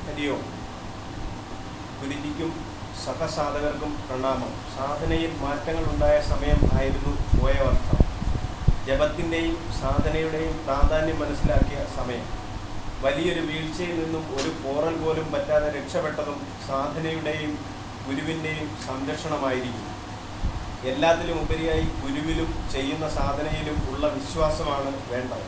ഹരിയോ. ഗുരുജിക്കും സഹസാധകർക്കും പ്രണാമം. സാധനയിൽ മാറ്റങ്ങളുണ്ടായ സമയം ആയിരുന്നു പോയ വർഷം. ജപത്തിൻ്റെയും സാധനയുടെയും പ്രാധാന്യം മനസ്സിലാക്കിയ സമയം. വലിയൊരു വീഴ്ചയിൽ നിന്നും ഒരു പോറൽ പോലും പറ്റാതെ രക്ഷപ്പെട്ടതും സാധനയുടെയും ഗുരുവിൻ്റെയും സംരക്ഷണമായിരിക്കും. എല്ലാത്തിലും ഉപരിയായി ഗുരുവിലും ചെയ്യുന്ന സാധനയിലും ഉള്ള വിശ്വാസമാണ് വേണ്ടത്.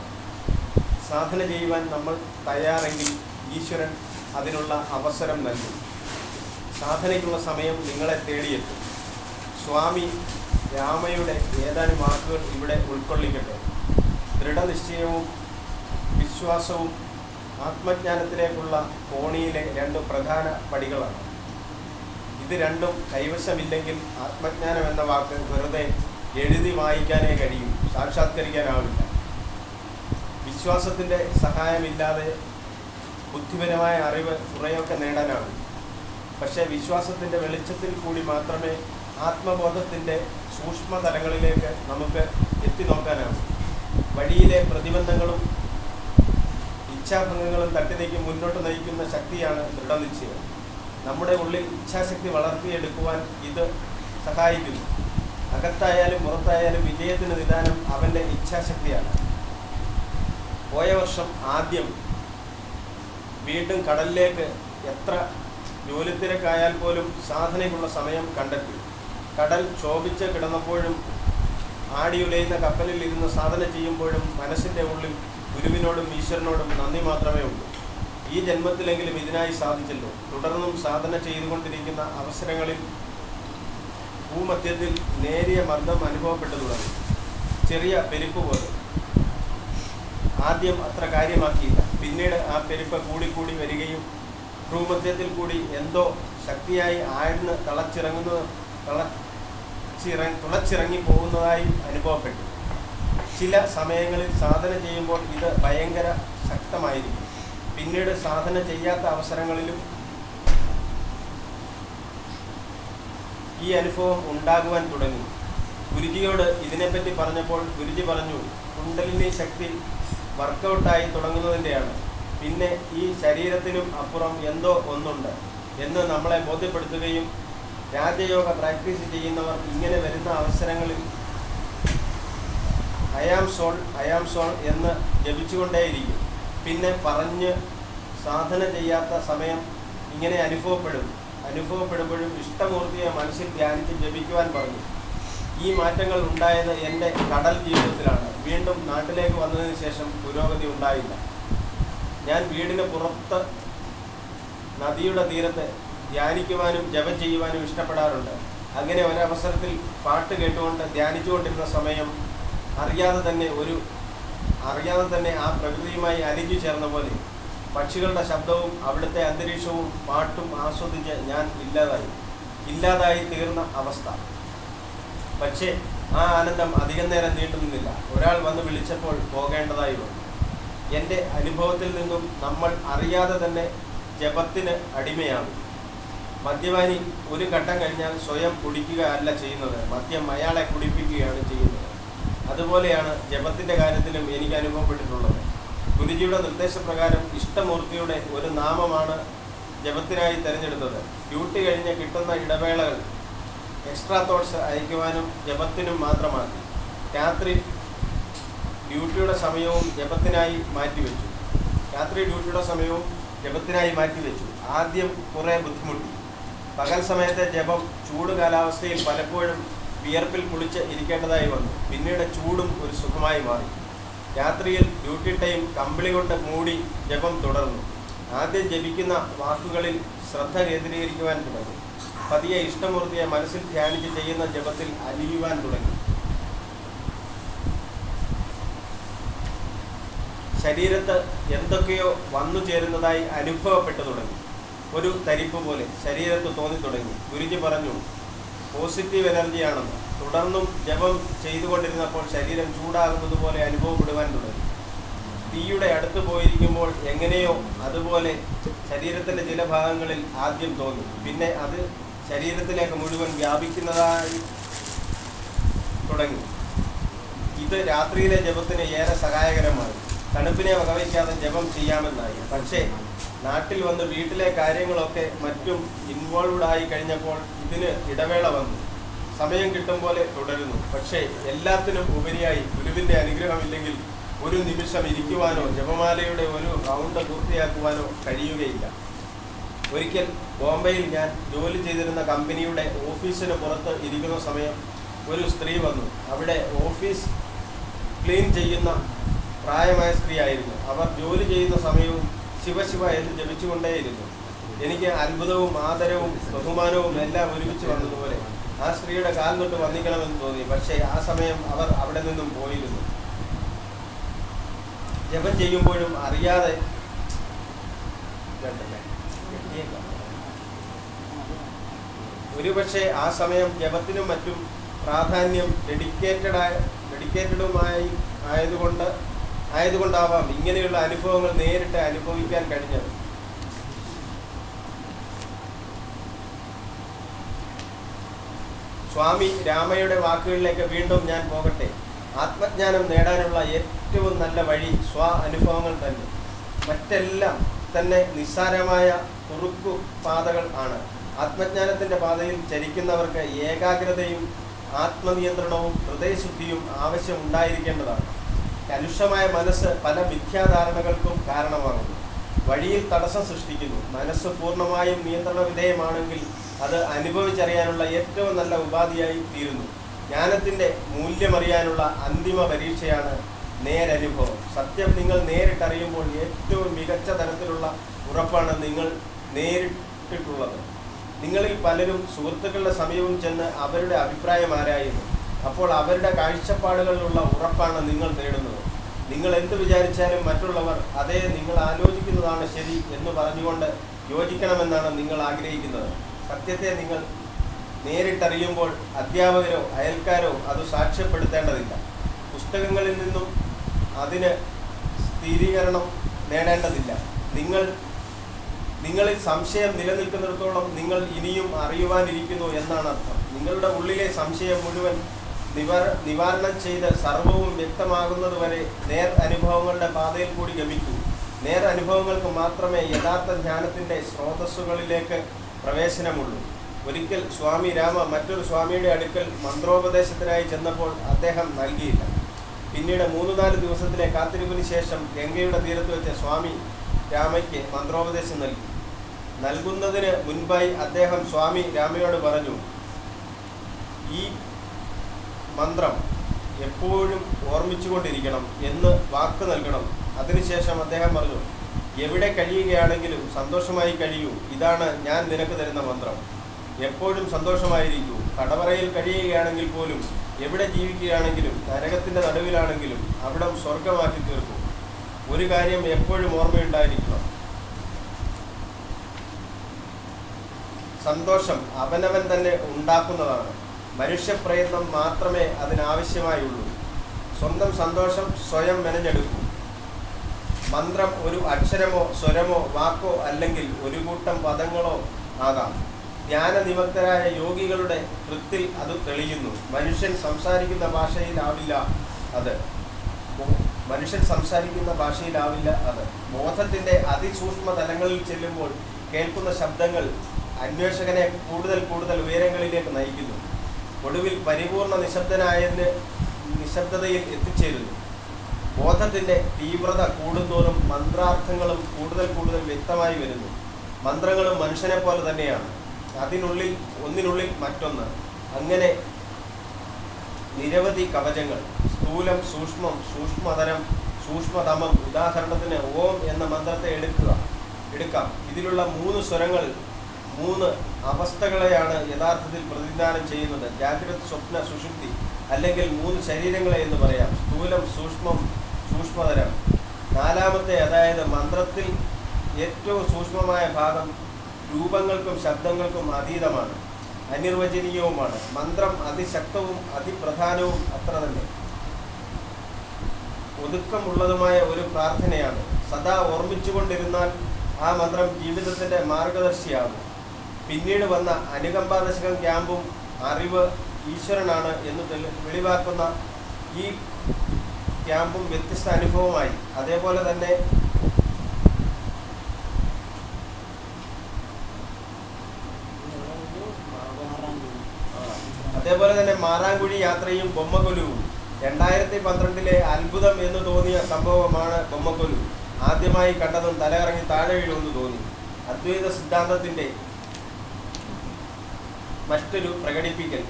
സാധന ചെയ്യുവാൻ നമ്മൾ തയ്യാറെങ്കിൽ ഈശ്വരൻ അതിനുള്ള അവസരം നൽകും. സാധനയ്ക്കുള്ള സമയം നിങ്ങളെ തേടിയെത്തും. സ്വാമി രാമയുടെ ഏതാനും വാക്കുകൾ ഇവിടെ ഉൾക്കൊള്ളിക്കട്ടെ. ദൃഢനിശ്ചയവും വിശ്വാസവും ആത്മജ്ഞാനത്തിലേക്കുള്ള കോണിയിലെ 2 പ്രധാന പടികളാണ്. ഇത് രണ്ടും കൈവശമില്ലെങ്കിൽ ആത്മജ്ഞാനം എന്ന വാക്ക് വെറുതെ എഴുതി വായിക്കാനേ കഴിയും, സാക്ഷാത്കരിക്കാനാവില്ല. വിശ്വാസത്തിൻ്റെ സഹായമില്ലാതെ ബുദ്ധിപരമായ അറിവ് കുറേയൊക്കെ നേടാനാകും. പക്ഷേ വിശ്വാസത്തിൻ്റെ വെളിച്ചത്തിൽ കൂടി മാത്രമേ ആത്മബോധത്തിൻ്റെ സൂക്ഷ്മതലങ്ങളിലേക്ക് നമുക്ക് എത്തി നോക്കാനാകും. വഴിയിലെ പ്രതിബന്ധങ്ങളും ഇച്ഛാഭംഗങ്ങളും തട്ടിലേക്ക് മുന്നോട്ട് നയിക്കുന്ന ശക്തിയാണ് ദൃഢനിശ്ചയം. നമ്മുടെ ഉള്ളിൽ ഇച്ഛാശക്തി വളർത്തിയെടുക്കുവാൻ ഇത് സഹായിക്കുന്നു. അകത്തായാലും പുറത്തായാലും വിജയത്തിന് നിദാനം അവൻ്റെ ഇച്ഛാശക്തിയാണ്. പോയ വർഷം ആദ്യം വീണ്ടും കടലിലേക്ക് എത്ര ജോലിത്തിരക്കായാൽ പോലും സാധനയ്ക്കുള്ള സമയം കണ്ടെത്തി. കടൽ ക്ഷോഭിച്ച് കിടന്നപ്പോഴും ആടിയുലയുന്ന കപ്പലിൽ ഇരുന്ന് സാധന ചെയ്യുമ്പോഴും മനസ്സിൻ്റെ ഉള്ളിൽ ഗുരുവിനോടും ഈശ്വരനോടും നന്ദി മാത്രമേ ഉള്ളൂ. ഈ ജന്മത്തിലെങ്കിലും ഇതിനായി സാധിച്ചല്ലോ. തുടർന്നും സാധന ചെയ്തുകൊണ്ടിരിക്കുന്ന അവസരങ്ങളിൽ ഭൂമധ്യത്തിൽ നേരിയ മർദ്ദം അനുഭവപ്പെട്ടു തുടങ്ങി. ചെറിയ പെരുപ്പ് പോലെ. ആദ്യം അത്ര കാര്യമാക്കിയില്ല. പിന്നീട് ആ പെരുപ്പ് കൂടിക്കൂടി വരികയും ഭൂമധ്യത്തിൽ കൂടി എന്തോ ശക്തിയായി ആഴ്ന്ന് തുളച്ചിറങ്ങി പോകുന്നതായി അനുഭവപ്പെട്ടു. ചില സമയങ്ങളിൽ സാധന ചെയ്യുമ്പോൾ ഇത് ഭയങ്കര ശക്തമായിരിക്കും. പിന്നീട് സാധന ചെയ്യാത്ത അവസരങ്ങളിലും ഈ അനുഭവം ഉണ്ടാകുവാൻ തുടങ്ങി. ഗുരുജിയോട് ഇതിനെപ്പറ്റി പറഞ്ഞപ്പോൾ ഗുരുജി പറഞ്ഞു, കുണ്ടലിനി ശക്തി വർക്കൗട്ടായി തുടങ്ങുന്നതിൻ്റെയാണ്. പിന്നെ ഈ ശരീരത്തിനും അപ്പുറം എന്തോ ഒന്നുണ്ട് എന്ന് നമ്മളെ ബോധ്യപ്പെടുത്തുകയും രാജയോഗ പ്രാക്ടീസ് ചെയ്യുന്നവർ ഇങ്ങനെ വരുന്ന അവസരങ്ങളിൽ അയാം സോൾ എന്ന് ജപിച്ചുകൊണ്ടേയിരിക്കും. പിന്നെ പറഞ്ഞ് സാധന ചെയ്യാത്ത സമയം ഇങ്ങനെ അനുഭവപ്പെടുമ്പോഴും ഇഷ്ടമൂർത്തിയെ മനസ്സിൽ ധ്യാനിച്ച് ജപിക്കുവാൻ പറഞ്ഞു. ഈ മാറ്റങ്ങൾ ഉണ്ടായത് എൻ്റെ കടൽ ജീവിതത്തിലാണ്. വീണ്ടും നാട്ടിലേക്ക് വന്നതിന് ശേഷം പുരോഗതി ഉണ്ടായില്ല. ഞാൻ വീടിന് പുറത്ത് നദിയുടെ തീരത്ത് ധ്യാനിക്കുവാനും ജപം ചെയ്യുവാനും ഇഷ്ടപ്പെടാറുണ്ട്. അങ്ങനെ ഒരവസരത്തിൽ പാട്ട് കേട്ടുകൊണ്ട് ധ്യാനിച്ചുകൊണ്ടിരുന്ന സമയം അറിയാതെ തന്നെ ആ പ്രകൃതിയുമായി അലിഞ്ഞു ചേർന്ന പോലെ പക്ഷികളുടെ ശബ്ദവും അവിടുത്തെ അന്തരീക്ഷവും പാട്ടും ആസ്വദിച്ച് ഞാൻ ഇല്ലാതായി തീർന്ന അവസ്ഥ. പക്ഷേ ആ ആനന്ദം അധികം നേരം നീണ്ടു നിന്നില്ല. ഒരാൾ വന്ന് വിളിച്ചപ്പോൾ പോകേണ്ടതായി വന്നു. എൻ്റെ അനുഭവത്തിൽ നിന്നും നമ്മൾ അറിയാതെ തന്നെ ജപത്തിന് അടിമയാകും. മദ്യപാനി ഒരു ഘട്ടം കഴിഞ്ഞാൽ സ്വയം കുടിക്കുക അല്ല ചെയ്യുന്നത്, മദ്യം അയാളെ കുടിപ്പിക്കുകയാണ് ചെയ്യുന്നത്. അതുപോലെയാണ് ജപത്തിൻ്റെ കാര്യത്തിലും എനിക്ക് അനുഭവപ്പെട്ടിട്ടുള്ളത്. ഗുരുജിയുടെ നിർദ്ദേശപ്രകാരം ഇഷ്ടമൂർത്തിയുടെ ഒരു നാമമാണ് ജപത്തിനായി തിരഞ്ഞെടുത്തത്. ഡ്യൂട്ടി കഴിഞ്ഞ് കിട്ടുന്ന ഇടവേളകൾ എക്സ്ട്രാ തോട്ട്സ് അയക്കുവാനും ജപത്തിനും മാത്രമാക്കി. രാത്രി ഡ്യൂട്ടിയുടെ സമയവും ജപത്തിനായി മാറ്റിവെച്ചു. ആദ്യം കുറേ ബുദ്ധിമുട്ടി. പകൽ സമയത്തെ ജപം ചൂട് കാലാവസ്ഥയിൽ പലപ്പോഴും വിയർപ്പിൽ കുളിച്ച് ഇരിക്കേണ്ടതായി വന്നു. പിന്നീട് ചൂടും ഒരു സുഖമായി മാറി. രാത്രിയിൽ ഡ്യൂട്ടി ടൈം കമ്പിളി കൊണ്ട് മൂടി ജപം തുടർന്നു. ആദ്യം ജപിക്കുന്ന വാക്കുകളിൽ ശ്രദ്ധ കേന്ദ്രീകരിക്കുവാൻ തുടങ്ങി. പതിയെ ഇഷ്ടമൂർത്തിയെ മനസ്സിൽ ധ്യാനിച്ച് ചെയ്യുന്ന ജപത്തിൽ അലിയുവാൻ തുടങ്ങി. ശരീരത്ത് എന്തൊക്കെയോ വന്നു ചേരുന്നതായി അനുഭവപ്പെട്ടു തുടങ്ങി. ഒരു തരിപ്പ് പോലെ ശരീരത്ത് തോന്നി തുടങ്ങി. ഗുരുജി പറഞ്ഞു, പോസിറ്റീവ് എനർജിയാണെന്ന്. തുടർന്നും ജപം ചെയ്തുകൊണ്ടിരുന്നപ്പോൾ ശരീരം ചൂടാകുന്നത് പോലെ അനുഭവപ്പെടുവാൻ തുടങ്ങി. തീയുടെ അടുത്ത് പോയിരിക്കുമ്പോൾ എങ്ങനെയോ അതുപോലെ ശരീരത്തിൻ്റെ ചില ഭാഗങ്ങളിൽ ആദ്യം തോന്നി. പിന്നെ അത് ശരീരത്തിലേക്ക് മുഴുവൻ വ്യാപിക്കുന്നതായി തുടങ്ങി. ഇത് രാത്രിയിലെ ജപത്തിന് ഏറെ സഹായകരമായി. തണുപ്പിനെ വകവയ്ക്കാതെ ജപം ചെയ്യാമെന്നായി. പക്ഷേ നാട്ടിൽ വന്ന് വീട്ടിലെ കാര്യങ്ങളൊക്കെ മറ്റും ഇൻവോൾവ്ഡ് ആയി കഴിഞ്ഞപ്പോൾ ഇതിന് ഇടവേള വന്നു. സമയം കിട്ടും പോലെ തുടരുന്നു. പക്ഷേ എല്ലാത്തിനും ഉപരിയായി ഗുരുവിൻ്റെ അനുഗ്രഹമില്ലെങ്കിൽ ഒരു നിമിഷം ഇരിക്കുവാനോ ജപമാലയുടെ ഒരു റൗണ്ട് പൂർത്തിയാക്കുവാനോ കഴിയുകയില്ല. ഒരിക്കൽ ബോംബെയിൽ ഞാൻ ജോലി ചെയ്തിരുന്ന കമ്പനിയുടെ ഓഫീസിന് പുറത്ത് ഇരിക്കുന്ന സമയം ഒരു സ്ത്രീ വന്നു. അവിടെ ഓഫീസ് ക്ലീൻ ചെയ്യുന്ന പ്രായമായ സ്ത്രീ ആയിരുന്നു. അവർ ജോലി ചെയ്യുന്ന സമയവും ശിവശിവ എന്ന് ജപിച്ചുകൊണ്ടേയിരുന്നു. എനിക്ക് അത്ഭുതവും ആദരവും ബഹുമാനവും എല്ലാം ഒരുമിച്ച് വന്നതുപോലെ ആ സ്ത്രീയുടെ കാൽ തൊട്ട് വന്ദിക്കണമെന്ന് തോന്നി. പക്ഷേ ആ സമയം അവർ അവിടെ നിന്നും പോയിരുന്നു. ജപം ചെയ്യുമ്പോഴും അറിയാതെ ഒരുപക്ഷെ ആ സമയം ജപത്തിനും മറ്റും പ്രാധാന്യം ഡെഡിക്കേറ്റഡുമായി ആയതുകൊണ്ടാവാം ഇങ്ങനെയുള്ള അനുഭവങ്ങൾ നേരിട്ട് അനുഭവിക്കാൻ കഴിഞ്ഞത്. സ്വാമി രാമയുടെ വാക്കുകളിലേക്ക് വീണ്ടും ഞാൻ പോകട്ടെ. ആത്മജ്ഞാനം നേടാനുള്ള ഏറ്റവും നല്ല വഴി അനുഭവങ്ങൾ തന്നെ. മറ്റെല്ലാം തന്നെ നിസ്സാരമായ കുറുക്കു പാതകൾ ആണ്. ആത്മജ്ഞാനത്തിൻ്റെ പാതയിൽ ചരിക്കുന്നവർക്ക് ഏകാഗ്രതയും ആത്മനിയന്ത്രണവും ഹൃദയശുദ്ധിയും ആവശ്യമുണ്ടായിരിക്കേണ്ടതാണ്. കലുഷമായ മനസ്സ് പല മിഥ്യാധാരണകൾക്കും കാരണമാകുന്നു, വഴിയിൽ തടസ്സം സൃഷ്ടിക്കുന്നു. മനസ്സ് പൂർണ്ണമായും നിയന്ത്രണ വിധേയമാണെങ്കിൽ അത് അനുഭവിച്ചറിയാനുള്ള ഏറ്റവും നല്ല ഉപാധിയായി തീരുന്നു. ജ്ഞാനത്തിൻ്റെ മൂല്യമറിയാനുള്ള അന്തിമ പരീക്ഷയാണ് നേരനുഭവം. സത്യം നിങ്ങൾ നേരിട്ടറിയുമ്പോൾ ഏറ്റവും മികച്ച തരത്തിലുള്ള ഉറപ്പാണ് നിങ്ങൾ നേരിട്ടിട്ടുള്ളത്. നിങ്ങളിൽ പലരും സുഹൃത്തുക്കളുടെ സമീപം ചെന്ന് അവരുടെ അഭിപ്രായം ആരായുന്നു. അപ്പോൾ അവരുടെ കാഴ്ചപ്പാടുകളിലുള്ള ഉറപ്പാണ് നിങ്ങൾ നേടുന്നത്. നിങ്ങൾ എന്ത് വിചാരിച്ചാലും മറ്റുള്ളവർ അതേ നിങ്ങൾ ആലോചിക്കുന്നതാണ് ശരി എന്ന് പറഞ്ഞുകൊണ്ട് യോജിക്കണമെന്നാണ് നിങ്ങൾ ആഗ്രഹിക്കുന്നത്. സത്യത്തെ നിങ്ങൾ നേരിട്ടറിയുമ്പോൾ അധ്യാപകരോ അയൽക്കാരോ അത് സാക്ഷ്യപ്പെടുത്തേണ്ടതില്ല. പുസ്തകങ്ങളിൽ നിന്നും അതിന് സ്ഥിരീകരണം നേടേണ്ടതില്ല. നിങ്ങളിൽ സംശയം നിലനിൽക്കുന്നിടത്തോളം നിങ്ങൾ ഇനിയും അറിയുവാനിരിക്കുന്നു എന്നാണ് അർത്ഥം. നിങ്ങളുടെ ഉള്ളിലെ സംശയം മുഴുവൻ നിവാരണം ചെയ്ത് സർവവും വ്യക്തമാകുന്നതുവരെ നേർ അനുഭവങ്ങളുടെ പാതയിൽ കൂടി ഗമിക്കൂ. നേർ അനുഭവങ്ങൾക്ക് മാത്രമേ യഥാർത്ഥ ജ്ഞാനത്തിൻ്റെ സ്രോതസ്സുകളിലേക്ക് പ്രവേശനമുള്ളൂ. ഒരിക്കൽ സ്വാമി രാമ മറ്റൊരു സ്വാമിയുടെ അടുക്കൽ മന്ത്രോപദേശത്തിനായി ചെന്നപ്പോൾ അദ്ദേഹം നൽകിയില്ല. പിന്നീട് 3-4 ദിവസത്തിലെ കാത്തിരിപ്പിന് ശേഷം ഗംഗയുടെ തീരത്ത് വെച്ച് സ്വാമി രാമയ്ക്ക് മന്ത്രോപദേശം നൽകുന്നതിന് മുൻപായി അദ്ദേഹം സ്വാമി രാമയോട് പറഞ്ഞു, ഈ മന്ത്രം എപ്പോഴും ഓർമ്മിച്ചുകൊണ്ടിരിക്കണം എന്ന് വാക്ക് നൽകണം. അതിനുശേഷം അദ്ദേഹം പറഞ്ഞു, എവിടെ കഴിയുകയാണെങ്കിലും സന്തോഷമായി കഴിയൂ. ഇതാണ് ഞാൻ നിനക്ക് തരുന്ന മന്ത്രം. എപ്പോഴും സന്തോഷമായിരിക്കൂ. കടവറയിൽ കഴിയുകയാണെങ്കിൽ പോലും, എവിടെ ജീവിക്കുകയാണെങ്കിലും, നരകത്തിൻ്റെ നടുവിലാണെങ്കിലും അവിടം സ്വർഗമാക്കി തീർക്കൂ. ഒരു കാര്യം എപ്പോഴും ഓർമ്മയുണ്ടായിരിക്കണം, സന്തോഷം അവനവൻ തന്നെ ഉണ്ടാക്കുന്നതാണ്. മനുഷ്യപ്രയത്നം മാത്രമേ അതിനാവശ്യമായുള്ളൂ. സ്വന്തം സന്തോഷം സ്വയം മെനഞ്ഞെടുക്കൂ. മന്ത്രം ഒരു അക്ഷരമോ സ്വരമോ വാക്കോ അല്ലെങ്കിൽ ഒരു കൂട്ടം പദങ്ങളോ ആകാം. ജ്ഞാനനിമഗ്നരായ യോഗികളുടെ കൃത്തിൽ അത് തെളിയുന്നു. മനുഷ്യൻ സംസാരിക്കുന്ന ഭാഷയിലാവില്ല അത്. ബോധത്തിൻ്റെ അതിസൂക്ഷ്മ തലങ്ങളിൽ ചെല്ലുമ്പോൾ കേൾക്കുന്ന ശബ്ദങ്ങൾ അന്വേഷകനെ കൂടുതൽ ഉയരങ്ങളിലേക്ക് നയിക്കുന്നു. ഒടുവിൽ പരിപൂർണ നിശബ്ദതയിൽ എത്തിച്ചേരുന്നു. ബോധത്തിൻ്റെ തീവ്രത കൂടുന്തോറും മന്ത്രാർത്ഥങ്ങളും കൂടുതൽ വ്യക്തമായി വരുന്നു. മന്ത്രങ്ങളും മനുഷ്യനെ പോലെ തന്നെയാണ്, ഒന്നിനുള്ളിൽ മറ്റൊന്ന്. അങ്ങനെ നിരവധി കവചങ്ങൾ, സ്ഥൂലം, സൂക്ഷ്മം, സൂക്ഷ്മതരം, സൂക്ഷ്മതമം. ഉദാഹരണത്തിന് ഓം എന്ന മന്ത്രത്തെ എടുക്കാം. ഇതിലുള്ള 3 സ്വരങ്ങൾ 3 അവസ്ഥകളെയാണ് യഥാർത്ഥത്തിൽ പ്രതിനിധാനം ചെയ്യുന്നത്. ജാഗ്രത, സ്വപ്ന, സുഷുപ്തി, അല്ലെങ്കിൽ 3 ശരീരങ്ങളെ എന്ന് പറയാം. സ്ഥൂലം, സൂക്ഷ്മം, സൂക്ഷ്മതരം. 4-മത്തെ, അതായത് മന്ത്രത്തിൽ ഏറ്റവും സൂക്ഷ്മമായ ഭാഗം രൂപങ്ങൾക്കും ശബ്ദങ്ങൾക്കും അതീതമാണ്, അനിർവചനീയവുമാണ്. മന്ത്രം അതിശക്തവും അതിപ്രധാനവും അത്ര തന്നെ ഒതുക്കമുള്ളതുമായ ഒരു പ്രാർത്ഥനയാണ്. സദാ ഓർമ്മിച്ചുകൊണ്ടിരുന്നാൽ ആ മന്ത്രം ജീവിതത്തിൻ്റെ മാർഗദർശിയാകും. പിന്നീട് വന്ന അനുകമ്പാദശകം ക്യാമ്പും അറിവ് ഈശ്വരനാണ് എന്ന് വെളിവാക്കുന്ന ഈ ക്യാമ്പും വ്യത്യസ്ത അനുഭവമായി. അതേപോലെ തന്നെ അതേപോലെ തന്നെ മാറാങ്കുഴി യാത്രയും ബൊമ്മക്കൊലുവും 2012 അത്ഭുതം എന്ന് തോന്നിയ സംഭവമാണ് ബൊമ്മക്കൊലു. ആദ്യമായി കണ്ടതും തലകറങ്ങി താഴെ വീഴുമെന്ന് തോന്നി. അദ്വൈത സിദ്ധാന്തത്തിൻ്റെ മറ്റൊരു പ്രകടിപ്പിക്കൽ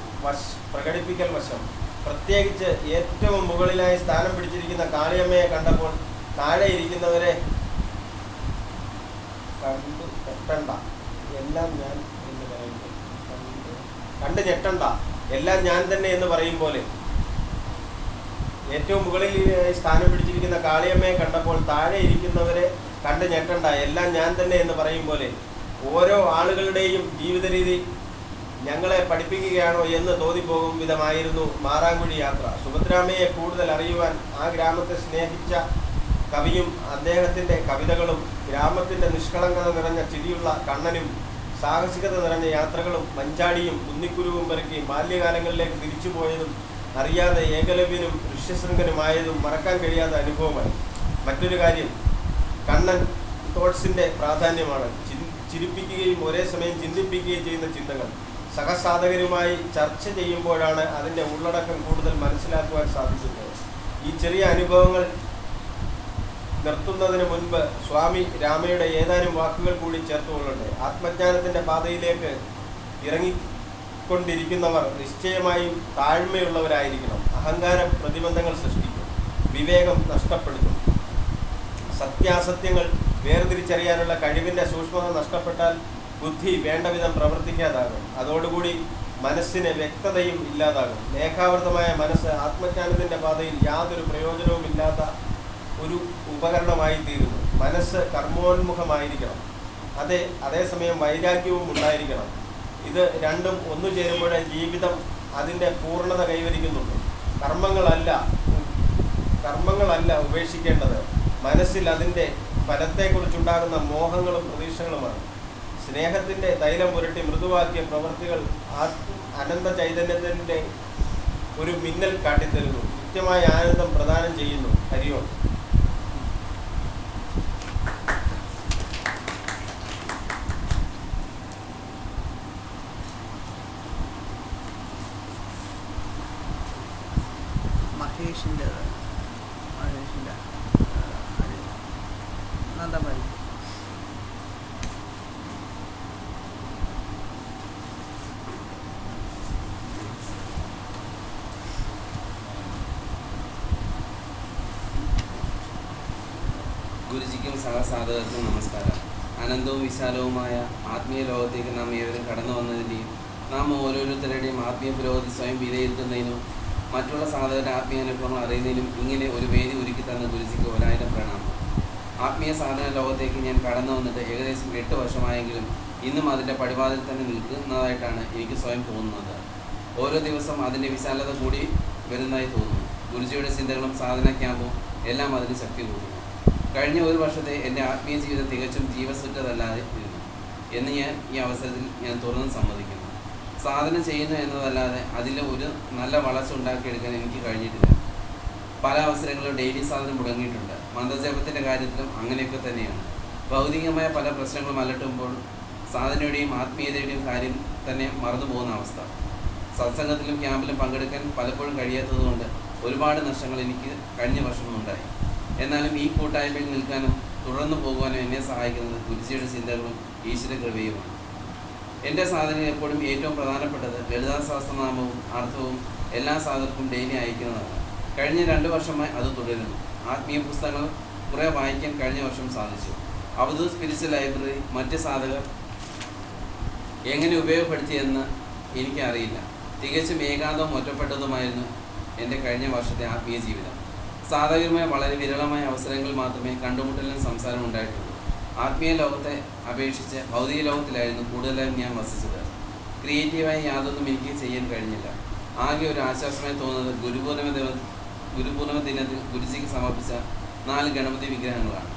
വശം, പ്രത്യേകിച്ച് ഏറ്റവും മുകളിലായി സ്ഥാനം പിടിച്ചിരിക്കുന്ന കാളിയമ്മയെ കണ്ടപ്പോൾ താഴെ ഇരിക്കുന്നവരെ കണ്ട് ഞെട്ടണ്ട, എല്ലാം ഞാൻ തന്നെ എന്ന് പറയും പോലെ. ഏറ്റവും മുകളിൽ സ്ഥാനം പിടിച്ചിരിക്കുന്ന കാളിയമ്മയെ കണ്ടപ്പോൾ താഴെ ഇരിക്കുന്നവരെ കണ്ട് ഞെട്ടണ്ട, എല്ലാം ഞാൻ തന്നെ എന്ന് പറയും പോലെ ഓരോ ആളുകളുടെയും ജീവിത രീതി ഞങ്ങളെ പഠിപ്പിക്കുകയാണോ എന്ന് തോന്നിപ്പോകും വിധമായിരുന്നു മാറാങ്കുഴി യാത്ര. സുഭദ്രാമ്മയെ കൂടുതൽ അറിയുവാൻ ആ ഗ്രാമത്തെ സ്നേഹിച്ച കവിയും അദ്ദേഹത്തിൻ്റെ കവിതകളും ഗ്രാമത്തിൻ്റെ നിഷ്കളങ്കത നിറഞ്ഞ ചിരിയുള്ള കണ്ണനും സാഹസികത നിറഞ്ഞ യാത്രകളും മഞ്ചാടിയും കുന്നിക്കുരുവും പെറുക്കി ബാല്യകാലങ്ങളിലേക്ക് തിരിച്ചുപോയതും അറിയാതെ ഏകലവ്യനും ഋഷ്യശൃംഖനുമായതും മറക്കാൻ കഴിയാത്ത അനുഭവമായി. മറ്റൊരു കാര്യം കണ്ണൻ തോട്ട്സിൻ്റെ പ്രാധാന്യമാണ്. ചിരിപ്പിക്കുകയും ഒരേ സമയം ചിന്തിപ്പിക്കുകയും ചെയ്യുന്ന ചിന്തകൾ സഹസാധകരുമായി ചർച്ച ചെയ്യുമ്പോഴാണ് അതിൻ്റെ ഉള്ളടക്കം കൂടുതൽ മനസ്സിലാക്കുവാൻ സാധിക്കുന്നത്. ഈ ചെറിയ അനുഭവങ്ങൾ നിർത്തുന്നതിന് മുൻപ് സ്വാമി രാമയുടെ ഏതാനും വാക്കുകൾ കൂടി ചേർത്തുകൊള്ളട്ടെ. ആത്മജ്ഞാനത്തിൻ്റെ പാതയിലേക്ക് ഇറങ്ങിക്കൊണ്ടിരിക്കുന്നവർ നിശ്ചയമായും താഴ്മയുള്ളവരായിരിക്കണം. അഹങ്കാരം പ്രതിബന്ധങ്ങൾ സൃഷ്ടിക്കും, വിവേകം നഷ്ടപ്പെടുത്തും. സത്യാസത്യങ്ങൾ വേർതിരിച്ചറിയാനുള്ള കഴിവിൻ്റെ സൂക്ഷ്മത നഷ്ടപ്പെട്ടാൽ ബുദ്ധി വേണ്ട വിധം പ്രവർത്തിക്കാതാകും. അതോടുകൂടി മനസ്സിന് വ്യക്തതയും ഇല്ലാതാകും. ലേഖാവൃതമായ മനസ്സ് ആത്മജ്ഞാനത്തിൻ്റെ പാതയിൽ യാതൊരു പ്രയോജനവും ഇല്ലാത്ത ഒരു ഉപകരണമായി തീരുന്നു. മനസ്സ് കർമ്മോന്മുഖമായിരിക്കണം, അതേസമയം വൈരാഗ്യവും ഉണ്ടായിരിക്കണം. ഇത് രണ്ടും ഒന്നു ചേരുമ്പോഴേ ജീവിതം അതിൻ്റെ പൂർണ്ണത കൈവരിക്കുന്നുള്ളൂ. കർമ്മങ്ങളല്ല ഉപേക്ഷിക്കേണ്ടത്, മനസ്സിൽ അതിൻ്റെ ഫലത്തെക്കുറിച്ചുണ്ടാകുന്ന മോഹങ്ങളും പ്രതീക്ഷകളുമാണ്. സ്നേഹത്തിൻ്റെ തൈലം പുരട്ടി മൃദുവാക്കിയ പ്രവൃത്തികൾ അനന്ത ചൈതന്യത്തിൻ്റെ ഒരു മിന്നൽ കാട്ടിത്തരുന്നു, നിത്യമായ ആനന്ദം പ്രദാനം ചെയ്യുന്നു. ഹരിയോം. മഹേഷിൻ്റെ നന്ദമതി. ഗുരുജിക്കും സഹസാധകർക്കും നമസ്കാരം. അനന്തവും വിശാലവുമായ ആത്മീയ ലോകത്തേക്ക് നാം ഏവരും കടന്നു വന്നതിൻ്റെയും നാം ഓരോരുത്തരുടെയും ആത്മീയ പുരോഗതി സ്വയം വിലയിരുത്തുന്നതിനും മറ്റുള്ള സാധകരുടെ ആത്മീയ അനുഭവങ്ങൾ അറിയുന്നതിനും ഇങ്ങനെ ഒരു വേദി ഒരുക്കി തന്ന ഗുരുജിക്ക് 1000 പ്രണാമം. ആത്മീയ സാധന ലോകത്തേക്ക് ഞാൻ കടന്നു വന്നിട്ട് ഏകദേശം 8 വർഷമായെങ്കിലും ഇന്നും അതിൻ്റെ പടിവാതിൽ തന്നെ നിൽക്കുന്നതായിട്ടാണ് എനിക്ക് സ്വയം തോന്നുന്നത്. ഓരോ ദിവസം അതിൻ്റെ വിശാലത കൂടി വരുന്നതായി തോന്നുന്നു. ഗുരുജിയുടെ ചിന്തകളും സാധന ക്യാമ്പും എല്ലാം അതിന് ശക്തി കൂടുന്നു. കഴിഞ്ഞ 1 വർഷത്തെ എൻ്റെ ആത്മീയ ജീവിതം തികച്ചും ജീവസുറ്റതല്ലാതെ ഇരുന്നു എന്ന് ഈ അവസരത്തിൽ ഞാൻ തുറന്ന് സമ്മതിക്കുന്നു. സാധന ചെയ്യുന്നു എന്നതല്ലാതെ അതിൽ ഒരു നല്ല വളർച്ച ഉണ്ടാക്കിയെടുക്കാൻ എനിക്ക് കഴിഞ്ഞിട്ടില്ല. പല അവസരങ്ങളിലും ഡെയിലി സാധനം മുടങ്ങിയിട്ടുണ്ട്. മന്ത്രജപത്തിൻ്റെ കാര്യത്തിലും അങ്ങനെയൊക്കെ തന്നെയാണ്. ഭൗതികമായ പല പ്രശ്നങ്ങളും അലട്ടുമ്പോൾ സാധനയുടെയും ആത്മീയതയുടെയും കാര്യം തന്നെ മറന്നു പോകുന്ന അവസ്ഥ. സത്സംഗത്തിലും ക്യാമ്പിലും പങ്കെടുക്കാൻ പലപ്പോഴും കഴിയാത്തതുകൊണ്ട് ഒരുപാട് നഷ്ടങ്ങൾ എനിക്ക് കഴിഞ്ഞ വർഷങ്ങളുണ്ടായി. എന്നാലും ഈ കൂട്ടായ്മയിൽ നിൽക്കാനും തുടർന്നു പോകുവാനും എന്നെ സഹായിക്കുന്നത് ഗുരുജിയുടെ ചിന്തകളും ഈശ്വര കൃപയുമാണ്. എൻ്റെ സാധനയിൽ എപ്പോഴും ഏറ്റവും പ്രധാനപ്പെട്ടത് ലളിതാ സഹസ്രനാമവും അർത്ഥവും എല്ലാ സാധകർക്കും ഡെയിലി അയക്കുന്നതാണ്. കഴിഞ്ഞ 2 വർഷമായി അത് തുടരുന്നു. ആത്മീയ പുസ്തകങ്ങൾ കുറേ വായിക്കാൻ കഴിഞ്ഞ വർഷം സാധിച്ചു. അവധൂത് സ്പിരിച്വൽ ലൈബ്രറി മറ്റ് സാധകർ എങ്ങനെ ഉപയോഗപ്പെടുത്തിയെന്ന് എനിക്കറിയില്ല. തികച്ചും ഏകാന്തവും ഒറ്റപ്പെട്ടതുമായിരുന്നു എൻ്റെ കഴിഞ്ഞ വർഷത്തെ ആത്മീയ ജീവിതം. സാധകരുമായി വളരെ വിരളമായ അവസരങ്ങൾ മാത്രമേ കണ്ടുമുട്ടലും സംസാരം ഉണ്ടായിട്ടുള്ളൂ. ആത്മീയ ലോകത്തെ അപേക്ഷിച്ച് ഭൗതിക ലോകത്തിലായിരുന്നു കൂടുതലായും ഞാൻ വസിച്ചത്. ക്രിയേറ്റീവായി യാതൊന്നും എനിക്ക് ചെയ്യാൻ കഴിഞ്ഞില്ല. ആകെ ഒരു ആശ്വാസമായി തോന്നുന്നത് ഗുരുപൂർണിമ ദിനത്തിൽ ഗുരുജിക്ക് സമർപ്പിച്ച 4 ഗണപതി വിഗ്രഹങ്ങളാണ്.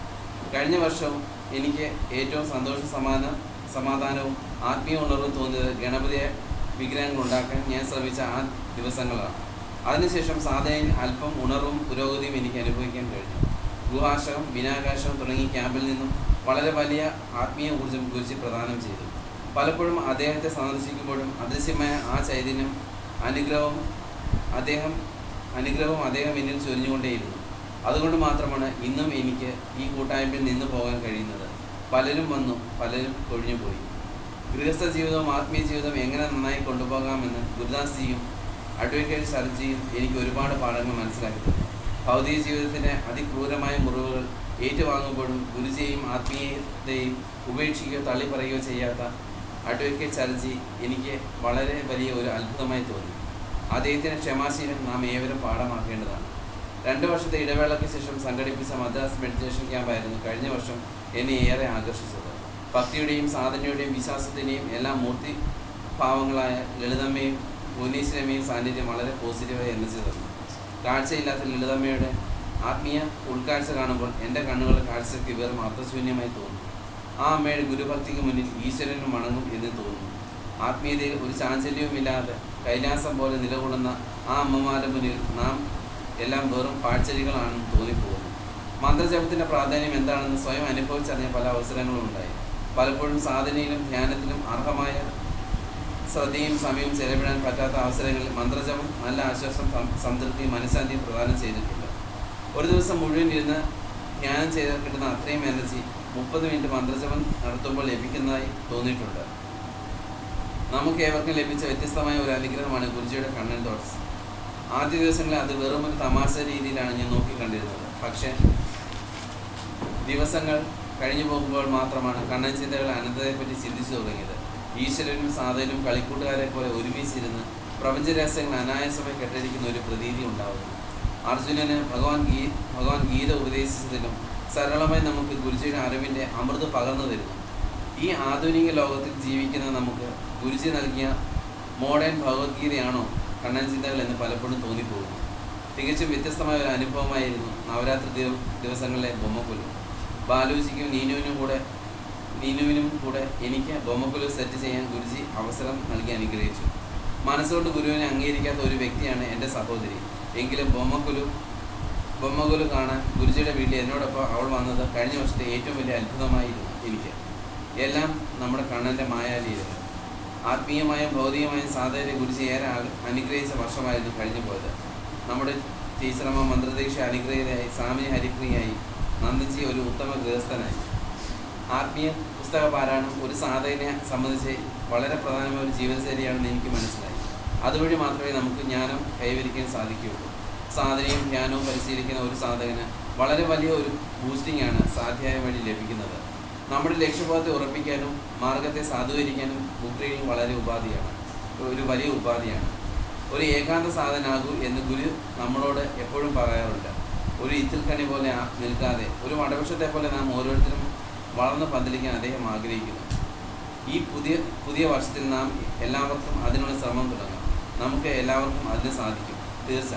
കഴിഞ്ഞ വർഷവും എനിക്ക് ഏറ്റവും സമാധാനവും ആത്മീയ ഉണർവും തോന്നിയത് ഗണപതി വിഗ്രഹങ്ങൾ ഉണ്ടാക്കാൻ ഞാൻ ശ്രമിച്ച ആ ദിവസങ്ങളാണ്. അതിനുശേഷം സാധനയിൽ അല്പം ഉണർവും പുരോഗതിയും എനിക്ക് അനുഭവിക്കാൻ കഴിഞ്ഞു. ഗുഹാശകം, ബിനാകാശം തുടങ്ങി ക്യാമ്പിൽ നിന്നും വളരെ വലിയ ആത്മീയ ഊർജ്ജം ഗുരുജി പ്രദാനം ചെയ്തു. പലപ്പോഴും അദ്ദേഹത്തെ സന്ദർശിക്കുമ്പോഴും അദൃശ്യമായ ആ ചൈതന്യം അനുഗ്രഹവും അദ്ദേഹം എന്നിൽ ചൊരിഞ്ഞുകൊണ്ടേയിരുന്നു. അതുകൊണ്ട് മാത്രമാണ് ഇന്നും എനിക്ക് ഈ കൂട്ടായ്മയിൽ നിന്ന് പോകാൻ കഴിയുന്നത്. പലരും വന്നു, പലരും കൊഴിഞ്ഞുപോയി. ഗൃഹസ്ഥ ജീവിതവും ആത്മീയ ജീവിതവും എങ്ങനെ നന്നായി കൊണ്ടുപോകാമെന്ന് ഗുരുദാസ്ജിയും അഡ്വക്കേറ്റ് ശരത്ജിയും എനിക്ക് ഒരുപാട് പാഠങ്ങൾ മനസ്സിലാക്കി തന്നു. ഭൗതിക ജീവിതത്തിൻ്റെ അതിക്രൂരമായ മുറിവുകൾ ഏറ്റുവാങ്ങുമ്പോഴും ഗുരുജിയെയും ആത്മീയതയെയും ഉപേക്ഷിക്കുകയോ തള്ളിപ്പറയുകയോ ചെയ്യാത്ത അഡ്വക്കേറ്റ് ശരത്ജി എനിക്ക് വളരെ വലിയ ഒരു അത്ഭുതമായി തോന്നി. അദ്ദേഹത്തിൻ്റെ ക്ഷമാശീലം നാം ഏവരും പാഠമാക്കേണ്ടതാണ്. 2 വർഷത്തെ ഇടവേളയ്ക്ക് ശേഷം സംഘടിപ്പിച്ച മദ്രാസ് മെഡിറ്റേഷൻ ക്യാമ്പായിരുന്നു കഴിഞ്ഞ വർഷം എന്നെ ഏറെ ആകർഷിച്ചത്. ഭക്തിയുടെയും സാധനയുടെയും വിശ്വാസത്തിൻ്റെയും എല്ലാം മൂർത്തി ഭാവങ്ങളായ ലളിതമ്മയും ഉന്നീശ്വരമ്മയും സാന്നിധ്യം വളരെ പോസിറ്റീവായി എനർജി തന്നു. കാഴ്ചയില്ലാത്ത ലളിതമ്മയുടെ ആത്മീയ ഉൾക്കാഴ്ച കാണുമ്പോൾ എൻ്റെ കണ്ണുകളുടെ കാഴ്ചയ്ക്ക് വെറും അർത്ഥശൂന്യമായി തോന്നുന്നു. ആ അമ്മയുടെ ഗുരുഭക്തിക്ക് മുന്നിൽ ഈശ്വരനും വണങ്ങും എന്ന് തോന്നുന്നു. ആത്മീയതയിൽ ഒരു ചാഞ്ചല്യവുമില്ലാതെ കൈലാസം പോലെ നിലകൊള്ളുന്ന ആ അമ്മമാരുടെ മുന്നിൽ നാം എല്ലാം വെറും പാഴ്ചരികളാണെന്ന് തോന്നിപ്പോകുന്നു. മന്ത്രജപത്തിൻ്റെ പ്രാധാന്യം എന്താണെന്ന് സ്വയം അനുഭവിച്ചറിഞ്ഞ പല അവസരങ്ങളും ഉണ്ടായി. പലപ്പോഴും സാധനയിലും ധ്യാനത്തിലും അർഹമായ ശ്രദ്ധയും സമയവും ചെലവിടാൻ പറ്റാത്ത അവസരങ്ങളിൽ മന്ത്രജപം നല്ല ആശ്വാസം, സംതൃപ്തിയും മനഃശാന്തിയും പ്രദാനം ചെയ്തിട്ടുണ്ട്. ഒരു ദിവസം മുഴുവൻ ഇരുന്ന് ധ്യാനം ചെയ്ത് കിട്ടുന്ന അത്രയും എനർജി 30 മിനിറ്റ് മന്ത്രജപം നടത്തുമ്പോൾ ലഭിക്കുന്നതായി തോന്നിയിട്ടുണ്ട്. നമുക്ക് ഏവർക്കും ലഭിച്ച വ്യത്യസ്തമായ ഒരു അനുഗ്രഹമാണ് ഗുരുജിയുടെ കണ്ണൻ തോട്ട്സ്. ആദ്യ ദിവസങ്ങളിൽ അത് വെറും ഒരു തമാശ രീതിയിലാണ് ഞാൻ നോക്കിക്കണ്ടിരുന്നത്. പക്ഷേ ദിവസങ്ങൾ കഴിഞ്ഞു പോകുമ്പോൾ മാത്രമാണ് കണ്ണൻ ചിന്തകൾ അനന്തതയെപ്പറ്റി ചിന്തിച്ചു തുടങ്ങിയത്. ഈശ്വരനും സാധനും കളിക്കൂട്ടുകാരെ പോലെ ഒരുമിച്ചിരുന്ന് പ്രപഞ്ചരഹസ്യങ്ങൾ അനായാസമായി കെട്ടടിക്കുന്ന ഒരു പ്രതീതി ഉണ്ടാകുന്നു. അർജുനന് ഭഗവാൻ ഗീത ഉപദേശിച്ചതിലും സരളമായി നമുക്ക് ഗുരുജിയുടെ അറിവിൻ്റെ അമൃത് പകർന്നു തരുന്നു. ഈ ആധുനിക ലോകത്തിൽ ജീവിക്കുന്ന നമുക്ക് ഗുരുജി നൽകിയ മോഡേൺ ഭഗവത്ഗീതയാണോ കണ്ണൻ ചിന്തകൾ എന്ന് പലപ്പോഴും തോന്നിപ്പോകുന്നു. തികച്ചും വ്യത്യസ്തമായ ഒരു അനുഭവമായിരുന്നു നവരാത്രി ദിവസങ്ങളിലെ ബൊമ്മക്കുലു. ബാലുജിക്കും നീനുവിനും കൂടെ എനിക്ക് ബൊമ്മക്കുലു സെറ്റ് ചെയ്യാൻ ഗുരുജി അവസരം നൽകി അനുഗ്രഹിച്ചു. മനസ്സുകൊണ്ട് ഗുരുവിനെ അംഗീകരിക്കാത്ത ഒരു വ്യക്തിയാണ് എൻ്റെ സഹോദരി. എങ്കിലും ബൊമ്മക്കുലു കാണാൻ ഗുരുജിയുടെ വീട്ടിൽ എന്നോടൊപ്പം അവൾ വന്നത് കഴിഞ്ഞ വർഷത്തെ ഏറ്റവും വലിയ അത്ഭുതമായിരുന്നു എനിക്ക്. എല്ലാം നമ്മുടെ കണ്ണൻ്റെ മായാലീലകൾ. ആത്മീയമായും ഭൗതികമായും സാധാരണ ഗുരുജി ഏറെ അനുഗ്രഹിച്ച വർഷമായിരുന്നു കഴിഞ്ഞു പോയത്. നമ്മുടെ ടീച്ചറമ്മ മന്ത്രദീക്ഷ അനുഗ്രഹീതയായി, സ്വാമി ഹരിപ്രിയായി, നന്ദജി ഒരു ഉത്തമ ഗൃഹസ്ഥനായി. ആത്മീയ പുസ്തക പാരായണം ഒരു സാധകനെ സംബന്ധിച്ച് വളരെ പ്രധാനമായ ഒരു ജീവിതശൈലിയാണെന്ന് എനിക്ക് മനസ്സിലായി. അതുവഴി മാത്രമേ നമുക്ക് ജ്ഞാനം കൈവരിക്കാൻ സാധിക്കുകയുള്ളൂ. സാധനയും ധ്യാനവും പരിശീലിക്കുന്ന ഒരു സാധകന് വളരെ വലിയ ഒരു ബൂസ്റ്റിംഗ് ആണ് സ്വാധ്യായം വഴി ലഭിക്കുന്നത്. നമ്മുടെ ലക്ഷ്യബോധത്തെ ഉറപ്പിക്കാനും മാർഗത്തെ സാധൂകരിക്കാനും മുദ്രയിൽ ഒരു വലിയ ഉപാധിയാണ്. ഒരു ഏകാന്ത സാധനാകൂ എന്ന് ഗുരു നമ്മളോട് എപ്പോഴും പറയാറുണ്ട്. ഒരു ഇത്തിൽക്കണി പോലെ നിൽക്കാതെ ഒരു വടവൃക്ഷത്തെ പോലെ നാം ഓരോരുത്തരും വളർന്ന് പന്തലിക്കാൻ അദ്ദേഹം ആഗ്രഹിക്കുന്നു. ഈ പുതിയ വർഷത്തിൽ നാം എല്ലാവർക്കും അതിനുള്ള ശ്രമം തുടങ്ങാം. നമുക്ക് എല്ലാവർക്കും അതിന് സാധിക്കും. തീർച്ച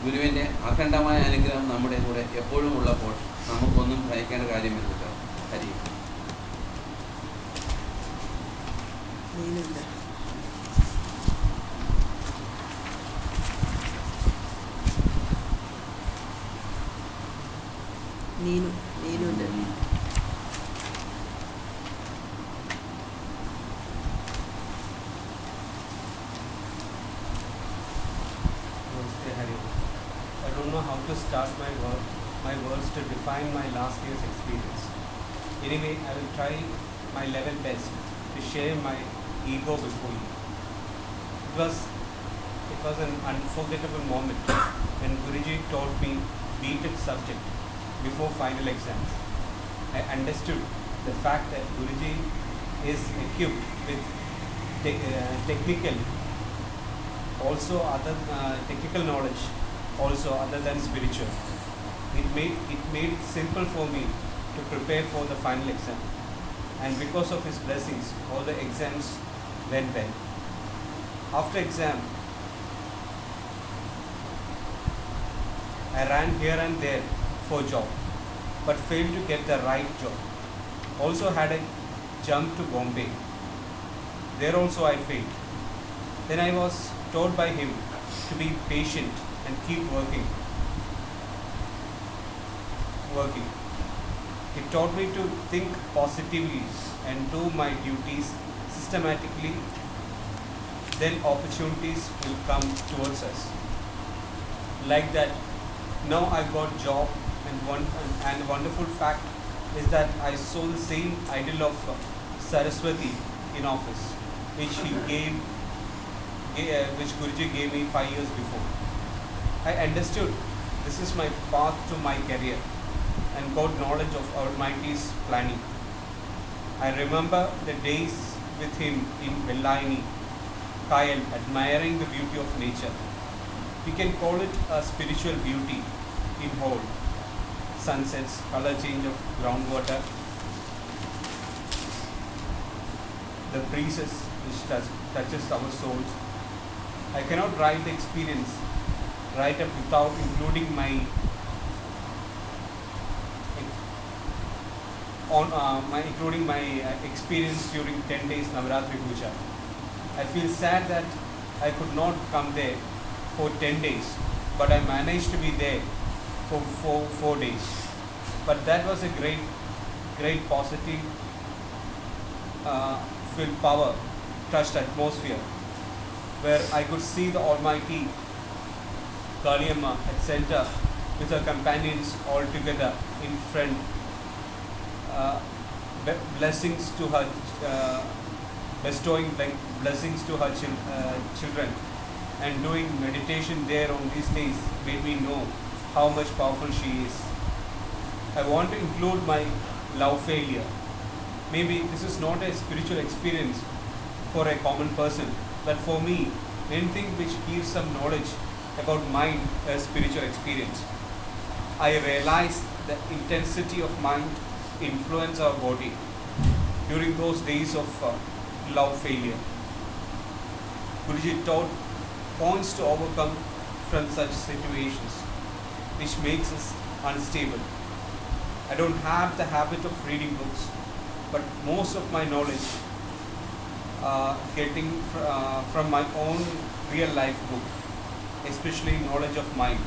ഗുരുവിൻ്റെ അഖണ്ഡമായ അനുഗ്രഹം നമ്മുടെ കൂടെ എപ്പോഴും ഉള്ളപ്പോൾ നമുക്കൊന്നും ഭയക്കേണ്ട കാര്യമില്ലല്ലോ. Hari. നീനുണ്ട്. I don't know how to start my words to define my last year's experience. Anyway, I will try my level best to share my ego before you. It was an unforgettable moment when Guruji taught me B.Tech subject before final exams. I understood the fact that Guruji is equipped with technical knowledge also other than spiritual. It made it simple for me to prepare for the final exam, and because of his blessings all the exams went well. After exam I ran here and there for job but failed to get the right job. Also had a jump to Bombay. There also I failed. Then I was taught by him to be patient and keep working. He taught me to think positively and do my duties systematically then opportunities will come towards us. Like that, now I got job, and wonderful fact is that I saw the same idol of Saraswati in office, which which Guruji gave me 5 years before. I understood this is my path to my career and got knowledge of Almighty's planning. I remember the days with him in Vellaini, Kayal, admiring the beauty of nature. We can call it a spiritual beauty in whole. Sunsets, color change of groundwater, the breezes which touches our soul. I cannot write the experience right up without including my experience during 10 days Navaratri Puja. I feel sad that I could not come there for 10 days, but I managed to be there for 4 days. But that was a great positive filled power, touched atmosphere, where I could see the Almighty Kaliamma at center with her companions all together in front, blessings to her, bestowing blessings to her children, and doing meditation there on these days made me know how much powerful she is. I want to include my love failure. Maybe this is not a spiritual experience for a common person, but for me, anything which gives some knowledge about mind as spiritual experience. I realized the intensity of mind influence our body during those days of love failure. Guruji taught points to overcome from such situations, which makes us unstable. I don't have the habit of reading books, but most of my knowledge getting from my own real life book, especially knowledge of mind.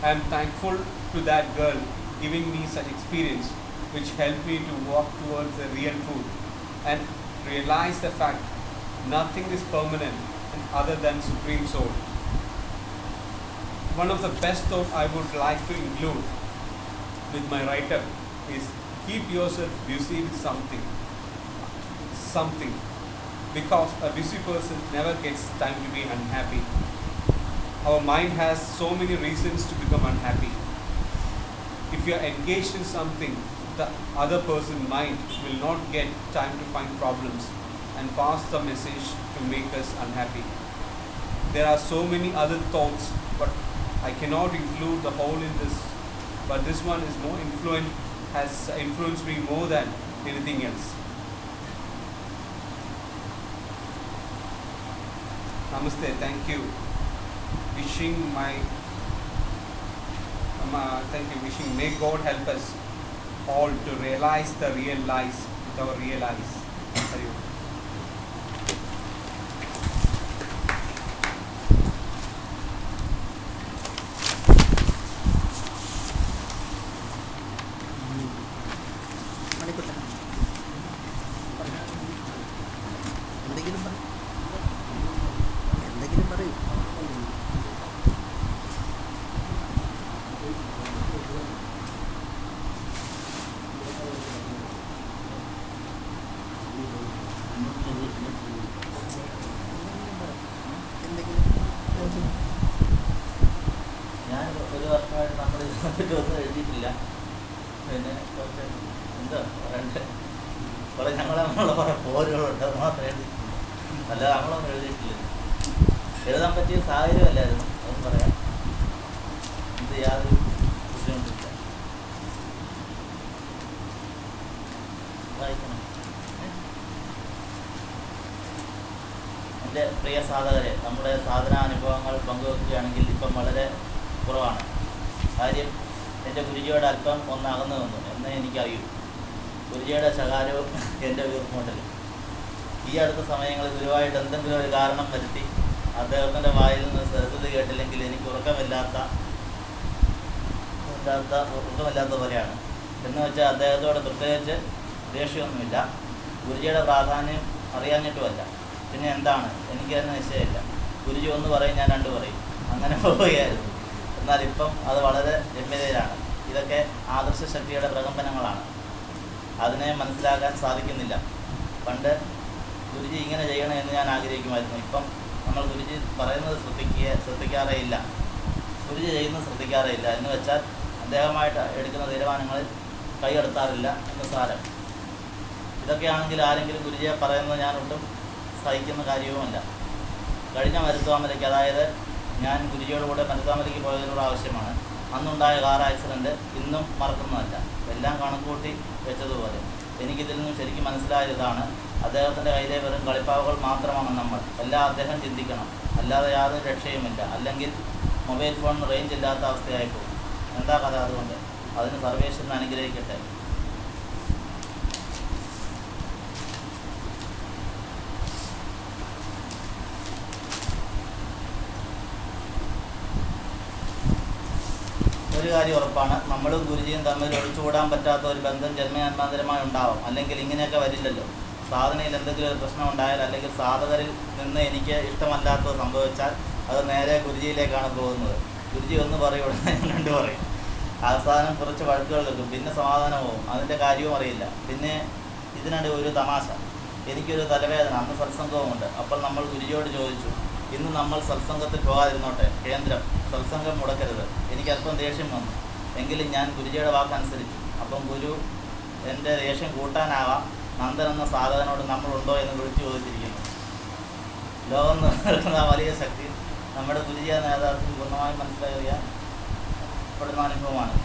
I am thankful to that girl giving me such experience, which helped me to walk towards the real truth and realize the fact nothing is permanent other than Supreme Soul. One of the best thoughts I would like to include with my write-up is keep yourself busy with something, because a busy person never gets time to be unhappy. Our mind has so many reasons to become unhappy. If you are engaged in something, the other person's mind will not get time to find problems and pass the message to make us unhappy. There are so many other thoughts, but I cannot include the whole in this. But this one is more has influenced me more than anything else. Namaste, thank you. Wishing may God help us all to realize the real lies with our real eyes. Hari Om. Manikuttan എന്തെങ്കിലും പറയൂ. ഞാൻ ഒരു വർഷമായിട്ട് നമ്മൾ ഇതിനെപ്പറ്റി ഒന്നും എഴുതിയിട്ടില്ല. പിന്നെ കുറച്ച് എന്താ പറയണ്ടേ, കുറേ നമ്മളുള്ള കുറേ പോരുകളുണ്ട്, അത് മാത്രമേ എഴുതിയിട്ടില്ല. അല്ലാതെ നമ്മളൊന്നും എഴുതിയിട്ടില്ല. എഴുതാൻ പറ്റിയ സാഹചര്യമല്ലായിരുന്നു, അതും പറയാം. ഇത് യാതൊരു ബുദ്ധിമുട്ടില്ല. വായിക്കണം. എൻ്റെ പ്രിയ സാധകരെ, നമ്മുടെ സാധനാനുഭവങ്ങൾ പങ്കുവെക്കുകയാണെങ്കിൽ ഇപ്പം വളരെ കുറവാണ്. കാര്യം എൻ്റെ ഗുരുജിയോട് അല്പം ഒന്ന് അകന്നു നിന്നു എന്നേ എനിക്കറിയൂ. ഗുരുജിയുടെ ശകാരവും എൻ്റെ വീർമൂട്ടലും. ഈ അടുത്ത സമയങ്ങളിൽ ഗുരുവായിട്ട് എന്തെങ്കിലും ഒരു കാരണം വരുത്തി അദ്ദേഹത്തിൻ്റെ വായിൽ നിന്ന് സരസ്വതി കേട്ടില്ലെങ്കിൽ എനിക്ക് ഉറക്കമില്ലാത്ത പോലെയാണ്. എന്ന് വെച്ചാൽ അദ്ദേഹത്തോട് പ്രത്യേകിച്ച് ദേഷ്യമൊന്നുമില്ല, ഗുരുജിയുടെ പ്രാധാന്യം അറിയാഞ്ഞിട്ടുമല്ല. പിന്നെ എന്താണ്, എനിക്ക് തന്നെ നിശ്ചയമില്ല. ഗുരുജി ഒന്ന് പറയും, ഞാൻ രണ്ട് പറയും, അങ്ങനെ പോവുകയായിരുന്നു. എന്നാൽ ഇപ്പം അത് വളരെ രമ്യതയിലാണ്. ഇതൊക്കെ ആദർശ ശക്തിയുടെ പ്രകമ്പനങ്ങളാണ്. അതിനെ മനസ്സിലാക്കാൻ സാധിക്കുന്നില്ല. പണ്ട് ഗുരുജി ഇങ്ങനെ ചെയ്യണം എന്ന് ഞാൻ ആഗ്രഹിക്കുമായിരുന്നു. ഇപ്പം നമ്മൾ ഗുരുജി പറയുന്നത് ശ്രദ്ധിക്കാറേ ഇല്ല, ഗുരുജി ചെയ്യുന്നത് ശ്രദ്ധിക്കാറേ ഇല്ല. എന്ന് വെച്ചാൽ അദ്ദേഹമായിട്ട് എടുക്കുന്ന തീരുമാനങ്ങളിൽ കൈയെടുത്താറില്ല എന്ന് സാരം. ഇതൊക്കെയാണെങ്കിൽ ആരെങ്കിലും ഗുരുജിയെ പറയുന്നത് ഞാൻ ഒട്ടും സഹിക്കുന്ന കാര്യവുമല്ല. കഴിഞ്ഞ മരുത്വാമലയ്ക്ക്, അതായത് ഞാൻ ഗുരുജിയോട് കൂടെ മരുത്വാമലയ്ക്ക് പോയതിനോട് ആവശ്യമാണ്, അന്നുണ്ടായ കാർ ആക്സിഡൻറ്റ് ഇന്നും മറക്കുന്നതല്ല. എല്ലാം കണക്കൂട്ടി വെച്ചതുപോലെ എനിക്കിതിൽ നിന്നും ശരിക്കും മനസ്സിലായത് ഇതാണ്: അദ്ദേഹത്തിൻ്റെ കയ്യിലെ വെറും കളിപ്പാവുകൾ മാത്രമാണ് നമ്മൾ. എല്ലാം അദ്ദേഹം ചിന്തിക്കണം, അല്ലാതെ യാതൊരു രക്ഷയുമില്ല. അല്ലെങ്കിൽ മൊബൈൽ ഫോണിന് റേഞ്ച് ഇല്ലാത്ത അവസ്ഥയായി പോകും. എന്താ കഥ? അതുകൊണ്ട് അതിന് സർവേശ്വരൻ അനുഗ്രഹിക്കട്ടെ. ഒരു കാര്യം ഉറപ്പാണ്, നമ്മളും ഗുരുജിയും തമ്മിൽ ഒഴിച്ചുകൂടാൻ പറ്റാത്ത ഒരു ബന്ധം ജന്മജന്മാന്തരമായി ഉണ്ടാവും. അല്ലെങ്കിൽ ഇങ്ങനെയൊക്കെ വരില്ലല്ലോ. സാധനയിൽ എന്തെങ്കിലും ഒരു പ്രശ്നം ഉണ്ടായാൽ, അല്ലെങ്കിൽ സാധകരിൽ നിന്ന് എനിക്ക് ഇഷ്ടമല്ലാത്തത് സംഭവിച്ചാൽ അത് നേരെ ഗുരുജിയിലേക്കാണ് പോകുന്നത്. ഗുരുജി ഒന്ന് പറയും, ഉടനെ രണ്ട് പറയും. അവസാനം കുറച്ച് വഴക്കുകൾ കിട്ടും, പിന്നെ സമാധാനമാവും. അതിൻ്റെ കാര്യവും അറിയില്ല. പിന്നെ ഇതിനിടെ ഒരു തമാശ, എനിക്കൊരു തലവേദന, അന്ന് സത്സംഗവുമുണ്ട്. അപ്പോൾ നമ്മൾ ഗുരുജിയോട് ചോദിച്ചു, ഇന്ന് നമ്മൾ സത്സംഗത്തിൽ പോകാതിരുന്നോട്ടെ, കേന്ദ്രം സത്സംഗം മുടക്കരുത്. എനിക്ക് അല്പം ദേഷ്യം വന്നു, എങ്കിലും ഞാൻ ഗുരുജിയുടെ വാക്കനുസരിച്ചു. അപ്പം ഗുരു എൻ്റെ ദേഷ്യം കൂട്ടാനാവാം നന്ദൻ എന്ന സാധകനോട് നമ്മളുണ്ടോ എന്ന് വിളിച്ചു ചോദിച്ചിരിക്കുന്നു. ലോകം നിലനിൽക്കുന്ന വലിയ ശക്തി നമ്മുടെ ഗുരുജിയ നേതാർത്ഥ്യം പൂർണ്ണമായും മനസ്സിലാക്കിയപ്പെടുന്ന അനുഭവമാണ്.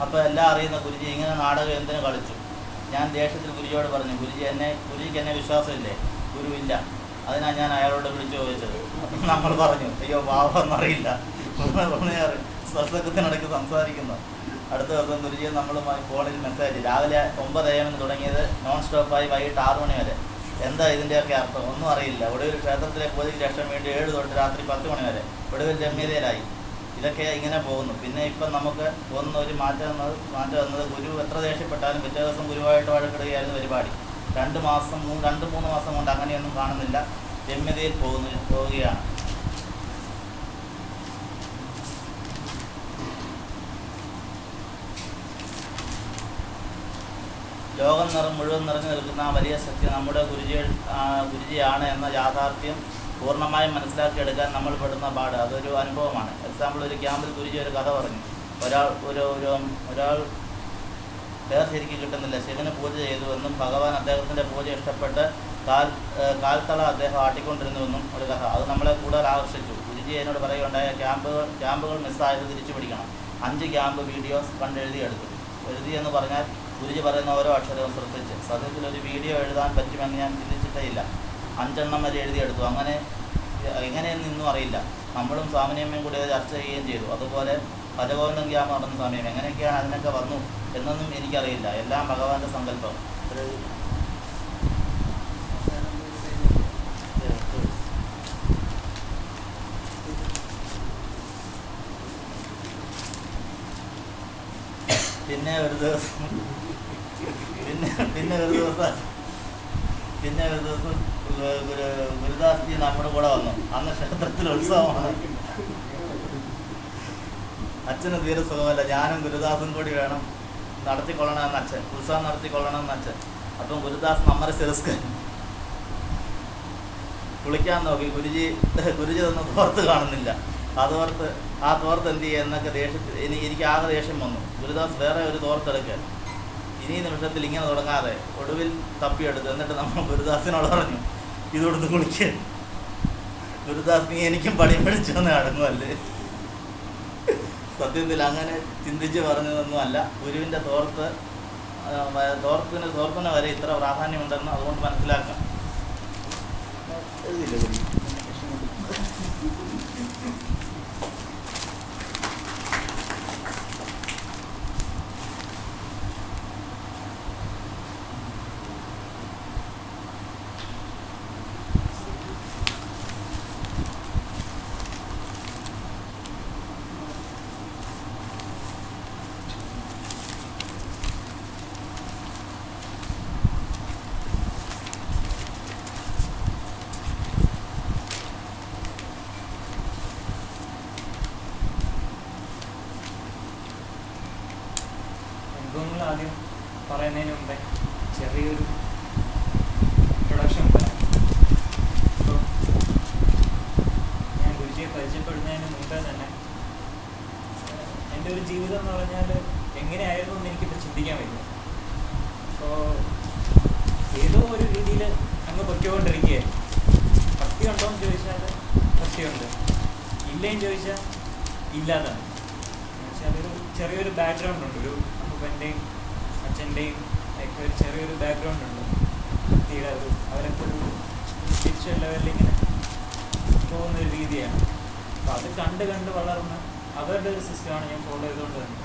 അപ്പോൾ എല്ലാം അറിയുന്ന ഗുരുജി ഇങ്ങനെ നാടകം എന്തിനു കളിച്ചു? ഞാൻ ദേഷ്യത്തിൽ ഗുരുജിയോട് പറഞ്ഞു, ഗുരുജിക്ക് എന്നെ വിശ്വാസമില്ലേ? ഗുരുവില്ല. അതിനാണ് ഞാൻ അയാളോട് വിളിച്ചു ചോദിച്ചത്. അപ്പം നമ്മൾ പറഞ്ഞു, അയ്യോ പാവമെന്നറിയില്ല, സത്സംഗത്തിനിടയ്ക്ക് സംസാരിക്കുന്നു. അടുത്ത ദിവസം ഗുരുജിയെ നമ്മളുമായി ഫോണിൽ മെസ്സേജ്. രാവിലെ 9 AM തുടങ്ങിയത് നോൺ സ്റ്റോപ്പായി വൈകിട്ട് 6 മണി വരെ. എന്താ ഇതിൻ്റെയൊക്കെ അർത്ഥം? ഒന്നും അറിയില്ല. ഒടുവിൽ ക്ഷേത്രത്തിലെ പൂജയ്ക്ക് ശേഷം വീണ്ടും 7 തൊട്ട് രാത്രി 10 മണി വരെ. ഒടുവിൽ രമ്യതയിലായി. ഇതൊക്കെ ഇങ്ങനെ പോകുന്നു. പിന്നെ ഇപ്പം നമുക്ക് ഒരു മാറ്റം വന്നത് ഗുരു എത്ര ദേഷ്യപ്പെട്ടാലും പിറ്റേ ദിവസം ഗുരുവായിട്ട് വഴക്കിടുകയായിരുന്നു പരിപാടി. 2 മാസം 2-3 മാസം കൊണ്ട് അങ്ങനെയൊന്നും കാണുന്നില്ല. രമ്യതയിൽ പോവുകയാണ്. ലോകം മുഴുവൻ നിറഞ്ഞു നിൽക്കുന്ന ആ വലിയ ശക്തി നമ്മുടെ ഗുരുജിയാണ് എന്ന യാഥാർത്ഥ്യം പൂർണ്ണമായും മനസ്സിലാക്കിയെടുക്കാൻ നമ്മൾ പെടുന്ന പാട് അതൊരു അനുഭവമാണ്. എക്സാമ്പിൾ, ഒരു ക്യാമ്പിൽ ഗുരുജി ഒരു കഥ പറഞ്ഞു. ഒരാൾ പേർ ശരിക്കും കിട്ടുന്നില്ല, ശിവന് പൂജ ചെയ്തു എന്നും ഭഗവാൻ അദ്ദേഹത്തിൻ്റെ പൂജ ഇഷ്ടപ്പെട്ട് കാൽത്തള അദ്ദേഹം ആട്ടിക്കൊണ്ടിരുന്നുവെന്നും ഒരു കഥ. അത് നമ്മളെ കൂടുതൽ ആകർഷിച്ചു. ഗുരുജി എന്നോട് പറയുകയുണ്ടായ ക്യാമ്പുകൾ മിസ്സായത് തിരിച്ചു പിടിക്കണം. 5 ക്യാമ്പ് വീഡിയോസ് കണ്ടെഴുതിയെടുത്തു. എഴുതിയെന്ന് പറഞ്ഞാൽ ഗുരുജി പറയുന്ന ഓരോ അക്ഷരവും ശ്രദ്ധിച്ച്. സത്യത്തിൽ ഒരു വീഡിയോ എഴുതാൻ പറ്റുമെന്ന് ഞാൻ ചിന്തിച്ചിട്ടേ ഇല്ല. 5 എണ്ണം വരെ എഴുതിയെടുത്തു. അങ്ങനെ എങ്ങനെയെന്ന് ഇന്നും അറിയില്ല. നമ്മളും സ്വാമിനിയമ്മയും കൂടി അത് ചർച്ച ചെയ്യുകയും ചെയ്തു. അതുപോലെ ഭജഗോവിന്ദം ക്യാമ്പ് നടന്ന സമയം എങ്ങനെയൊക്കെയാണ് അതിനൊക്കെ വന്നു എന്നൊന്നും എനിക്കറിയില്ല. എല്ലാം ഭഗവാന്റെ സങ്കല്പം. പിന്നെ ഒരു ദിവസം ഗുരുദാസ്ജി നമ്മുടെ കൂടെ വന്നു. അന്ന് ക്ഷേത്രത്തിൽ ഉത്സവമാണ്. അച്ഛന് തീരെ സുഖമല്ല. ഞാനും ഗുരുദാസും കൂടി വേണം നടത്തിക്കൊള്ളണമെന്ന് അച്ഛൻ. ഉത്സവം നടത്തിക്കൊള്ളണമെന്ന് അച്ഛൻ. അപ്പം ഗുരുദാസ് നമ്മുടെ ശിരസ്കൻ കുളിക്കാൻ നോക്കി. ഗുരുജി ഒന്നും തോർത്ത് കാണുന്നില്ല. ആ തോർത്ത് എന്ത് ചെയ്യുക എന്നൊക്കെ എനിക്ക് ആകെ ദേഷ്യം വന്നു. ഗുരുദാസ് വേറെ ഒരു തോർത്തെടുക്കുക. ഇനി നിമിഷത്തിൽ ഇങ്ങനെ തുടങ്ങാതെ ഒടുവിൽ തപ്പിയെടുത്തു. എന്നിട്ട് നമ്മൾ ഗുരുദാസിനോട് പറഞ്ഞു, ഇതൊടുത്ത് കുളിക്കുക. ഗുരുദാസ്, നീ എനിക്കും പണി പഠിച്ചു എന്ന് അടങ്ങുമല്ലേ? സത്യത്തിൽ അങ്ങനെ ചിന്തിച്ച് പറഞ്ഞതൊന്നുമല്ല. ഗുരുവിൻ്റെ തോർത്തിന് വരെ ഇത്ര പ്രാധാന്യമുണ്ടെന്ന് അതുകൊണ്ട് മനസ്സിലാക്കാം. എഴുതിയില്ല ഗുരു. അനുഭവങ്ങൾ ആദ്യം പറയുന്നതിന് മുമ്പേ ചെറിയൊരു ഇൻട്രൊഡക്ഷൻ പറയാം. അപ്പോൾ ഞാൻ ഗുരുജിയെ പരിചയപ്പെടുന്നതിന് മുമ്പേ തന്നെ എൻ്റെ ഒരു ജീവിതം എന്ന് പറഞ്ഞാൽ എങ്ങനെയായിരുന്നു എന്ന് എനിക്കിപ്പോൾ ചിന്തിക്കാൻ പറ്റും. അപ്പോൾ ഏതോ ഒരു രീതിയിൽ അങ്ങ് പൊയ്ക്കൊണ്ടിരിക്കുകയായിരുന്നു. ഭക്തി ഉണ്ടോ എന്ന് ചോദിച്ചാൽ ഭക്തിയുണ്ട്, ഇല്ലേന്ന് ചോദിച്ചാൽ ഇല്ലാതാണ്. എന്നുവെച്ചാൽ അതൊരു ചെറിയൊരു ബാക്ക്ഗ്രൗണ്ട് ഉണ്ട്, ഒരു അപ്പൂപ്പൻ്റെയും അച്ഛൻ്റെയും ഒക്കെ ഒരു ചെറിയൊരു ബാക്ക്ഗ്രൗണ്ട് ഉണ്ട്. ഭക്തിയുടെ ഒരു അവരൊക്കെ ഒരു സ്പിരിച്വൽ ലെവലിൽ ഇങ്ങനെ പോകുന്നൊരു രീതിയാണ്. അപ്പോൾ അത് കണ്ട് വളർന്ന് അവരുടെ ഒരു സിസ്റ്റമാണ് ഞാൻ ഫോളോ ചെയ്തുകൊണ്ട് തന്നെ.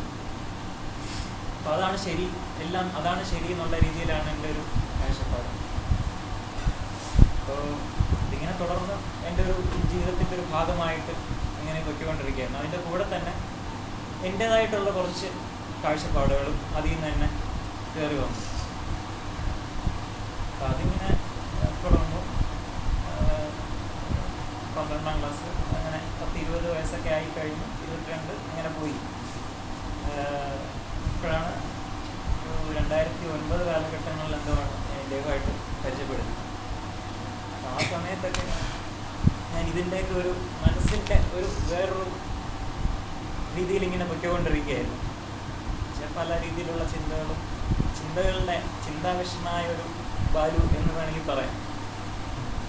അപ്പോൾ അതാണ് ശരി, എല്ലാം അതാണ് ശരി എന്നുള്ള രീതിയിലാണ് എൻ്റെ ഒരു കാഴ്ചപ്പാട്. അപ്പോൾ ഇതിങ്ങനെ തുടർന്ന് എൻ്റെ ഒരു ജീവിതത്തിൻ്റെ ഒരു ഭാഗമായിട്ട് ഇങ്ങനെ പൊയ്ക്കൊണ്ടിരിക്കുകയായിരുന്നു. അതിൻ്റെ കൂടെ തന്നെ എൻ്റേതായിട്ടുള്ള കുറച്ച് കാഴ്ചപ്പാടുകളും അതിൽ നിന്ന് തന്നെ കയറി വന്നു. അപ്പം അതിങ്ങനെ തുടർന്നു. 12ാം ക്ലാസ് അങ്ങനെ 10-20 വയസ്സൊക്കെ ആയിക്കഴിഞ്ഞു, 22 അങ്ങനെ പോയി. ഇപ്പോഴാണ് 2009 കാലഘട്ടങ്ങളിൽ എന്താണ് ഞാൻ ഇദ്ദേഹമായിട്ട് പരിചയപ്പെടുന്നത്. ആ സമയത്തൊക്കെ ഞാൻ ഇതിൻ്റെയൊക്കെ ഒരു മനസ്സിൻ്റെ ഒരു വേറൊരു രീതിയിൽ ഇങ്ങനെ പൊയ്ക്കൊണ്ടിരിക്കുകയായിരുന്നു. പല രീതിയിലുള്ള ചിന്തകളുടെ ചിന്താവിഷനായ ഒരു ബാലു എന്ന് വേണമെങ്കിൽ പറയാം.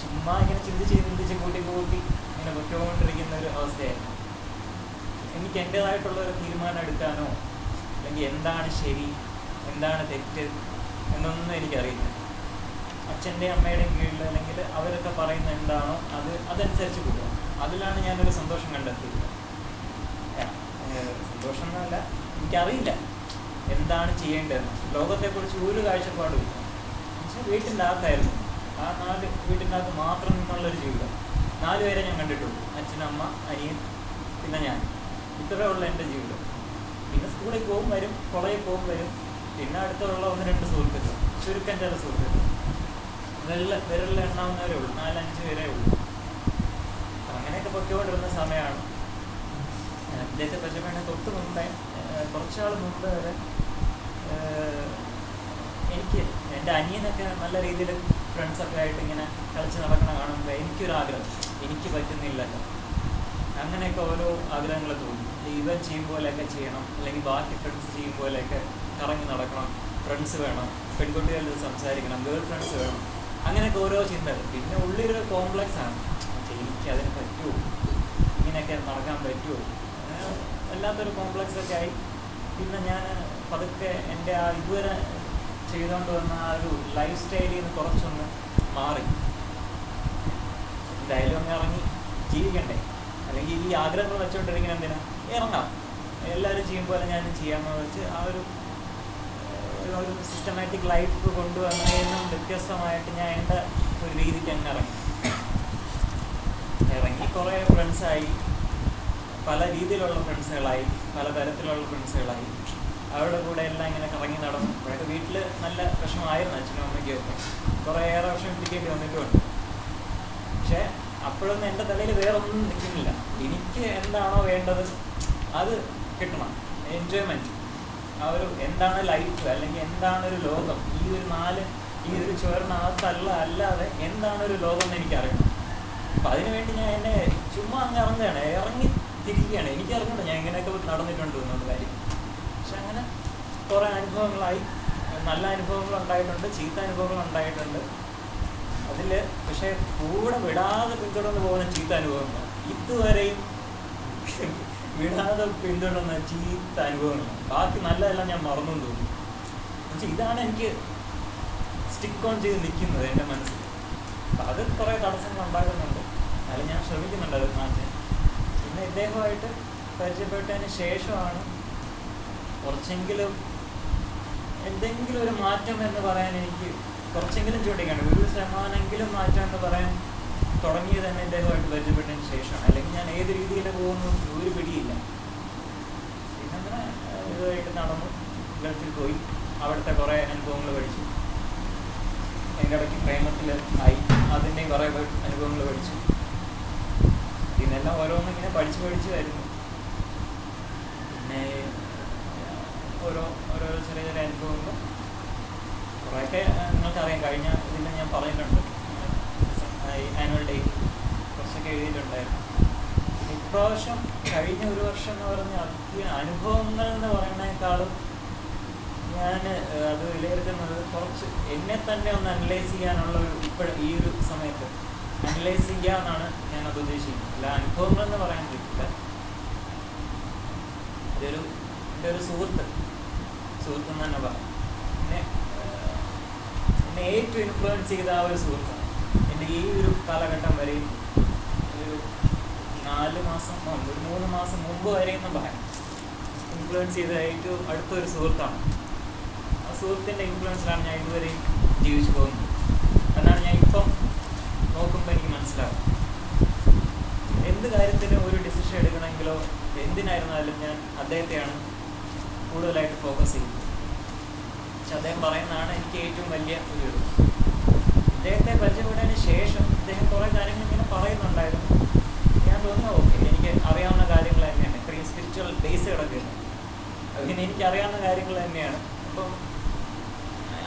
ചുമ്മാ ഇങ്ങനെ ചിന്തിച്ച് കൂട്ടി ഇങ്ങനെ പൊയ്ക്കൊണ്ടിരിക്കുന്ന ഒരു അവസ്ഥയായിരുന്നു. എനിക്ക് എൻ്റേതായിട്ടുള്ള ഒരു തീരുമാനം എടുക്കാനോ അല്ലെങ്കിൽ എന്താണ് ശരി എന്താണ് തെറ്റ് എന്നൊന്നും എനിക്കറിയില്ല. അച്ഛൻ്റെയും അമ്മയുടെയും കീഴിൽ അല്ലെങ്കിൽ അവരൊക്കെ പറയുന്ന എന്താണോ അതനുസരിച്ച് പോകുക. അതിലാണ് ഞാനൊരു സന്തോഷം കണ്ടെത്തിയത്. സന്തോഷം എന്നല്ല, എനിക്കറിയില്ല എന്താണ് ചെയ്യേണ്ടതെന്ന്. ലോകത്തെക്കുറിച്ച് ഒരു കാഴ്ചപ്പാടും ഇല്ല. എന്നുവെച്ചാൽ വീട്ടിൻ്റെ അകത്തായിരുന്നു, ആ 4 വീട്ടിൻ്റെ അകത്ത് മാത്രം നിന്നുള്ളൊരു ജീവിതം. 4 പേരെ ഞാൻ കണ്ടിട്ടുള്ളൂ, അച്ഛൻ, അമ്മ, അനിയൻ, പിന്നെ ഞാൻ. ഇത്രയേ ഉള്ള എൻ്റെ ജീവിതം. പിന്നെ സ്കൂളിൽ പോകും വരും, കോളേജിൽ പോകും വരും, പിന്നെ അടുത്തുള്ള 1-2 സുഹൃത്തുക്കൾ, ചുരുക്കം ചില സുഹൃത്തുക്കൾ, വിരലിൽ എണ്ണാവുന്നവരേ ഉള്ളൂ, 4-5 പേരേ ഉള്ളൂ. അങ്ങനെയൊക്കെ പൊയ്ക്കൊണ്ടിരുന്ന സമയമാണ് ഇദ്ദേഹത്തെ പരിചയപ്പെടുന്ന തൊട്ട് മുമ്പേ കുറച്ചാൾ മുമ്പ് വരെ എനിക്ക് എൻ്റെ അനിയനൊക്കെ നല്ല രീതിയിൽ ഫ്രണ്ട്സൊക്കെ ആയിട്ട് ഇങ്ങനെ കളിച്ച് നടക്കണം കാണുമ്പോൾ എനിക്കൊരാഗ്രഹം, എനിക്ക് പറ്റുന്നില്ലല്ലോ. അങ്ങനെയൊക്കെ ഓരോ ആഗ്രഹങ്ങൾ തോന്നും. ഇവൻ ചെയ്യും പോലെയൊക്കെ ചെയ്യണം, അല്ലെങ്കിൽ ബാക്കി ഫ്രണ്ട്സ് ചെയ്യും പോലെയൊക്കെ കറങ്ങി നടക്കണം, ഫ്രണ്ട്സ് വേണം, പെൺകുട്ടികളിൽ സംസാരിക്കണം, ഗേൾ ഫ്രണ്ട്സ് വേണം, അങ്ങനെയൊക്കെ ഓരോ ചിന്തകൾ. പിന്നെ ഉള്ളിലൊരു കോംപ്ലക്സ് ആണ്, എനിക്ക് അതിന് പറ്റുമോ, ഇങ്ങനെയൊക്കെ നടക്കാൻ പറ്റുമോ, വല്ലാത്തൊരു കോംപ്ലക്സൊക്കെ ആയി. പിന്നെ ഞാൻ പതുക്കെ എൻ്റെ ആ ഇതുവരെ ചെയ്തുകൊണ്ട് വന്ന ആ ഒരു ലൈഫ് സ്റ്റൈലിൽ നിന്ന് കുറച്ചൊന്ന് മാറി. എന്തായാലും ഒന്ന് ഇറങ്ങി ജീവിക്കണ്ടേ, അല്ലെങ്കിൽ ഈ ആഗ്രഹങ്ങൾ വെച്ചുകൊണ്ടിരിക്കുന്ന എന്തിനാ, ഇറങ്ങാം, എല്ലാവരും ചെയ്യും പോലെ ഞാനും ചെയ്യാമെന്ന് വെച്ച് ആ ഒരു സിസ്റ്റമാറ്റിക് ലൈഫ് കൊണ്ടുവന്നതിൽ നിന്നും വ്യത്യസ്തമായിട്ട് ഞാൻ എൻ്റെ ഒരു രീതിക്ക് അങ്ങ് ഇറങ്ങി കുറേ ഫ്രണ്ട്സായി, പല രീതിയിലുള്ള ഫ്രണ്ട്സുകളായി, പല തരത്തിലുള്ള ഫ്രണ്ട്സുകളായി. അവരുടെ കൂടെ എല്ലാം ഇങ്ങനെ കറങ്ങി നടന്നു. ഇവിടെയൊക്കെ വീട്ടിൽ നല്ല വിഷമമായിരുന്നു അച്ഛനും അമ്മയ്ക്കും ഒക്കെ, കുറേയേറെ വിഷമിപ്പിക്കേണ്ടി വന്നിട്ടുമുണ്ട്. പക്ഷേ അപ്പോഴൊന്നും എൻ്റെ തലയിൽ വേറെ ഒന്നും നിൽക്കുന്നില്ല. എനിക്ക് എന്താണോ വേണ്ടത് അത് കിട്ടണം, എൻജോയ്മെൻറ്റ്. ആ ഒരു എന്താണ് ലൈഫ്, അല്ലെങ്കിൽ എന്താണ് ഒരു ലോകം, ഈ ഒരു അല്ലാതെ എന്താണ് ഒരു ലോകം എന്ന് എനിക്കറിയണം. അപ്പം അതിനുവേണ്ടി ഞാൻ എന്നെ ചുമ്മാ അങ്ങ് ഇറങ്ങി തിരിക്കുകയാണ്. എനിക്ക് അറിഞ്ഞൂടെ ഞാൻ ഇങ്ങനെയൊക്കെ നടന്നിട്ടുണ്ട് എന്നുള്ള കാര്യം. പക്ഷെ അങ്ങനെ കുറേ അനുഭവങ്ങളായി. നല്ല അനുഭവങ്ങൾ ഉണ്ടായിട്ടുണ്ട്, ചീത്ത അനുഭവങ്ങൾ ഉണ്ടായിട്ടുണ്ട്. അതിൽ പക്ഷേ കൂടെ വിടാതെ പിന്തുടർന്ന് പോകുന്ന ചീത്ത അനുഭവങ്ങൾ, ഇതുവരെയും വിടാതെ പിന്തുടർന്ന ചീത്ത അനുഭവങ്ങൾ. ബാക്കി നല്ലതെല്ലാം ഞാൻ മറന്നു തോന്നി. പക്ഷെ ഇതാണ് എനിക്ക് സ്റ്റിക്ക് ഓൺ ചെയ്ത് നിൽക്കുന്നത് എൻ്റെ മനസ്സിൽ. അപ്പം അത് കുറേ തടസ്സങ്ങൾ ഉണ്ടാകുന്നുണ്ട്. അതിൽ ഞാൻ ശ്രമിക്കുന്നുണ്ട് അത് മാറ്റാൻ. പിന്നെ ഇദ്ദേഹമായിട്ട് പരിചയപ്പെട്ടതിന് ശേഷമാണ് കുറച്ചെങ്കിലും എന്തെങ്കിലും ഒരു മാറ്റം എന്ന് പറയാൻ എനിക്ക് കുറച്ചെങ്കിലും ചൂണ്ടിക്കാണ്. 1% മാറ്റം എന്ന് പറയാൻ തുടങ്ങിയത് തന്നെ ഇദ്ദേഹമായിട്ട് പരിചയപ്പെട്ടതിന് ശേഷമാണ്. അല്ലെങ്കിൽ ഞാൻ ഏത് രീതിയിൽ പോകുന്നു ഒരു പിടിയില്ല. പിന്നെ അങ്ങനെ ഇതുമായിട്ട് നടന്നു, ഗൾഫിൽ പോയി, അവിടുത്തെ കുറേ അനുഭവങ്ങൾ പഠിച്ചു. എൻ്റെ ഇടയ്ക്ക് പ്രേമത്തിൽ ആയി, അതിൻ്റെയും കുറേ അനുഭവങ്ങൾ പഠിച്ചു. ഇതിനെല്ലാം ഓരോന്നിങ്ങനെ പഠിച്ച് വരുന്നു. പിന്നെ ഓരോ ചെറിയ ചെറിയ അനുഭവങ്ങളും കുറേയൊക്കെ നിങ്ങൾക്കറിയാം. കഴിഞ്ഞ ഇതിൽ ഞാൻ പറഞ്ഞിട്ടുണ്ട്, ഈ ആനുവൽ ഡേ കുറച്ചൊക്കെ എഴുതിയിട്ടുണ്ടായിരുന്നു. ഇപ്രാവശ്യം കഴിഞ്ഞ ഒരു വർഷം എന്ന് പറഞ്ഞാൽ അനുഭവങ്ങൾ എന്ന് പറയുന്നതിനേക്കാളും ഞാൻ അത് വിലയിരുത്തുന്നത് കുറച്ച് എന്നെ തന്നെ ഒന്ന് അനലൈസ് ചെയ്യാനുള്ള ഈ ഒരു സമയത്ത് അനലൈസ് ചെയ്യാന്നാണ് ഞാനത് ഉദ്ദേശിക്കുന്നത്. അല്ല അനുഭവങ്ങൾ എന്ന് പറയാൻ പറ്റില്ല. എൻ്റെ ഒരു സുഹൃത്തെന്ന് തന്നെ പറയാം. എന്നെ ഏറ്റവും ഇൻഫ്ലുവൻസ് ചെയ്ത ആ ഒരു സുഹൃത്താണ്. എൻ്റെ ഈ ഒരു കാലഘട്ടം വരെയും ഒരു 4 മാസം മുമ്പ്, ഒരു 3 മാസം മുമ്പ് വരെയെന്നും പറയാം, ഇൻഫ്ലുവൻസ് ചെയ്ത ഏറ്റവും അടുത്തൊരു സുഹൃത്താണ്. ആ സുഹൃത്തിൻ്റെ ഇൻഫ്ലുവൻസിലാണ് ഞാൻ ഇതുവരെയും ജീവിച്ചു പോകുന്നത്. എന്നാണ് ഞാൻ ഇപ്പം നോക്കുമ്പോൾ എനിക്ക് മനസ്സിലാവും. എന്ത് കാര്യത്തിനും ഒരു ഡിസിഷൻ എടുക്കണമെങ്കിലോ എന്തിനായിരുന്നാലും ഞാൻ അദ്ദേഹത്തെയാണ് കൂടുതലായിട്ട് ഫോക്കസ് ചെയ്യുന്നത്. പക്ഷെ അദ്ദേഹം പറയുന്നതാണ് എനിക്ക് ഏറ്റവും വലിയ ഒരു ഇദ്ദേഹത്തെ പരിചയപ്പെട്ടതിന് ശേഷം ഇദ്ദേഹം കുറേ കാര്യങ്ങൾ ഇങ്ങനെ പറയുന്നുണ്ടായിരുന്നു. ഞാൻ തോന്നുന്നു ഓക്കെ, എനിക്ക് അറിയാവുന്ന കാര്യങ്ങൾ തന്നെയാണ്. ഇത്രയും സ്പിരിച്വൽ ബേസ് കിടക്കുന്നത് അതിന് എനിക്കറിയാവുന്ന കാര്യങ്ങൾ തന്നെയാണ്. അപ്പം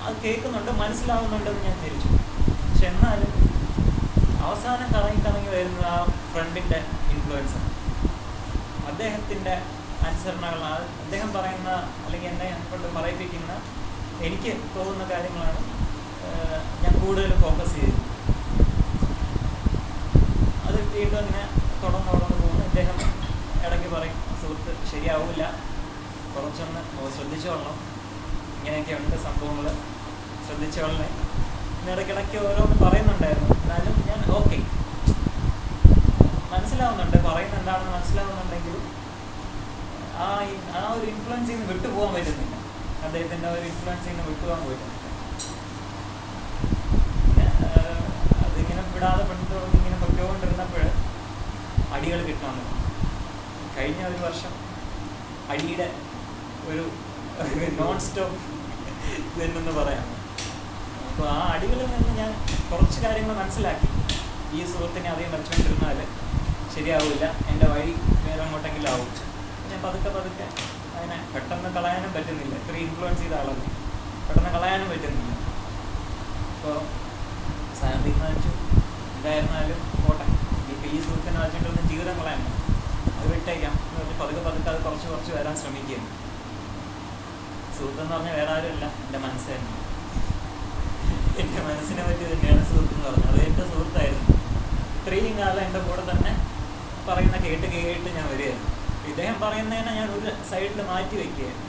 അത് കേൾക്കുന്നുണ്ട്, മനസ്സിലാവുന്നുണ്ടെന്ന് ഞാൻ ധരിച്ചു. പക്ഷെ എന്നാലും അവസാനം കറങ്ങി വരുന്ന ആ ഫ്രണ്ടിൻ്റെ ഇൻഫ്ലുവൻസാണ്. അദ്ദേഹത്തിൻ്റെ അനുസരണകൾ, അദ്ദേഹം പറയുന്ന അല്ലെങ്കിൽ എന്നെ കൊണ്ട് പറയിപ്പിക്കുന്ന എനിക്ക് തോന്നുന്ന കാര്യങ്ങളാണ് ഞാൻ കൂടുതൽ ഫോക്കസ് ചെയ്തത്. അത് വീണ്ടും അങ്ങനെ തുടർന്ന് പോകുന്നു. ഇദ്ദേഹം ഇടയ്ക്ക് പറയും, സുഹൃത്ത് ശരിയാവില്ല, കുറച്ചൊന്ന് ശ്രദ്ധിച്ചോളണം, ഇങ്ങനെയൊക്കെ ഉണ്ട് സംഭവങ്ങൾ, ശ്രദ്ധിച്ചോളണേ. ഇടയ്ക്കിടയ്ക്ക് ഓരോന്ന് പറയുന്നുണ്ടായിരുന്നു. എന്നാലും ഞാൻ ഓക്കെ, മനസ്സിലാവുന്നുണ്ട്, പറയുന്നത് എന്താണെന്ന് മനസ്സിലാവുന്നുണ്ടെങ്കിലും ആ ഒരു ഇൻഫ്ലുവൻസിൽ നിന്ന് വിട്ടുപോകാൻ പറ്റുന്നില്ല. അദ്ദേഹത്തിൻ്റെ ഒരു ഇൻഫ്ലുവൻസിൽ നിന്ന് വിട്ടുപോകാൻ പറ്റുന്നില്ല. അതിങ്ങനെ വിടാതെ പെട്ടെന്ന് ഇങ്ങനെ പൊയ്ക്കൊണ്ടിരുന്നപ്പോൾ അടികൾ കിട്ടാൻ തുടങ്ങി. കഴിഞ്ഞ ഒരു വർഷം അടിയുടെ ഒരു നോൺ സ്റ്റോപ്പ് ഇതെന്ന് പറയാം. അപ്പോൾ ആ അടികളിൽ നിന്ന് ഞാൻ കുറച്ച് കാര്യങ്ങൾ മനസ്സിലാക്കി. ഈ സുഹൃത്തിനെ അധികം വച്ചുകൊണ്ടിരുന്നാൽ ശരിയാവില്ല, എൻ്റെ വഴി വേറെ അങ്ങോട്ടെങ്കിലും ആവും. ഞാൻ പതുക്കെ അതിനെ പെട്ടെന്ന് കളയാനും പറ്റുന്നില്ല. ഇത്ര ഇൻഫ്ലുവൻസ് ചെയ്ത ആളല്ലേ, പെട്ടെന്ന് കളയാനും പറ്റുന്നില്ല. അപ്പോൾ സാധനം തീരുമാനിച്ചു, എന്തായിരുന്നാലും പോട്ടെ, ഇപ്പോൾ ഈ സുഹൃത്തിനെ വെച്ചിട്ടൊന്നും ജീവിതം കളയാൻ അത് വിട്ടേക്കാം എന്ന് പറഞ്ഞ് പതുക്കെ അത് കുറച്ച് വരാൻ ശ്രമിക്കുകയാണ്. സുഹൃത്തെന്ന് പറഞ്ഞാൽ വേറെ ആരുമല്ല, എൻ്റെ മനസ്സ് തന്നെ. എൻ്റെ മനസ്സിനെ പറ്റി തന്നെയാണ് സുഹൃത്തെന്ന് പറഞ്ഞത്. അത് എൻ്റെ സുഹൃത്തായിരുന്നു. ഇത്രയും കാലം എൻ്റെ കൂടെ തന്നെ പറയുന്ന കേട്ട് ഞാൻ വരികയായിരുന്നു. ഇദ്ദേഹം പറയുന്നതിനെ ഞാൻ ഒരു സൈഡിൽ മാറ്റി വയ്ക്കുകയായിരുന്നു.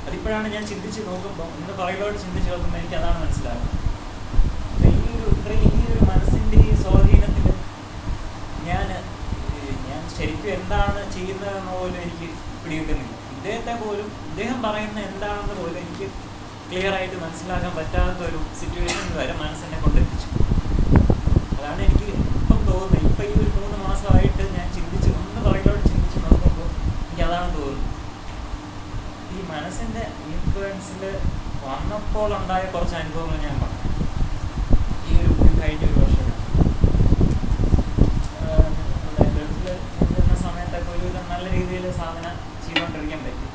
അതിപ്പോഴാണ് ഞാൻ ചിന്തിച്ച് നോക്കുമ്പോൾ, ഇന്ന് പറയിലോട്ട് ചിന്തിച്ച് നോക്കുമ്പോൾ എനിക്ക് അതാണ് മനസ്സിലാകുന്നത്. ഈ ഒരു മനസ്സിൻ്റെ ഈ സ്വാധീനത്തിൽ ഞാൻ ശരിക്കും എന്താണ് ചെയ്യുന്നതെന്ന് പോലും എനിക്ക് പിടികിട്ടുന്നില്ല. ഇദ്ദേഹം പറയുന്ന എന്താണെന്ന് പോലും എനിക്ക് ക്ലിയർ ആയിട്ട് മനസ്സിലാക്കാൻ പറ്റാത്തൊരു സിറ്റുവേഷനിൽ വരെ മനസ്സിനെ കൊണ്ടെത്തിച്ചു. അതാണ് എനിക്ക് ഇപ്പം തോന്നുന്നത്. ഇപ്പം ഈ ഒരു 3 മാസമായിട്ട് ഞാൻ ഒന്ന് പറയിലോട്ട് ചിന്തിച്ച് നോക്കുമ്പോൾ എനിക്ക് അതാണ് തോന്നുന്നത്. ഈ മനസ്സിൻ്റെ ഇൻഫ്ലുവൻസിൽ വന്നപ്പോൾ ഉണ്ടായ കുറച്ച് അനുഭവങ്ങൾ ഞാൻ പറഞ്ഞു. ഈ ഒരു കഴിഞ്ഞ ഒരു വർഷം ഗൾഫിൽ നിൽക്കുന്ന സമയത്തൊക്കെ ഒരു നല്ല രീതിയിൽ സാധനം ചെയ്തുകൊണ്ടിരിക്കാൻ പറ്റി.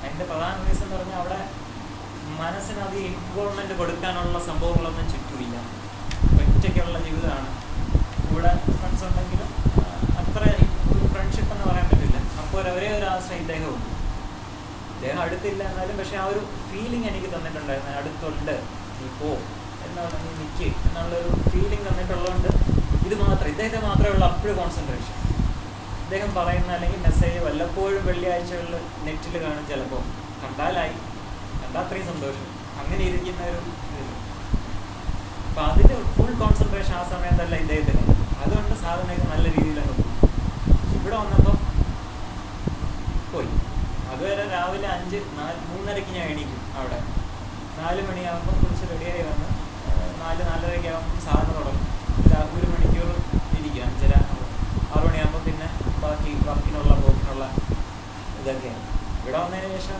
അതിൻ്റെ പ്രധാന റീസൺ എന്ന് പറഞ്ഞാൽ അവിടെ മനസ്സിന് അത് ഇൻവോൾവ്മെൻറ്റ് കൊടുക്കാനുള്ള സംഭവങ്ങളൊന്നും ചുറ്റുമില്ല. ഒറ്റയ്ക്കുള്ള ജീവിതമാണ്. കൂടെ ഫ്രണ്ട്സ് ഉണ്ടെങ്കിലും അത്ര ഒരു ഫ്രണ്ട്ഷിപ്പ് എന്ന് പറയാൻ പറ്റില്ല. അപ്പോൾ ഒരേ ഒരു ആശ്രയം ഇദ്ദേഹമുണ്ട്. ഇദ്ദേഹം അടുത്തില്ല എന്നാലും പക്ഷേ ആ ഒരു ഫീലിംഗ് എനിക്ക് തന്നിട്ടുണ്ടായിരുന്നു. അടുത്തുണ്ട്, നീ പോ എന്നുള്ള, നീ നിൽക്ക് എന്നുള്ളൊരു ഫീലിംഗ് തന്നിട്ടുള്ളതുകൊണ്ട് ഇദ്ദേഹത്തെ മാത്രമേ ഉള്ളൂ അപ്പോഴും കോൺസെൻട്രേഷൻ. ഇദ്ദേഹം പറയുന്ന അല്ലെങ്കിൽ മെസ്സേജ് വല്ലപ്പോഴും വെള്ളിയാഴ്ചകളിൽ നെറ്റിൽ കാണും. ചിലപ്പോൾ കണ്ടാൽ അത്രയും സന്തോഷം, അങ്ങനെ ഇരിക്കുന്ന ഒരു ഇത്. അപ്പം അതിൻ്റെ ഫുൾ കോൺസെൻട്രേഷൻ ആ സമയത്തല്ല ഇദ്ദേഹത്തിന്. അതുകൊണ്ട് സാധനമൊക്കെ നല്ല രീതിയിലാണ് പോയി. ഇവിടെ വന്നപ്പോൾ പോയി. അതുവരെ രാവിലെ 3:30 ഞാൻ എണീക്കും. അവിടെ 4 മണിയാകുമ്പോൾ കുറിച്ച് റെഡിയായി വന്ന് 4-4:30 ആകുമ്പോൾ സാധനം തുടങ്ങും. 1 മണിക്കൂർ ഇരിക്കും. 5-6 മണിയാകുമ്പോൾ പിന്നെ ബാക്കി പോക്കിനുള്ള ഇതൊക്കെയാണ്. ഇവിടെ വന്നതിന് ശേഷം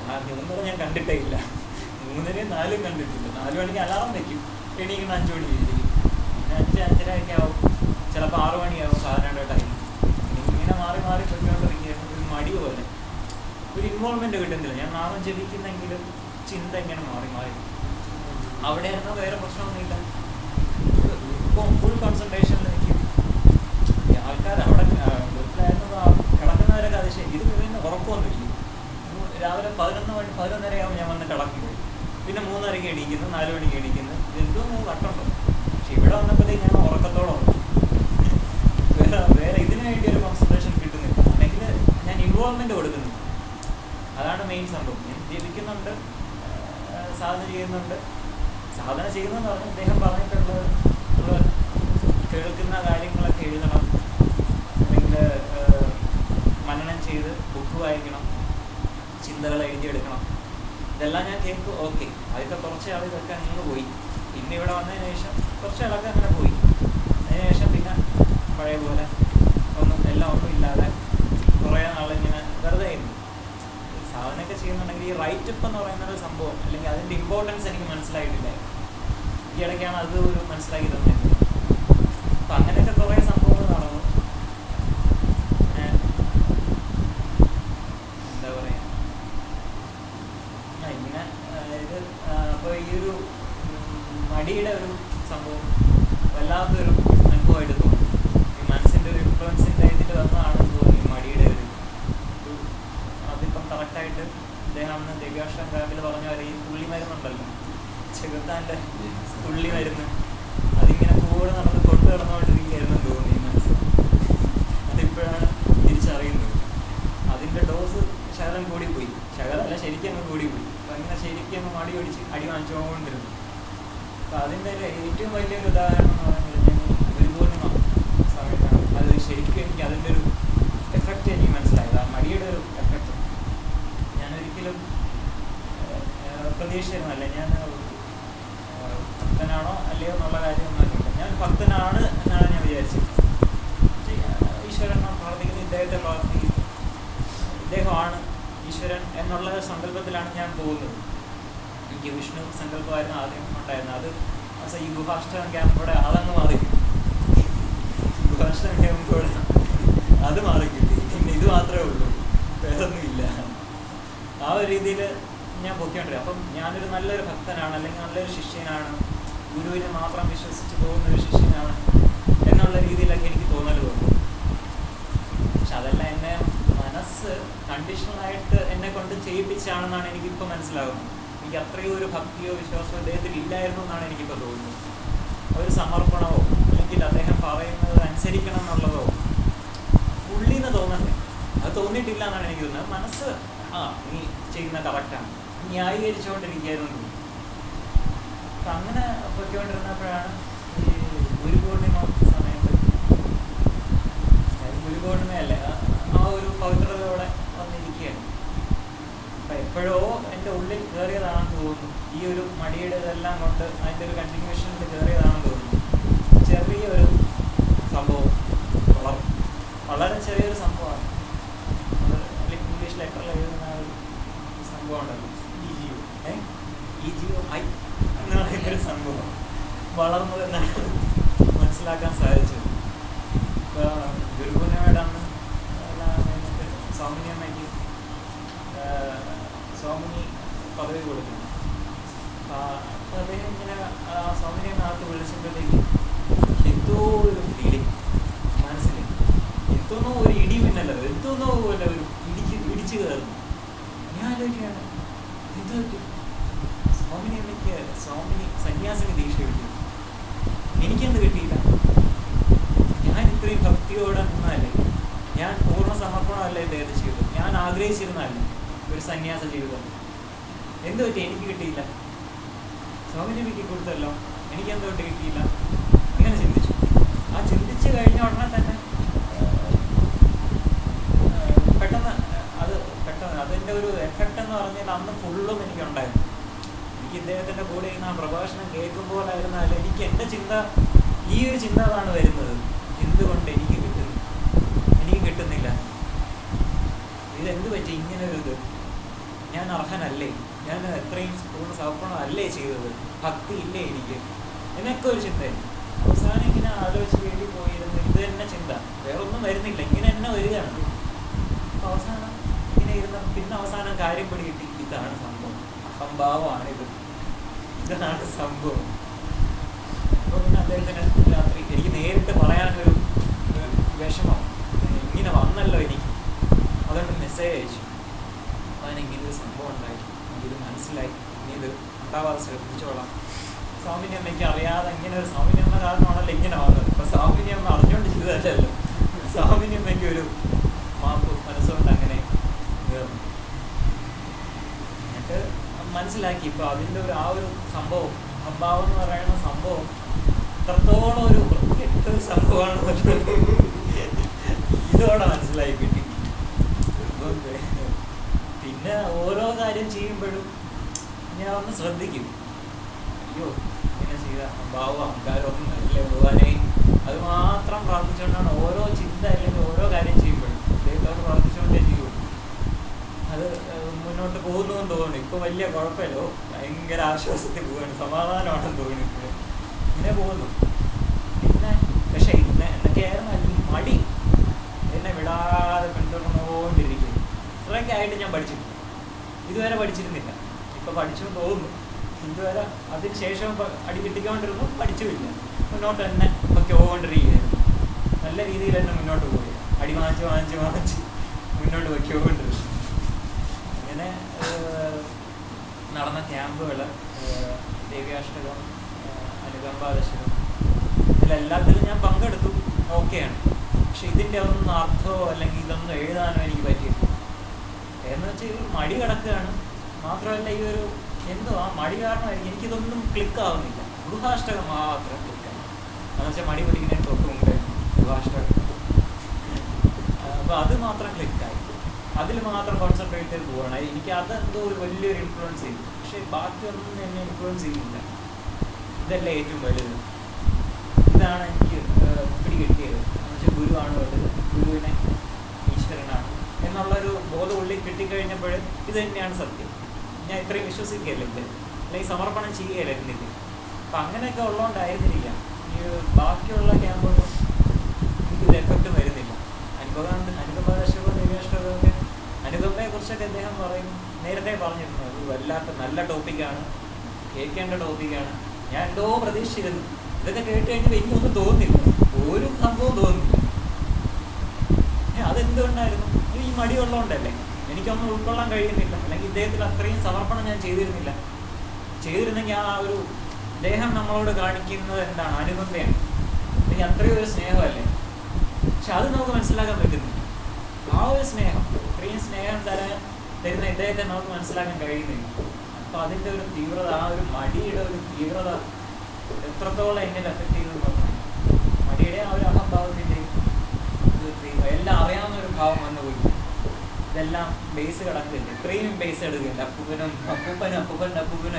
3:30 ഞാൻ കണ്ടിട്ടേ ഇല്ല. 3-4 കണ്ടിട്ടില്ല. 4 മണിക്ക് അലാറം വയ്ക്കും, എണീക്കുന്ന 5 മണി ഇരിക്കും. പിന്നെ 5-5:30 ആവും, ചിലപ്പോൾ 6 മണിയാവും സാധനങ്ങളുടെ ടൈം. ഇങ്ങനെ മാറി പോയിക്കൊണ്ടിരിക്കുകയാണ്. ഒരു മടി പോലെ ഒരു ഇൻവോൾവ്മെന്റ് കിട്ടുന്നില്ല. ഞാൻ നാമം ജപിക്കുന്നെങ്കിലും ചിന്ത ഇങ്ങനെ മാറി മാറി. അവിടെ ആയിരുന്നോ വേറെ പ്രശ്നമൊന്നുമില്ല, ഫുൾ കോൺസെൻട്രേഷനിൽ നിൽക്കും. ആൾക്കാർ അവിടെ വീട്ടിലായിരുന്നു കിടക്കുന്നവരൊക്കെ അതിശയം. ഇത് പിന്നെ ഉറക്കമൊന്നുമില്ല. രാവിലെ 11:30 ഞാൻ വന്ന് കിടക്കുന്നത്, പിന്നെ 3:30 എണീക്കുന്നു, 4 മണിക്ക് എണീക്കുന്നു. ഇതെന്തോ കട്ടുണ്ടോ. പക്ഷെ ഇവിടെ വന്നപ്പോഴത്തേക്ക് ഞാൻ ഉറക്കത്തോടെ ഉറങ്ങും. വേറെ ഇതിനു വേണ്ടി ഒരു കോൺസെൻട്രേഷൻ കിട്ടുന്നില്ല, അല്ലെങ്കിൽ ഞാൻ ഇൻവോൾവ്മെന്റ് കൊടുക്കുന്നില്ല. അതാണ് മെയിൻ സംഭവം. ഞാൻ ജപിക്കുന്നുണ്ട്, സാധന ചെയ്യുന്നുണ്ട്. സാധന ചെയ്യുന്നതെന്ന് പറഞ്ഞാൽ അദ്ദേഹം പറഞ്ഞിട്ടുള്ളത് കേൾക്കുന്ന കാര്യങ്ങളൊക്കെ എഴുതണം, അല്ലെങ്കിൽ മനനം ചെയ്ത് ബുക്ക് വായിക്കണം, ചിന്തകൾ എഴുതിയെടുക്കണം. ഇതെല്ലാം ഞാൻ കേൾക്കും. ഓക്കെ, ആദ്യത്തെ കുറച്ച് ആൾ ഇതൊക്കെ അങ്ങനെ പോയി. പിന്നെ ഇവിടെ വന്നതിന് ശേഷം കുറച്ച് ആളൊക്കെ അങ്ങനെ പോയി. അതിനുശേഷം പിന്നെ പഴയ പോലെ ഒന്നും ഇല്ലാതെ കുറേ നാളിങ്ങനെ വെറുതെ ആയിരുന്നു. സാധനമൊക്കെ ചെയ്യുന്നുണ്ടെങ്കിൽ ഈ റൈറ്റപ്പ് എന്ന് പറയുന്ന ഒരു സംഭവം, അല്ലെങ്കിൽ അതിൻ്റെ ഇമ്പോർട്ടൻസ് എനിക്ക് മനസ്സിലായിട്ടില്ല. ഈ ഇടയ്ക്കാണ് അത് ഒരു മനസ്സിലാക്കി തന്നത്. അപ്പം അങ്ങനെയൊക്കെ കുറേ സംഭവങ്ങൾ നടന്നു. എന്താ പറയുക, ഇങ്ങനെ ഇത് അപ്പോൾ ഈ ഒരു മടിയുടെ ഒരു സംഭവം വല്ലാത്തൊരു അനുഭവമായിട്ട് തോന്നി. ഈ മനസ്സിൻ്റെ ഒരു ഇൻഫ്ലുവൻസിൻ്റെ ഇതിൽ വന്നതാണെന്ന് തോന്നി മടിയുടെ ഒരു. അതിപ്പം കറക്റ്റായിട്ട് അദ്ദേഹം അന്ന് ദിവ്യാശ്രം ക്യാമ്പിൽ പറഞ്ഞ പോലെ ഈ തുള്ളി മരുന്നുണ്ടല്ലോ, ചെകുത്താൻ്റെ തുള്ളി മരുന്ന്, അതിങ്ങനെ കൂടെ നടന്ന് കൊണ്ടു നടന്നുകൊണ്ടിരിക്കുകയായിരുന്നു തോന്നി മനസ്സ്. അതിപ്പോഴാണ് തിരിച്ചറിയുന്നത്. അതിൻ്റെ ഡോസ് ശകലം കൂടിപ്പോയി, ശകലമല്ല ശരിക്കും അങ്ങ് കൂടിപ്പോയി. അപ്പം അങ്ങനെ ശരിക്കും അങ്ങ് മടി ഒടിച്ച് അടി വാങ്ങിച്ചുകൊണ്ടിരുന്നു. അപ്പം അതിൻ്റെ ഏറ്റവും വലിയൊരു ഉദാഹരണം എന്ന് പറയുന്നത് ഞാൻ ഒരു പൂർണ്ണിമ സമയത്താണ് അത് ശരിക്കും എനിക്ക് അതിൻ്റെ ഒരു എഫക്റ്റ് എനിക്ക് മനസ്സിലായത്, ആ മടിയുടെ ഒരു എഫക്റ്റ്. ഞാനൊരിക്കലും പ്രതീക്ഷിച്ചിരുന്നല്ല ഞാൻ ഭക്തനാണോ അല്ലയോ എന്നുള്ള കാര്യമൊന്നും അറിയില്ല. ഞാൻ ഭക്തനാണ് എന്നാണ് ഞാൻ വിചാരിച്ചത്. ഈശ്വരൻ പ്രാർത്ഥിക്കുന്നത്, ഇദ്ദേഹത്തെ പ്രാർത്ഥിക്കുന്നു, ഇദ്ദേഹമാണ് ഈശ്വരൻ എന്നുള്ള സങ്കല്പത്തിലാണ് ഞാൻ പോകുന്നത്. എനിക്ക് വിഷ്ണു സങ്കല്പമായിരുന്നു ആദ്യം ഉണ്ടായിരുന്നത്. അത് ഈ ഗുഹാഷ്ടമം ക്യാമ്പോടെ അതങ്ങ് മാറി, ഗുഹാഷ്ടമം ക്യാമ്പോടെ അത് മാറിക്കിട്ടി. പിന്നെ ഇത് മാത്രമേ ഉള്ളൂ, വേറൊന്നുമില്ല. ആ ഒരു രീതിയിൽ ഞാൻ പൊയ്ക്കൊണ്ടിരിക്കും. അപ്പം ഞാനൊരു നല്ലൊരു ഭക്തനാണ്, അല്ലെങ്കിൽ നല്ലൊരു ശിഷ്യനാണ്, ഗുരുവിനെ മാത്രം വിശ്വസിച്ച് പോകുന്നൊരു ശിഷ്യനാണ് എന്നുള്ള രീതിയിലൊക്കെ എനിക്ക് തോന്നൽ തോന്നും. പക്ഷെ അതല്ല, എന്നെ മനസ്സ് കണ്ടീഷണലായിട്ട് എന്നെ കൊണ്ട് ചെയ്യിപ്പിച്ചാണെന്നാണ് എനിക്കിപ്പോൾ മനസ്സിലാകുന്നത്. എനിക്ക് അത്രയും ഒരു ഭക്തിയോ വിശ്വാസമോ അദ്ദേഹത്തിൽ ഇല്ലായിരുന്നു എന്നാണ് എനിക്കിപ്പോൾ തോന്നുന്നത്. ഒരു സമർപ്പണമോ അല്ലെങ്കിൽ അദ്ദേഹം പറയുന്നത് അനുസരിക്കണം എന്നുള്ളതോ ഉള്ളിന്ന് തോന്നണ്ടേ, അത് തോന്നിയിട്ടില്ല എന്നാണ് എനിക്ക് തോന്നുന്നത്. മനസ്സ് നീ ചെയ്യുന്ന കറക്റ്റാണ്, ന്യായീകരിച്ചുകൊണ്ടിരിക്കുകയായിരുന്നു. അപ്പം അങ്ങനെ പൊയ്ക്കൊണ്ടിരുന്നപ്പോഴാണ് ഈ ഗുരുപൂർണിമ സമയത്ത്, ഗുരുപൂർണിമയല്ലേ, ആ ഒരു പവിത്രതയോടെ വന്നിരിക്കുകയാണ്. അപ്പം എപ്പോഴോ എൻ്റെ ഉള്ളിൽ കയറിയതാണെന്ന് തോന്നുന്നു. ഈ ഒരു മടിയുടെ ഇതെല്ലാം കൊണ്ട് അതിൻ്റെ ഒരു കണ്ടിന്യൂഷനിൽ കയറിയതാണെന്ന് തോന്നുന്നു. ചെറിയൊരു സംഭവം, വളരെ ചെറിയൊരു സംഭവമാണ്. അത് ഇംഗ്ലീഷ് ലെറ്ററിൽ എഴുതുന്ന ഒരു സംഭവം ഉണ്ടല്ലോ, EGO എന്ന് പറയുന്നൊരു സംഭവം വളർന്നു എന്നാണ് മനസ്സിലാക്കാൻ സാധിച്ചത്. ഇപ്പോൾ ഗുരുപൂർണിമയുടെ അന്ന് സ്വാമിനി അമ്മയ്ക്ക് സ്വാമിനി പദവി കൊടുക്കുന്നു. അപ്പോൾ അദ്ദേഹം ഇങ്ങനെ സ്വാമിനിയെ നാളത്ത് വിളിച്ചപ്പോഴത്തേക്ക് എന്തോ ഒരു ഫീലിംഗ് മനസ്സിൽ, എന്തോന്നോ ഒരു ഇടി പിന്നല്ലോ, എന്തോന്നോ പോലെ ഒരു ഇടിച്ചു കയറുന്നു. ഞാൻ ആലോചിക്കുകയാണ്, എന്ത് പറ്റും? സ്വാമിനി അമ്മയ്ക്ക് സ്വാമിനി സന്യാസിനി ദീക്ഷ കിട്ടി, എനിക്കെന്ത് കിട്ടിയില്ല? ഞാൻ ഇത്രയും ഭക്തിയോടെ നിന്നല്ലേ, ഞാൻ പൂർണ്ണ സമർപ്പണമല്ലേ ഇദ്ദേഹത്തെ ചെയ്തത്, ഞാൻ ആഗ്രഹിച്ചിരുന്നല്ലേ ഒരു സന്യാസ ജീവിതം. എന്ത് പറ്റി എനിക്ക് കിട്ടിയില്ല? സ്വാമിനി അമ്മയ്ക്ക് കൊടുത്തല്ലോ, എനിക്കെന്തുകൊണ്ട് കിട്ടിയില്ല? ഇങ്ങനെ ചിന്തിച്ചു. ആ ചിന്തിച്ച് കഴിഞ്ഞ ഉടനെ തന്നെ പെട്ടെന്ന് അതിൻ്റെ ഒരു എഫക്റ്റ് എന്ന് പറഞ്ഞാൽ അന്ന് ഫുള്ളും എനിക്കുണ്ടായിരുന്നു. എനിക്ക് ഇദ്ദേഹത്തിൻ്റെ കൂടെ ഇരുന്ന് ആ പ്രഭാഷണം കേൾക്കുമ്പോഴായിരുന്നാലും എനിക്ക് എൻ്റെ ചിന്ത, ഈ ഒരു ചിന്ത അതാണ് വരുന്നത്, എന്തുകൊണ്ട് എനിക്ക് കിട്ടുന്നില്ല, ഇതെന്ത് പറ്റി ഇങ്ങനെ ഒരു ഇത്, ഞാൻ അർഹനല്ലേ, ഞാൻ എത്രയും പൂർണ്ണ സമർപ്പണം അല്ലേ ചെയ്തത്, ഭക്തി ഇല്ലേ എനിക്ക്, എന്നൊക്കെ ഒരു ചിന്തയാണ്. അവസാനം ഇങ്ങനെ ആലോചിച്ച് വീട്ടിൽ പോയിരുന്നു, ഇത് തന്നെ ചിന്ത, വേറെ ഒന്നും വരുന്നില്ല, ഇങ്ങനെ തന്നെ വരികയാണ്. അവസാനം ഇങ്ങനെ പിന്നെ അവസാനം കാര്യം പിടികിട്ടി, ഇതാണ് സംഭവം, അഹംഭാവമാണിത്, ഇതാണ് സംഭവം. അപ്പോൾ പിന്നെ അദ്ദേഹത്തിന് രാത്രി എനിക്ക് നേരിട്ട് പറയാനൊരു വിഷമം, ഇങ്ങനെ വന്നല്ലോ എനിക്ക്, അതുകൊണ്ട് മെസ്സേജ് അയച്ചു. അവൻ ഇങ്ങനൊരു സംഭവം ഉണ്ടായി, എനിക്കിത് മനസ്സിലായി, ഇനി ഇത് ഉണ്ടാവാതെ ശ്രദ്ധിച്ചോളാം. സ്വാമിനിയമ്മയ്ക്ക് അറിയാതെ ഇങ്ങനെ ഒരു സ്വാമിനിയമ്മ കാരണമാണല്ലോ ഇങ്ങനെ വന്നത്. ഇപ്പം സ്വാമിനിയമ്മ അറിഞ്ഞുകൊണ്ട് ചെയ്തതല്ലല്ലോ, സ്വാമിനിയമ്മയ്ക്ക് ഒരു മാപ്പ് മനസ്സുകൊണ്ട് അങ്ങനെ നേർന്നു. എന്നിട്ട് മനസ്സിലാക്കി ഇപ്പം അതിൻ്റെ ഒരു ആ ഒരു സംഭവം, അഭാവം എന്ന് പറയുന്ന സംഭവം എത്രത്തോളം ഒരു വൃത്തികെട്ടൊരു സംഭവമാണ് ഇതോടെ മനസ്സിലായി കിട്ടി. പിന്നെ ഓരോ കാര്യം ചെയ്യുമ്പോഴും ഞാൻ ഒന്ന് ശ്രദ്ധിക്കും, അയ്യോ ഇങ്ങനെ ചെയ്ത ഭാവം അഹങ്കാരം ഒന്നും അല്ലേ ഭഗവാനെ, അത് മാത്രം പ്രാർത്ഥിച്ചുകൊണ്ടാണ് ഓരോ ചിന്ത അല്ലെങ്കിൽ ഓരോ കാര്യം ചെയ്യുമ്പോഴും ദൈവത്തോട് പ്രാർത്ഥിച്ചുകൊണ്ടേ ചെയ്യുള്ളൂ. അത് മുന്നോട്ട് പോകുന്നുവെന്ന് തോന്നുന്നു. ഇപ്പോൾ വലിയ കുഴപ്പമില്ലോ, ഭയങ്കര ആശ്വാസത്തിൽ പോവുകയാണ്, സമാധാനമാണെന്ന് തോന്നുന്നു ഇപ്പോൾ ഇങ്ങനെ പോകുന്നു. പിന്നെ പക്ഷേ എന്നൊക്കെയായിരുന്നു അല്ലെങ്കിൽ മടി എന്നെ വിടാതെ പിന്തുടർന്നുകൊണ്ടിരിക്കും. ഇത്രയൊക്കെ ആയിട്ട് ഞാൻ പഠിച്ചിട്ടില്ല, ഇതുവരെ പഠിച്ചിരുന്നില്ല, ഇപ്പം പഠിച്ചു തോന്നുന്നു. ഇതുവരെ അതിന് ശേഷം അടി കിട്ടിക്കൊണ്ടിരുന്നു, പഠിച്ചുമില്ല, മുന്നോട്ട് തന്നെ വയ്ക്കൊണ്ടിരിക്കുകയായിരുന്നു. നല്ല രീതിയിൽ തന്നെ മുന്നോട്ട് പോയി, അടി വാങ്ങിച്ച് മുന്നോട്ട് വയ്ക്കൊണ്ടിരുന്നു. അങ്ങനെ നടന്ന ക്യാമ്പുകൾ, ദേവ്യാഷ്ടകം, അനുകമ്പാദശകം, ഇതിലെല്ലാത്തിലും ഞാൻ പങ്കെടുത്തു, ഓക്കെയാണ്. പക്ഷെ ഇതിൻ്റെ ഒന്നും അർത്ഥമോ അല്ലെങ്കിൽ ഇതൊന്നും എഴുതാനോ എനിക്ക് പറ്റിയിട്ടില്ല. എന്ന് വെച്ചാൽ ഈ മടി കിടക്കുകയാണ്. മാത്രമല്ല ഈ ഒരു എന്തോ ആ മടി കാരണമായിരിക്കും എനിക്കിതൊന്നും ക്ലിക്കാവുന്നില്ല. ഗൃഹാഷ്ടകം മാത്രം ക്ലിക്കാണ്. എന്ന് വെച്ചാൽ മടി പിടിക്കുന്നതിന് തൊട്ട് മുമ്പേ ഗൃഹാഷ്ടകം, അപ്പോൾ അത് മാത്രം ക്ലിക്കായി, അതിൽ മാത്രം കോൺസെൻട്രേറ്റ് ചെയ്ത് പോവുകയാണ്. എനിക്ക് അതെന്തോ ഒരു വലിയൊരു ഇൻഫ്ലുവൻസ് ചെയ്തു. പക്ഷേ ബാക്കിയൊന്നും എന്നെ ഇൻഫ്ലുവൻസ് ചെയ്യുന്നില്ല. ഇതല്ലേ ഏറ്റവും വലുത്, ഇതാണ് എനിക്ക് പിടികിട്ടിയത്. എന്ന് വെച്ചാൽ ഗുരുവാണ് വലുത്, ഗുരുവിനെ ഈശ്വരനാണ് എന്നുള്ളൊരു ബോധം ഉള്ളിൽ കിട്ടിക്കഴിഞ്ഞപ്പോൾ ഇത് തന്നെയാണ് സത്യം. ഞാൻ ഇത്രയും വിശ്വസിക്കുകയല്ല ഇത്, അല്ലെങ്കിൽ സമർപ്പണം ചെയ്യുകയല്ലായിരുന്നില്ല. അപ്പം അങ്ങനെയൊക്കെ ഉള്ളതുകൊണ്ടായിരുന്നില്ല ഈ ബാക്കിയുള്ള ക്യാമ്പുകളും എനിക്കിത് എഫക്റ്റും വരുന്നില്ല. അനുകമ്പാദശകവും ദേവ്യാഷ്ടകമൊക്കെ, അനുകമ്പയെക്കുറിച്ചൊക്കെ അദ്ദേഹം പറയും, നേരത്തെ പറഞ്ഞിരുന്നു, അത് വല്ലാത്ത നല്ല ടോപ്പിക്കാണ്, കേൾക്കേണ്ട ടോപ്പിക്കാണ്. ഞാൻ എന്തോ പ്രതീക്ഷിച്ചിരുന്നു. ഇതൊക്കെ കേട്ട് കഴിഞ്ഞാൽ എനിക്കൊന്നും തോന്നുന്നില്ല, ഒരു സംഭവം തോന്നുന്നില്ല. അതെന്തുകൊണ്ടായിരുന്നു? ഈ മടിയുള്ളതുകൊണ്ടല്ലേ, എനിക്കൊന്നും ഉൾക്കൊള്ളാൻ കഴിയുന്നില്ല. അല്ലെങ്കിൽ ഇദ്ദേഹത്തിൽ അത്രയും സമർപ്പണം ഞാൻ ചെയ്തിരുന്നെങ്കിൽ ആ ഒരു ദേഹം നമ്മളോട് കാണിക്കുന്നത് എന്താണ്? അനുകമ്പയാണ്, അല്ലെങ്കിൽ അത്രയും ഒരു സ്നേഹമല്ലേ. പക്ഷെ അത് നമുക്ക് മനസ്സിലാക്കാൻ പറ്റുന്നില്ല. ആ ഒരു സ്നേഹം, ഇത്രയും സ്നേഹം തരുന്ന ഇദ്ദേഹത്തെ നമുക്ക് മനസ്സിലാക്കാൻ കഴിയുന്നില്ല. അപ്പോൾ അതിൻ്റെ ഒരു തീവ്രത, ആ ഒരു മടിയുടെ ഒരു തീവ്രത എത്രത്തോളം എന്നെ എഫക്റ്റ് ചെയ്തു നോക്കണം. മടിയുടെ ആ ഒരു അഹംഭാവത്തിൻ്റെയും എല്ലാം അറിയാവുന്ന ഒരു ഭാവം വന്നു പോയി. ഇതെല്ലാം ബേസ് കിടക്കില്ല, ഇത്രയും ബേസ് എടുക്കില്ല. അപ്പൂപ്പനും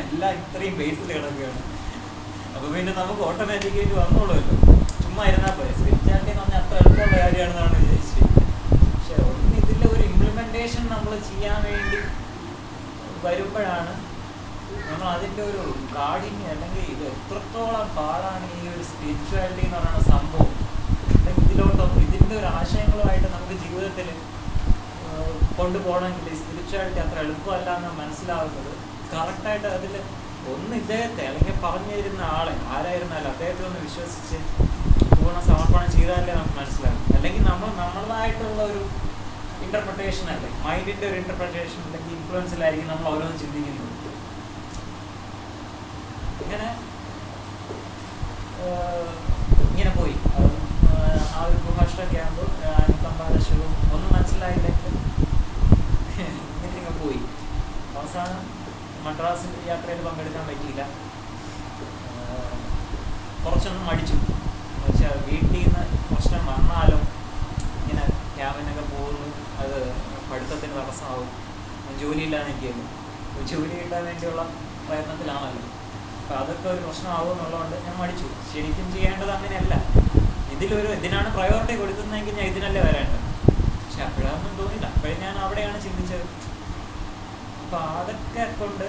എല്ലാം ഇത്രയും ബേസിൽ കിടക്കുകയാണ്. അപ്പോൾ പിന്നെ നമുക്ക് ഓട്ടോമാറ്റിക്കായിട്ട് വന്നോളുമല്ലോ, ചുമ്മാ ഇരുന്നാൽ പോയി. സ്പിരിച്വാലിറ്റി എന്ന് പറഞ്ഞാൽ അത്ര എളുപ്പമുള്ള കാര്യമാണെന്നാണ് വിചാരിച്ചത്. പക്ഷെ ഒന്ന് ഇതിൻ്റെ ഒരു ഇംപ്ലിമെൻറ്റേഷൻ നമ്മൾ ചെയ്യാൻ വേണ്ടി വരുമ്പോഴാണ് നമ്മൾ അതിൻ്റെ ഒരു കാഠിന്യം, അല്ലെങ്കിൽ ഇത് എത്രത്തോളം പാടാണ് ഈ ഒരു സ്പിരിച്വാലിറ്റി എന്ന് പറയുന്ന സംഭവം, അല്ലെങ്കിൽ ഇതിൻ്റെ ഒരു ആശയങ്ങളുമായിട്ട് നമുക്ക് ജീവിതത്തിൽ കൊണ്ടുപോകണമെങ്കിൽ ഈ സ്പിരിച്വാലിറ്റി അത്ര എളുപ്പമല്ല എന്ന് മനസ്സിലാവുന്നത്. കറക്റ്റായിട്ട് അതിൽ ഒന്ന് ഇദ്ദേഹത്തെ അല്ലെങ്കിൽ പറഞ്ഞു തരുന്ന ആളെ ആരായിരുന്നാലും അദ്ദേഹത്തെ ഒന്ന് വിശ്വസിച്ച് പൂർണ്ണ സമർപ്പണം ചെയ്താലേ നമുക്ക് മനസ്സിലാകും. അല്ലെങ്കിൽ നമ്മളതായിട്ടുള്ള ഒരു ഇൻ്റർപ്രിട്ടേഷൻ അല്ലേ, മൈൻഡിൻ്റെ ഒരു ഇൻ്റർപ്രിട്ടേഷൻ അല്ലെങ്കിൽ ഇൻഫ്ലുവൻസിലായിരിക്കും നമ്മൾ ഓരോന്ന് ചിന്തിക്കുന്നത്. ഇങ്ങനെ പോയി ആ ഒരു ഗുഹാഷ്ട ക്യാമ്പ്, അനുകമ്പാദശകവും ഒന്നും മനസ്സിലായില്ലെങ്കിൽ ഇങ്ങനെ പോയി. അവസാനം മദ്രാസിൽ യാത്രയിൽ പങ്കെടുക്കാൻ പറ്റിയില്ല. കുറച്ചൊന്നും മടിച്ചു. എന്നുവെച്ചാൽ വീട്ടിൽ നിന്ന് പ്രശ്നം വന്നാലും ഇങ്ങനെ ക്യാമ്പിനൊക്കെ പോകുന്നു, അത് പഠിത്തത്തിന് തടസ്സമാവും. ജോലിയില്ലാതെ നിൽക്കുന്നു, ജോലി കിട്ടാൻ വേണ്ടിയുള്ള പ്രയത്നത്തിലാണല്ലോ. അപ്പോൾ അതൊക്കെ ഒരു പ്രശ്നമാവും എന്നുള്ളതുകൊണ്ട് ഞാൻ മടിച്ചു. ശരിക്കും ചെയ്യേണ്ടത് അങ്ങനെയല്ല. ഇതിനാണ് പ്രയോറിറ്റി കൊടുക്കുന്നതെങ്കിൽ ഞാൻ ഇതിനല്ലേ വരേണ്ടത്. പക്ഷെ അപ്പോഴൊന്നും തോന്നില്ല. അപ്പോഴും ഞാൻ അവിടെയാണ് ചിന്തിച്ചത്. അപ്പോൾ അതൊക്കെ കൊണ്ട്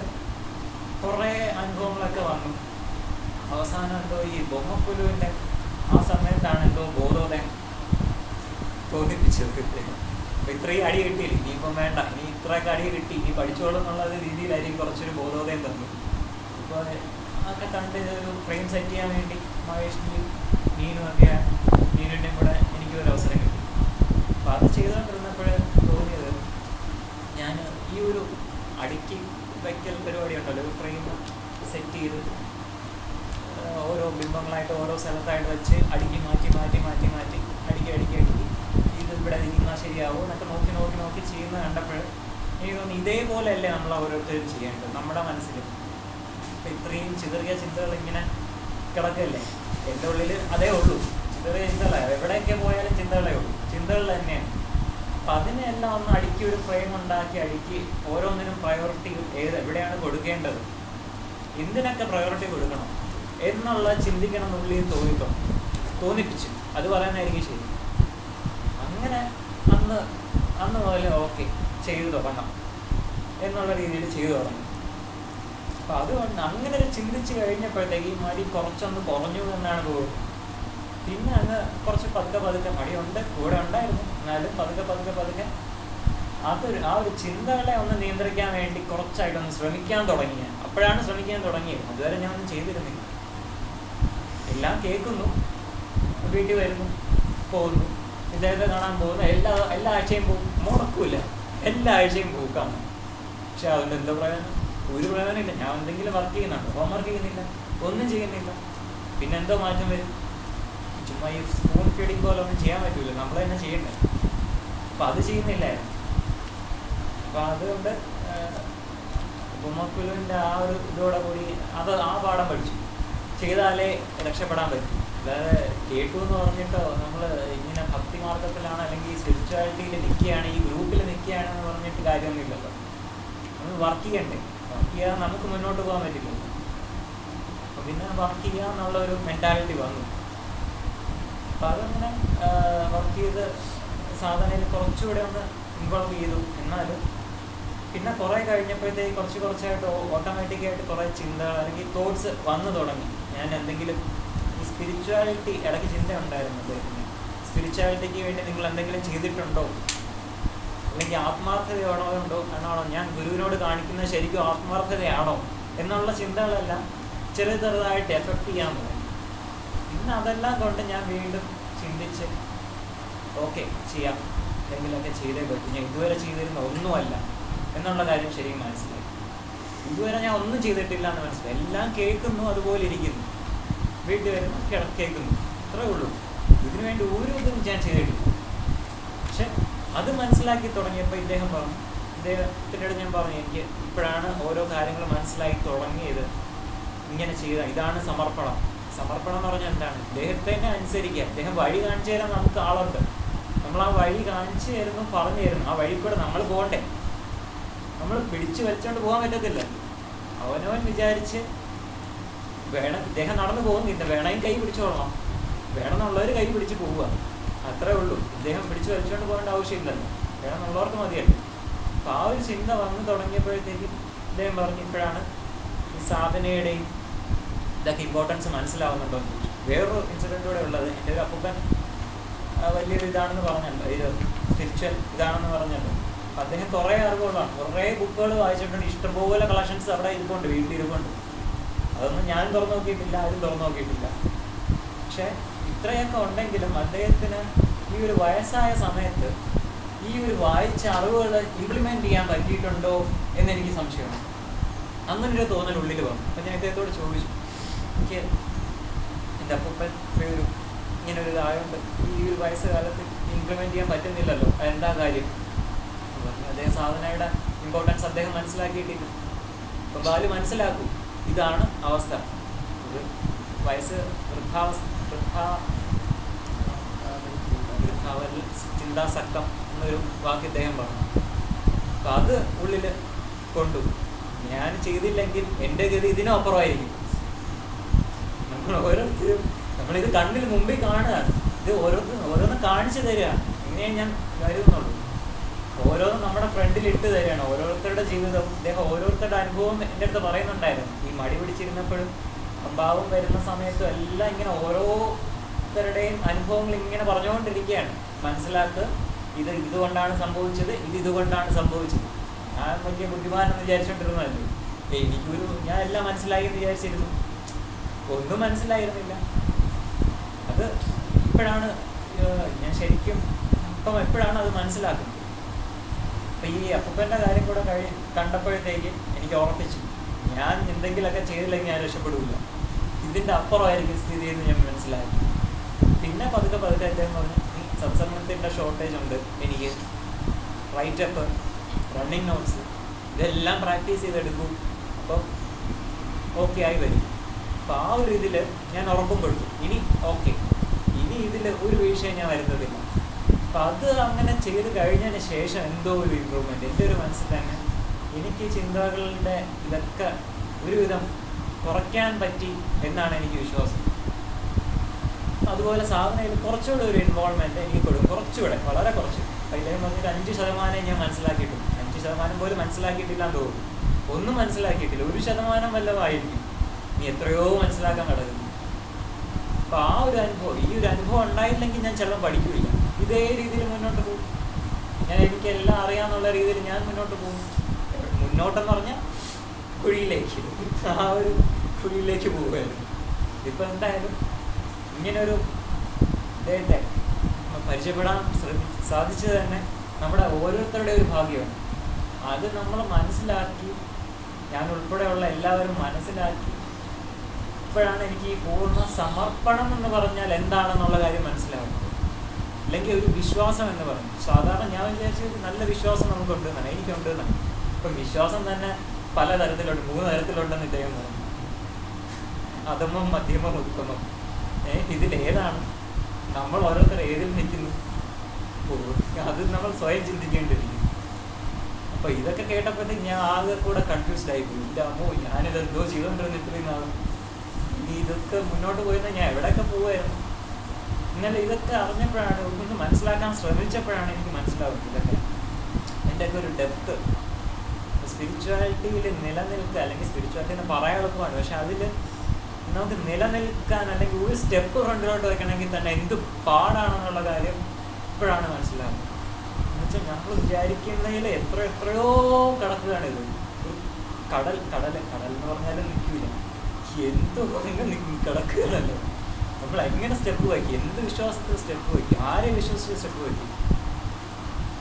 കുറേ അനുഭവങ്ങളൊക്കെ വന്നു. അവസാനം എന്തോ ഈ ബൊമ്മപ്പുലുവിൻ്റെ ആ സമയത്താണ് എന്തോ ബോധോദയം തോന്നിപ്പിച്ചത്. അപ്പോൾ ഇത്രയും അടി കിട്ടിയില്ല, ഇനിയിപ്പം വേണ്ട, ഇനി ഇത്രയൊക്കെ അടി കിട്ടി, ഇനി പഠിച്ചോളും എന്നുള്ള രീതിയിലായിരിക്കും കുറച്ചൊരു ബോധോദയം തന്നു. ഇപ്പോൾ അതൊക്കെ കണ്ട് ഒരു ഫ്രെയിം സെറ്റ് ചെയ്യാൻ വേണ്ടി മഹേഷിൻ്റെയും മീനുൻ്റെയും കൂടെ എനിക്കൊരു അവസരം കിട്ടി. അപ്പോൾ അത് ചെയ്തുകൊണ്ടിരുന്നപ്പോൾ തോന്നിയത്, ഞാൻ ഈ ഒരു അടുക്കി വയ്ക്കൽ പരിപാടി ഉണ്ടല്ലോ, ഒരു ഫ്രെയിം സെറ്റ് ചെയ്ത് ഓരോ ബിംബങ്ങളായിട്ട് ഓരോ സ്ഥലത്തായിട്ട് വെച്ച് അടുക്കി മാറ്റി അടുക്കി ഇത് ഇവിടെ നിന്നാൽ ശരിയാവും എന്നൊക്കെ നോക്കി ചെയ്യുന്ന കണ്ടപ്പോൾ എനിക്ക് തോന്നി ഇതേപോലെയല്ലേ നമ്മൾ ഓരോരുത്തരും ചെയ്യേണ്ടത് നമ്മുടെ മനസ്സിലും. ഇപ്പം ഇത്രയും ചിതറിയ ചിന്തകൾ ഇങ്ങനെ കിടക്കല്ലേ എൻ്റെ ഉള്ളിൽ, അതേ ഉള്ളൂ ചിതറിയ ചിന്തകളാണ്. എവിടെയൊക്കെ പോയാലും ചിന്തകളേ ഉള്ളൂ, ചിന്തകൾ തന്നെയാണ്. അപ്പം അതിനെല്ലാം ഒന്ന് അടുക്കി ഒരു ഫ്രെയിം ഉണ്ടാക്കി അടുക്കി ഓരോന്നിനും പ്രയോറിറ്റി എവിടെയാണ് കൊടുക്കേണ്ടത്, എന്തിനൊക്കെ പ്രയോറിറ്റി കൊടുക്കണം എന്നുള്ള ചിന്തിക്കണം എന്നുള്ളിൽ തോന്നിപ്പിച്ചു. അത് പറയാനായിരിക്കും ശരി. അങ്ങനെ അന്ന് മുതൽ ഓക്കെ ചെയ്തു തുടങ്ങാം എന്നുള്ള രീതിയിൽ ചെയ്തു തുടങ്ങി. അപ്പം അതുകൊണ്ട് അങ്ങനെ ഒരു ചിന്തിച്ച് കഴിഞ്ഞപ്പോഴത്തേക്ക് ഈ മടി കുറച്ചൊന്ന് കുറഞ്ഞു എന്നാണ് തോന്നുന്നത്. പിന്നെ അങ്ങ് കുറച്ച് പതുക്കെ മടിയുണ്ട്, കൂടെ ഉണ്ടായിരുന്നു, എന്നാലും പതുക്കെ ആ ഒരു ചിന്തകളെ ഒന്ന് നിയന്ത്രിക്കാൻ വേണ്ടി കുറച്ചായിട്ടൊന്ന് ശ്രമിക്കാൻ തുടങ്ങി. അപ്പോഴാണ് ശ്രമിക്കാൻ തുടങ്ങിയത്. അതുവരെ ഞാൻ ഒന്നും ചെയ്തിരുന്നില്ല. എല്ലാം കേൾക്കുന്നു, വീട്ടിൽ വരുന്നു, പോകുന്നു, ഇദ്ദേഹത്തെ കാണാൻ പോകുന്നു, എല്ലാ ആഴ്ചയും പോകും, മുടക്കൂല, എല്ലാ ആഴ്ചയും പോക്കാണ്. പക്ഷെ അതുകൊണ്ട് എന്താ പ്രയോജനം? ഒരു പ്രയോജനമില്ല. ഞാൻ എന്തെങ്കിലും വർക്ക് ചെയ്യുന്നുണ്ട്, ഹോംവർക്ക് ചെയ്യുന്നില്ല, ഒന്നും ചെയ്യുന്നില്ല. പിന്നെ എന്തോ മാറ്റം വരും? ചുമ്മാ ഈ സ്പൂൺ ഫീഡിങ് പോലെ ഒന്നും ചെയ്യാൻ പറ്റൂല, നമ്മൾ തന്നെ ചെയ്യണ്ടേ. അപ്പം അത് ചെയ്യുന്നില്ലായിരുന്നു. അപ്പം അതുകൊണ്ട് ഉമ്മക്കുലുവിൻ്റെ ആ ഒരു ഇതോടെ കൂടി ആ പാഠം പഠിച്ചു. ചെയ്താലേ രക്ഷപ്പെടാൻ പറ്റും. അതായത് കേട്ടു എന്ന് പറഞ്ഞിട്ടോ നമ്മൾ ഇങ്ങനെ ഭക്തി മാർഗത്തിലാണ് അല്ലെങ്കിൽ സ്പിരിച്വാലിറ്റിയിൽ നിൽക്കുകയാണ്, ഈ ഗ്രൂപ്പിൽ നിൽക്കുകയാണെന്ന് പറഞ്ഞിട്ട് കാര്യമൊന്നുമില്ലല്ലോ. നമ്മൾ വർക്ക് ചെയ്യണ്ടേ? വർക്ക് ചെയ്യാൻ നമുക്ക് മുന്നോട്ട് പോകാൻ പറ്റില്ലല്ലോ. അപ്പം പിന്നെ വർക്ക് ചെയ്യുക എന്നുള്ള ഒരു മെൻറ്റാലിറ്റി വന്നു. അപ്പം അതങ്ങനെ വർക്ക് ചെയ്ത് സാധനയിൽ കുറച്ചുകൂടെ ഒന്ന് ഇൻവോൾവ് ചെയ്തു. എന്നാലും പിന്നെ കുറേ കഴിഞ്ഞപ്പോഴത്തേക്ക് കുറച്ചായിട്ട് ഓട്ടോമാറ്റിക്കായിട്ട് കുറേ ചിന്തകൾ അല്ലെങ്കിൽ തോട്ട്സ് വന്നു തുടങ്ങി. ഞാൻ എന്തെങ്കിലും ഈ സ്പിരിച്വാലിറ്റി ഇടയ്ക്ക് ചിന്ത ഉണ്ടായിരുന്നു അദ്ദേഹത്തിന്. സ്പിരിച്വാലിറ്റിക്ക് വേണ്ടി നിങ്ങൾ എന്തെങ്കിലും ചെയ്തിട്ടുണ്ടോ, അല്ലെങ്കിൽ ആത്മാർത്ഥതയാണോ എന്നാണോ ഞാൻ ഗുരുവിനോട് കാണിക്കുന്നത് ശരിക്കും ആത്മാർത്ഥതയാണോ എന്നുള്ള ചിന്തകളെല്ലാം ചെറുതായിട്ട് എഫക്റ്റ് ചെയ്യാൻ തുടങ്ങി. പിന്നെ അതെല്ലാം കൊണ്ട് ഞാൻ വീണ്ടും ചിന്തിച്ച് ഓക്കെ ചെയ്യാം, എന്തെങ്കിലുമൊക്കെ ചെയ്തേ പറ്റും. ഞാൻ ഇതുവരെ ചെയ്തിരുന്ന ഒന്നുമല്ല എന്നുള്ള കാര്യം ശരിക്കും മനസ്സിലായി. ഇതുവരെ ഞാൻ ഒന്നും ചെയ്തിട്ടില്ല എന്ന് മനസ്സിലായി. എല്ലാം കേൾക്കുന്നു, അതുപോലെ ഇരിക്കുന്നു, വീട്ടിൽ വരുന്നു, കേൾക്കുന്നു, അത്രേ ഉള്ളൂ. ഇതിനു വേണ്ടി ഒരു ഇതും ഞാൻ ചെയ്തിട്ടില്ല. പക്ഷെ അത് മനസ്സിലാക്കി തുടങ്ങിയപ്പോൾ ഇദ്ദേഹത്തിനോട് ഞാൻ പറഞ്ഞു, എനിക്ക് ഇപ്പോഴാണ് ഓരോ കാര്യങ്ങൾ മനസ്സിലാക്കി തുടങ്ങിയത്. ഇങ്ങനെ ചെയ്ത ഇതാണ് സമർപ്പണം. സമർപ്പണം എന്ന് പറഞ്ഞാൽ എന്താണ്? ഇദ്ദേഹത്തെ തന്നെ അനുസരിക്കുക. ഇദ്ദേഹം വഴി കാണിച്ചു തരാൻ നമുക്ക് ആളുണ്ട്. നമ്മൾ ആ വഴി കാണിച്ചു തരുന്നു, പറഞ്ഞു തരുന്നു. ആ വഴി കൂടെ നമ്മൾ പോകണ്ടേ? നമ്മൾ പിടിച്ചു വലിച്ചോണ്ട് പോകാൻ പറ്റത്തില്ല. അവനവൻ വിചാരിച്ച് വേണം. ഇദ്ദേഹം നടന്നു പോകുന്നില്ല, വേണമെങ്കിൽ കൈ പിടിച്ചോളണം, വേണമെന്നുള്ളവർ കൈ പിടിച്ച് പോവുക, അത്രേ ഉള്ളൂ. ഇദ്ദേഹം പിടിച്ചു വലിച്ചോണ്ട് പോകേണ്ട ആവശ്യമില്ലല്ലോ, വേണമെന്നുള്ളവർക്ക് മതിയല്ലോ. അപ്പോൾ ആ ഒരു ചിന്ത വന്നു തുടങ്ങിയപ്പോഴത്തേക്കും ഇദ്ദേഹം പറഞ്ഞു, ഇപ്പോഴാണ് ഈ സാധനയുടെയും ഇതൊക്കെ ഇമ്പോർട്ടൻസ് മനസ്സിലാവുന്നുണ്ടോ എന്ന് ചോദിച്ചു. വേറൊരു ഇൻസിഡൻ്റ് കൂടെ ഉള്ളത്, എൻ്റെ ഒരു അപ്പൂപ്പൻ വലിയൊരു ഇതാണെന്ന് പറഞ്ഞല്ലോ, ഇത് സ്പിരിച്വൽ ഇതാണെന്ന് പറഞ്ഞല്ലോ. അദ്ദേഹം കുറേ അറിവുകളാണ്, കുറേ ബുക്കുകൾ വായിച്ചിട്ടുണ്ട്, ഇഷ്ടംപോലെ കളക്ഷൻസ് അവിടെ ഇരിപ്പുണ്ട്, വീട്ടിൽ ഇരിപ്പുണ്ട്. അതൊന്നും ഞാൻ തുറന്നു നോക്കിയിട്ടില്ല, ആരും തുറന്നു നോക്കിയിട്ടില്ല. പക്ഷെ ഇത്രയൊക്കെ ഉണ്ടെങ്കിലും അദ്ദേഹത്തിന് ഈ ഒരു വയസ്സായ സമയത്ത് ഈ ഒരു വായിച്ച അറിവുകൾ ഇംപ്ലിമെൻറ്റ് ചെയ്യാൻ പറ്റിയിട്ടുണ്ടോ എന്നെനിക്ക് സംശയമാണ്. അങ്ങനൊരു തോന്നൽ ഉള്ളിൽ വന്നു. അപ്പം ഞാൻ ഇദ്ദേഹത്തോട് ചോദിച്ചു, എനിക്ക് എൻ്റെ അപ്പൂപ്പൻ ഇങ്ങനൊരു ഇതായതുകൊണ്ട് ഈ ഒരു വയസ്സുകാലത്ത് ഇംപ്ലിമെൻറ്റ് ചെയ്യാൻ പറ്റുന്നില്ലല്ലോ, എന്താ കാര്യം? അദ്ദേഹം സാധനയുടെ ഇമ്പോർട്ടൻസ് അദ്ദേഹം മനസ്സിലാക്കിയിട്ടില്ല. അപ്പം ബാലു മനസ്സിലാക്കും, ഇതാണ് അവസ്ഥ. ഒരു വയസ്സ് ചിന്താസക്തം എന്നൊരു വാക്ക് ഇദ്ദേഹം പറഞ്ഞു. അപ്പം അത് ഉള്ളിൽ കൊണ്ടു. ഞാൻ ചെയ്തില്ലെങ്കിൽ എൻ്റെ ഗതി ഇതിനും അപ്പുറമായിരിക്കും. നമ്മളിത് കണ്ണിൽ മുമ്പിൽ കാണുകയാണ്, ഇത് ഓരോന്ന് കാണിച്ചു തരികയാണ്. ഇങ്ങനെ ഞാൻ കരുതുന്നുള്ളൂ. ഓരോന്നും നമ്മുടെ ഫ്രണ്ടിൽ ഇട്ട് തരികയാണ്. ഓരോരുത്തരുടെ ജീവിതം, ഇദ്ദേഹം ഓരോരുത്തരുടെ അനുഭവം എൻ്റെ അടുത്ത് പറയുന്നുണ്ടായിരുന്നു. ഈ മടി പിടിച്ചിരുന്നപ്പോഴും അഭാവം വരുന്ന സമയത്തും എല്ലാം ഇങ്ങനെ ഓരോരുത്തരുടെയും അനുഭവങ്ങൾ ഇങ്ങനെ പറഞ്ഞുകൊണ്ടിരിക്കുകയാണ്. മനസ്സിലാക്കുക, ഇതുകൊണ്ടാണ് സംഭവിച്ചത്, ഇതുകൊണ്ടാണ് സംഭവിച്ചത്. ഞാൻ വലിയ ബുദ്ധിമാനെന്ന് വിചാരിച്ചുകൊണ്ടിരുന്നതല്ലേ. ഞാൻ എല്ലാം മനസ്സിലായി എന്ന് വിചാരിച്ചിരുന്നു. ഒന്നും മനസ്സിലായിരുന്നില്ല. അത് ഇപ്പോഴാണ് ഞാൻ ശരിക്കും എപ്പോഴാണ് അത് മനസ്സിലാക്കുന്നത്. അപ്പം ഈ അപ്പൂപ്പൻ്റെ കാര്യം കൂടെ കണ്ടപ്പോഴത്തേക്ക് എനിക്ക് ഓർമ്മിച്ചു, ഞാൻ എന്തെങ്കിലുമൊക്കെ ചെയ്തില്ലെങ്കിൽ ഞാൻ രക്ഷപ്പെടില്ല, ഇതിൻ്റെ അപ്പുറമായിരിക്കും സ്ഥിതി എന്ന് ഞാൻ മനസ്സിലാക്കി. പിന്നെ പതുക്കെ അദ്ദേഹം പറഞ്ഞു, സത്സംഗത്തിൻ്റെ ഷോർട്ടേജ് ഉണ്ട്, എനിക്ക് റൈറ്റപ്പ്, റണ്ണിങ് നോട്ട്സ് ഇതെല്ലാം പ്രാക്ടീസ് ചെയ്തെടുക്കും, അപ്പം ഓക്കെ ആയി വരും. അപ്പം ആ ഒരു ഇതിൽ ഞാൻ ഉറപ്പും കൊടുത്തു, ഇനി ഇതിൽ ഒരു വീഴ്ചയും ഞാൻ വരുന്നതില്ല. അപ്പം അത് അങ്ങനെ ചെയ്ത് കഴിഞ്ഞതിന് ശേഷം എന്തോ ഒരു ഇമ്പ്രൂവ്മെൻറ്റ് എൻ്റെ ഒരു മനസ്സിൽ തന്നെ എനിക്ക് ചിന്തകളുടെ ഇതൊക്കെ ഒരുവിധം കുറയ്ക്കാൻ പറ്റി എന്നാണ് എനിക്ക് വിശ്വാസം. അതുപോലെ സാധനയിൽ കുറച്ചുകൂടെ ഒരു ഇൻവോൾവ്മെൻറ്റ് എനിക്ക് കൊടുക്കും, കുറച്ചുകൂടെ, വളരെ കുറച്ച്. ഇദ്ദേഹം പറഞ്ഞിട്ട് 5% ഞാൻ മനസ്സിലാക്കിയിട്ടുണ്ട്. 5% പോലും മനസ്സിലാക്കിയിട്ടില്ലാന്ന് തോന്നുന്നു. ഒന്നും മനസ്സിലാക്കിയിട്ടില്ല, 1% വല്ലതായിരിക്കും. നീ എത്രയോ മനസ്സിലാക്കാൻ കിടക്കുന്നു. അപ്പോൾ ആ ഒരു അനുഭവം, ഈ ഒരു അനുഭവം ഉണ്ടായില്ലെങ്കിൽ ഞാൻ ചിലപ്പോൾ പഠിക്കില്ല. ഇതേ രീതിയിൽ മുന്നോട്ട് പോകും. എനിക്കെല്ലാം അറിയാമെന്നുള്ള രീതിയിൽ ഞാൻ മുന്നോട്ട് പോകും. മുന്നോട്ടെന്ന് പറഞ്ഞാൽ കുഴിയിലേക്ക്, ആ ഒരു കുഴിയിലേക്ക് പോവുകയായിരുന്നു. ഇപ്പം എന്തായാലും ഇങ്ങനൊരു ഇദ്ദേഹത്തെ പരിചയപ്പെടാൻ സാധിച്ചത് തന്നെ നമ്മുടെ ഓരോരുത്തരുടെ ഒരു ഭാഗ്യമാണ്. അത് നമ്മൾ മനസ്സിലാക്കി, ഞാൻ ഉൾപ്പെടെയുള്ള എല്ലാവരും മനസ്സിലാക്കി, ഇപ്പോഴാണ് എനിക്ക് ഈ പൂർണ്ണ സമർപ്പണം എന്ന് പറഞ്ഞാൽ എന്താണെന്നുള്ള കാര്യം മനസ്സിലാവുന്നത്. അല്ലെങ്കിൽ ഒരു വിശ്വാസം എന്ന് പറഞ്ഞു, സാധാരണ ഞാൻ വിചാരിച്ചത് നല്ല വിശ്വാസം നമുക്കുണ്ടെന്നാണ്, എനിക്കുണ്ടെന്നാണ്. ഇപ്പം വിശ്വാസം തന്നെ പല തരത്തിലുണ്ട്, 3 തരത്തിലുണ്ടെന്ന് ഇദ്ദേഹം പറഞ്ഞു. അധമം, മധ്യമം, ഉത്തമം. ഇതിലേതാണ് നമ്മൾ ഓരോരുത്തർ ഏതിൽ നിൽക്കുന്നു? അത് നമ്മൾ സ്വയം ചിന്തിക്കേണ്ടിയിരിക്കും. അപ്പോൾ ഇതൊക്കെ കേട്ടപ്പോഴത്തേക്ക് ഞാൻ ആകെ കൂടെ കൺഫ്യൂസ്ഡ് ആയിപ്പോയി. ഇല്ല അമ്മോ, ഞാനിതെന്തോ ചെയ്തുകൊണ്ടിരുന്ന ഇത്രയും നാളും, ഇനി ഇതൊക്കെ മുന്നോട്ട് പോയിരുന്ന ഞാൻ എവിടെയൊക്കെ പോവുമായിരുന്നു. ഇന്നലെ ഇതൊക്കെ അറിഞ്ഞപ്പോഴാണ്, ഒന്ന് മനസ്സിലാക്കാൻ ശ്രമിച്ചപ്പോഴാണ് എനിക്ക് മനസ്സിലാവുന്നത് ഇതൊക്കെ എൻ്റെയൊക്കെ ഒരു ഡെപ്ത്. സ്പിരിച്വാലിറ്റിയിൽ നിലനിൽക്കുക, അല്ലെങ്കിൽ സ്പിരിച്വാലിറ്റി എന്ന് പറയാൻ എളുപ്പമാണ്, പക്ഷെ അതിൽ നമുക്ക് നിലനിൽക്കാൻ അല്ലെങ്കിൽ ഒരു സ്റ്റെപ്പ് ഫ്രണ്ടിലോട്ട് വെക്കണമെങ്കിൽ തന്നെ എന്ത് പാടാണെന്നുള്ള കാര്യം ഇപ്പോഴാണ് മനസ്സിലാവുന്നത്. എന്നുവെച്ചാൽ നമ്മൾ വിചാരിക്കുന്നതിൽ എത്രയോ കിടക്കുകയാണ് ഇത്. കടൽ എന്ന് പറഞ്ഞാലും നിൽക്കില്ല, എന്തോ അങ്ങ് കിടക്കുകയാണല്ലോ. നമ്മൾ എങ്ങനെ സ്റ്റെപ്പ് വയ്ക്കും, എന്ത് വിശ്വാസത്തിൽ സ്റ്റെപ്പ് വയ്ക്കും, ആരെ വിശ്വസിച്ച് സ്റ്റെപ്പ് വയ്ക്കും.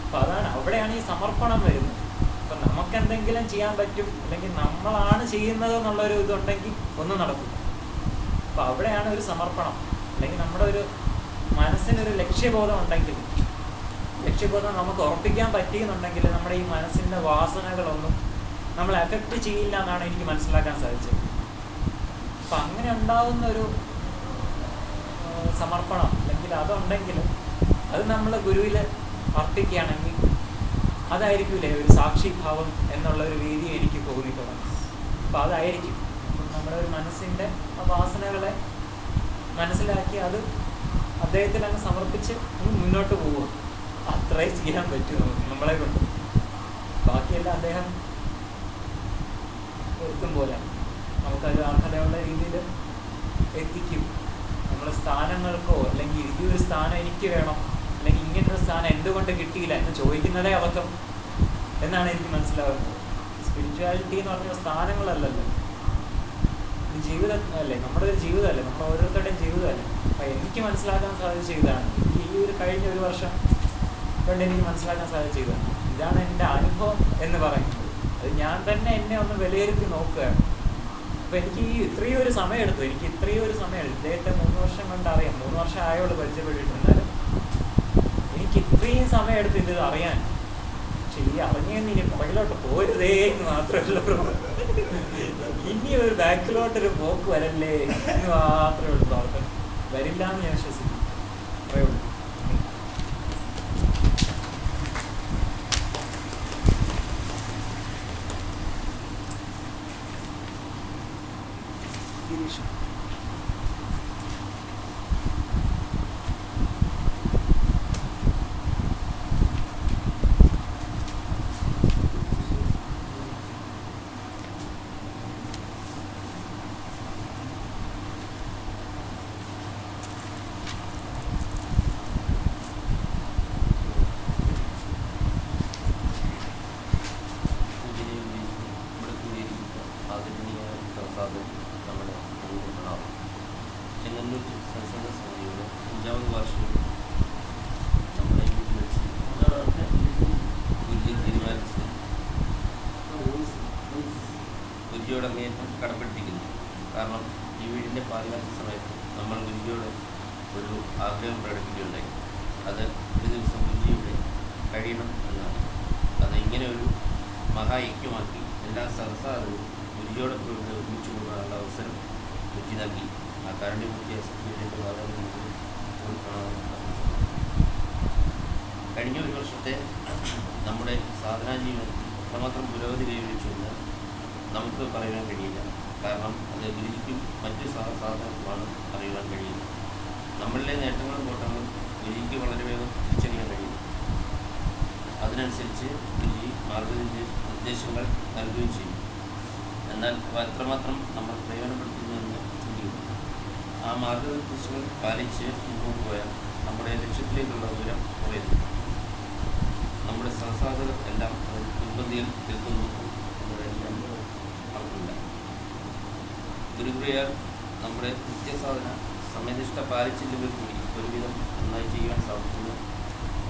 അപ്പം അതാണ്, അവിടെയാണ് ഈ സമർപ്പണം വരുന്നത്. അപ്പം നമുക്കെന്തെങ്കിലും ചെയ്യാൻ പറ്റും, അല്ലെങ്കിൽ നമ്മളാണ് ചെയ്യുന്നത് എന്നുള്ളൊരു ഇതുണ്ടെങ്കിൽ ഒന്നും നടക്കും. അപ്പം അവിടെയാണ് ഒരു സമർപ്പണം, അല്ലെങ്കിൽ നമ്മുടെ ഒരു മനസ്സിനൊരു ലക്ഷ്യബോധം ഉണ്ടെങ്കിൽ, ലക്ഷ്യബോധം നമുക്ക് ഉറപ്പിക്കാൻ പറ്റിയെന്നുണ്ടെങ്കിൽ നമ്മുടെ ഈ മനസ്സിൻ്റെ വാസനകളൊന്നും നമ്മളെ എഫക്റ്റ് ചെയ്യില്ല എന്നാണ് എനിക്ക് മനസ്സിലാക്കാൻ സാധിച്ചത്. അപ്പം അങ്ങനെ ഉണ്ടാവുന്ന ഒരു സമർപ്പണം, അല്ലെങ്കിൽ അതുണ്ടെങ്കിൽ അത് നമ്മൾ ഗുരുവിൽ അർപ്പിക്കുകയാണെങ്കിൽ അതായിരിക്കില്ലേ ഒരു സാക്ഷിഭാവം എന്നുള്ള ഒരു രീതി എനിക്ക് തോന്നിയിട്ടുള്ളത്. അപ്പോൾ അതായിരിക്കും നമ്മുടെ ഒരു മനസ്സിൻ്റെ വാസനകളെ മനസ്സിലാക്കി അത് അദ്ദേഹത്തിന് അങ്ങ് സമർപ്പിച്ച് മുന്നോട്ട് പോവുക. അത്രേ ചെയ്യാൻ പറ്റുമോ നമ്മളെ കൊണ്ട്. ബാക്കിയെല്ലാം അദ്ദേഹം എത്തും പോലെ നമുക്കത് അർഹതയുള്ള രീതിയിൽ എത്തിക്കും. നമ്മുടെ സ്ഥാനങ്ങൾക്കോ, അല്ലെങ്കിൽ ഈ ഒരു സ്ഥാനം എനിക്ക് വേണം, അല്ലെങ്കിൽ ഇങ്ങനൊരു സ്ഥാനം എന്തുകൊണ്ട് കിട്ടിയില്ല എന്ന് ചോദിക്കുന്നതേ അബദ്ധം എന്നാണ് എനിക്ക് മനസ്സിലാവുന്നത്. സ്പിരിച്വാലിറ്റി എന്ന് പറഞ്ഞ സ്ഥാനങ്ങളല്ലല്ലോ, ജീവിതം അല്ലേ, നമ്മുടെ ഒരു ജീവിതമല്ലേ, നമ്മുടെ ഓരോരുത്തരുടെയും ജീവിതമല്ലേ. അപ്പം എനിക്ക് മനസ്സിലാക്കാൻ സാധിച്ച ഇതാണ്, എനിക്ക് ഈ ഒരു കഴിഞ്ഞ 1 വർഷം കൊണ്ട് എനിക്ക് മനസ്സിലാക്കാൻ സാധിച്ച ഇതാണ്. ഇതാണ് എൻ്റെ അനുഭവം എന്ന് പറയുന്നത്. അത് ഞാൻ തന്നെ എന്നെ ഒന്ന് വിലയിരുത്തി നോക്കുകയാണ്. അപ്പം എനിക്ക് ഇത്രയും ഒരു സമയമെടുത്തു, ഇദ്ദേഹത്തെ 3 വർഷം കൊണ്ട് അറിയാം, 3 വർഷം ആയോളൂ പരിചയപ്പെട്ടിട്ടുണ്ടാലും എനിക്ക് ഇത്രയും സമയമെടുത്ത് ഇത് അറിയാൻ. പക്ഷെ ഈ അറിഞ്ഞെന്ന് ഇനി പുറകിലോട്ട് പോരുതേ എന്ന് മാത്രമല്ല, ഇനി ഒരു ബാക്കിലോട്ടൊരു പോക്ക് വരല്ലേ എന്ന് മാത്രമേ ഉള്ളൂ പ്രാർത്ഥന. വരില്ല എന്ന് ഞാൻ വിശ്വസിക്കുന്നു. അത്രയേ ഉള്ളൂ. ആദരണീയമായ സഹസാദൻ നമ്മുടെ പ്രണാമം. ചെങ്ങന്നൂർ സംസർഗ സമിതിയുടെ 5ാമത് വാർഷികം നമ്മുടെ ഈ വീട്ടിൽ വെച്ച് ഗുരുജി തീരുമാനിച്ച് ഗുരുജിയോട് അങ്ങേയറ്റം കടപ്പെട്ടിരിക്കുന്നു. കാരണം ഈ വീടിൻ്റെ പാലുകാച്ച സമയത്ത് നമ്മൾ ഗുരുജിയോട് ഒരു ആഗ്രഹം പ്രകടിപ്പിക്കുകയുണ്ടായി. അത് ഒരു ദിവസം ഗുരുജിയുടെ കഴിയണം എന്നാണ്. അത് ഇങ്ങനെ ഒരു മഹായജ്ഞമാക്കി എല്ലാ സഹസാദവും ഗുരുജിയോടൊപ്പം ഇവിടെ ഒരുമിച്ച് കൊണ്ടുപോകാനുള്ള അവസരം ഗുരുജി നൽകി. ആ കാരുണ്യമൂർത്തിയ സത്യത്തിൻ്റെ വളരെ കഴിഞ്ഞ ഒരു വർഷത്തെ നമ്മുടെ സാധനാ ജീവിതം അത്രമാത്രം പുരോഗതി കൈവരിച്ചുവെന്ന് നമുക്ക് പറയുവാൻ കഴിയില്ല. കാരണം അത് ഗുരുജിക്കും മറ്റ് സഹസാധനങ്ങളുമാണ് അറിയുവാൻ കഴിയുന്നത്. നമ്മളിലെ നേട്ടങ്ങളും കോട്ടങ്ങളും ഗുരുജിക്ക് വളരെ വേഗം തിരിച്ചറിയാൻ കഴിയും. അതിനനുസരിച്ച് ഗുരുജി മാർഗനിർദ്ദേശങ്ങൾ നൽകുകയും ചെയ്യും. എന്നാൽ എത്രമാത്രം നമ്മൾ പ്രയോജനപ്പെടുത്തുന്നുവെന്ന് ചിന്തിക്കുന്നു. ആ മാർഗനിർദ്ദേശങ്ങൾ പാലിച്ച് മുന്നോട്ട് പോയാൽ നമ്മുടെ ലക്ഷ്യത്തിലേക്കുള്ള ദൂരം കുറയുന്നു. നമ്മുടെ സഹസാധകർ എല്ലാം മുൻപന്തിയിൽ നിൽക്കുന്നു എന്നതെല്ലാം അവർക്കില്ല. ഗുരുകൃപയാൽ നമ്മുടെ നിത്യസാധന സമയനിഷ്ഠ പാലിച്ചില്ലെങ്കിൽ കൂടി ഒരുവിധം നന്നായി ചെയ്യുവാൻ സാധിക്കുന്നു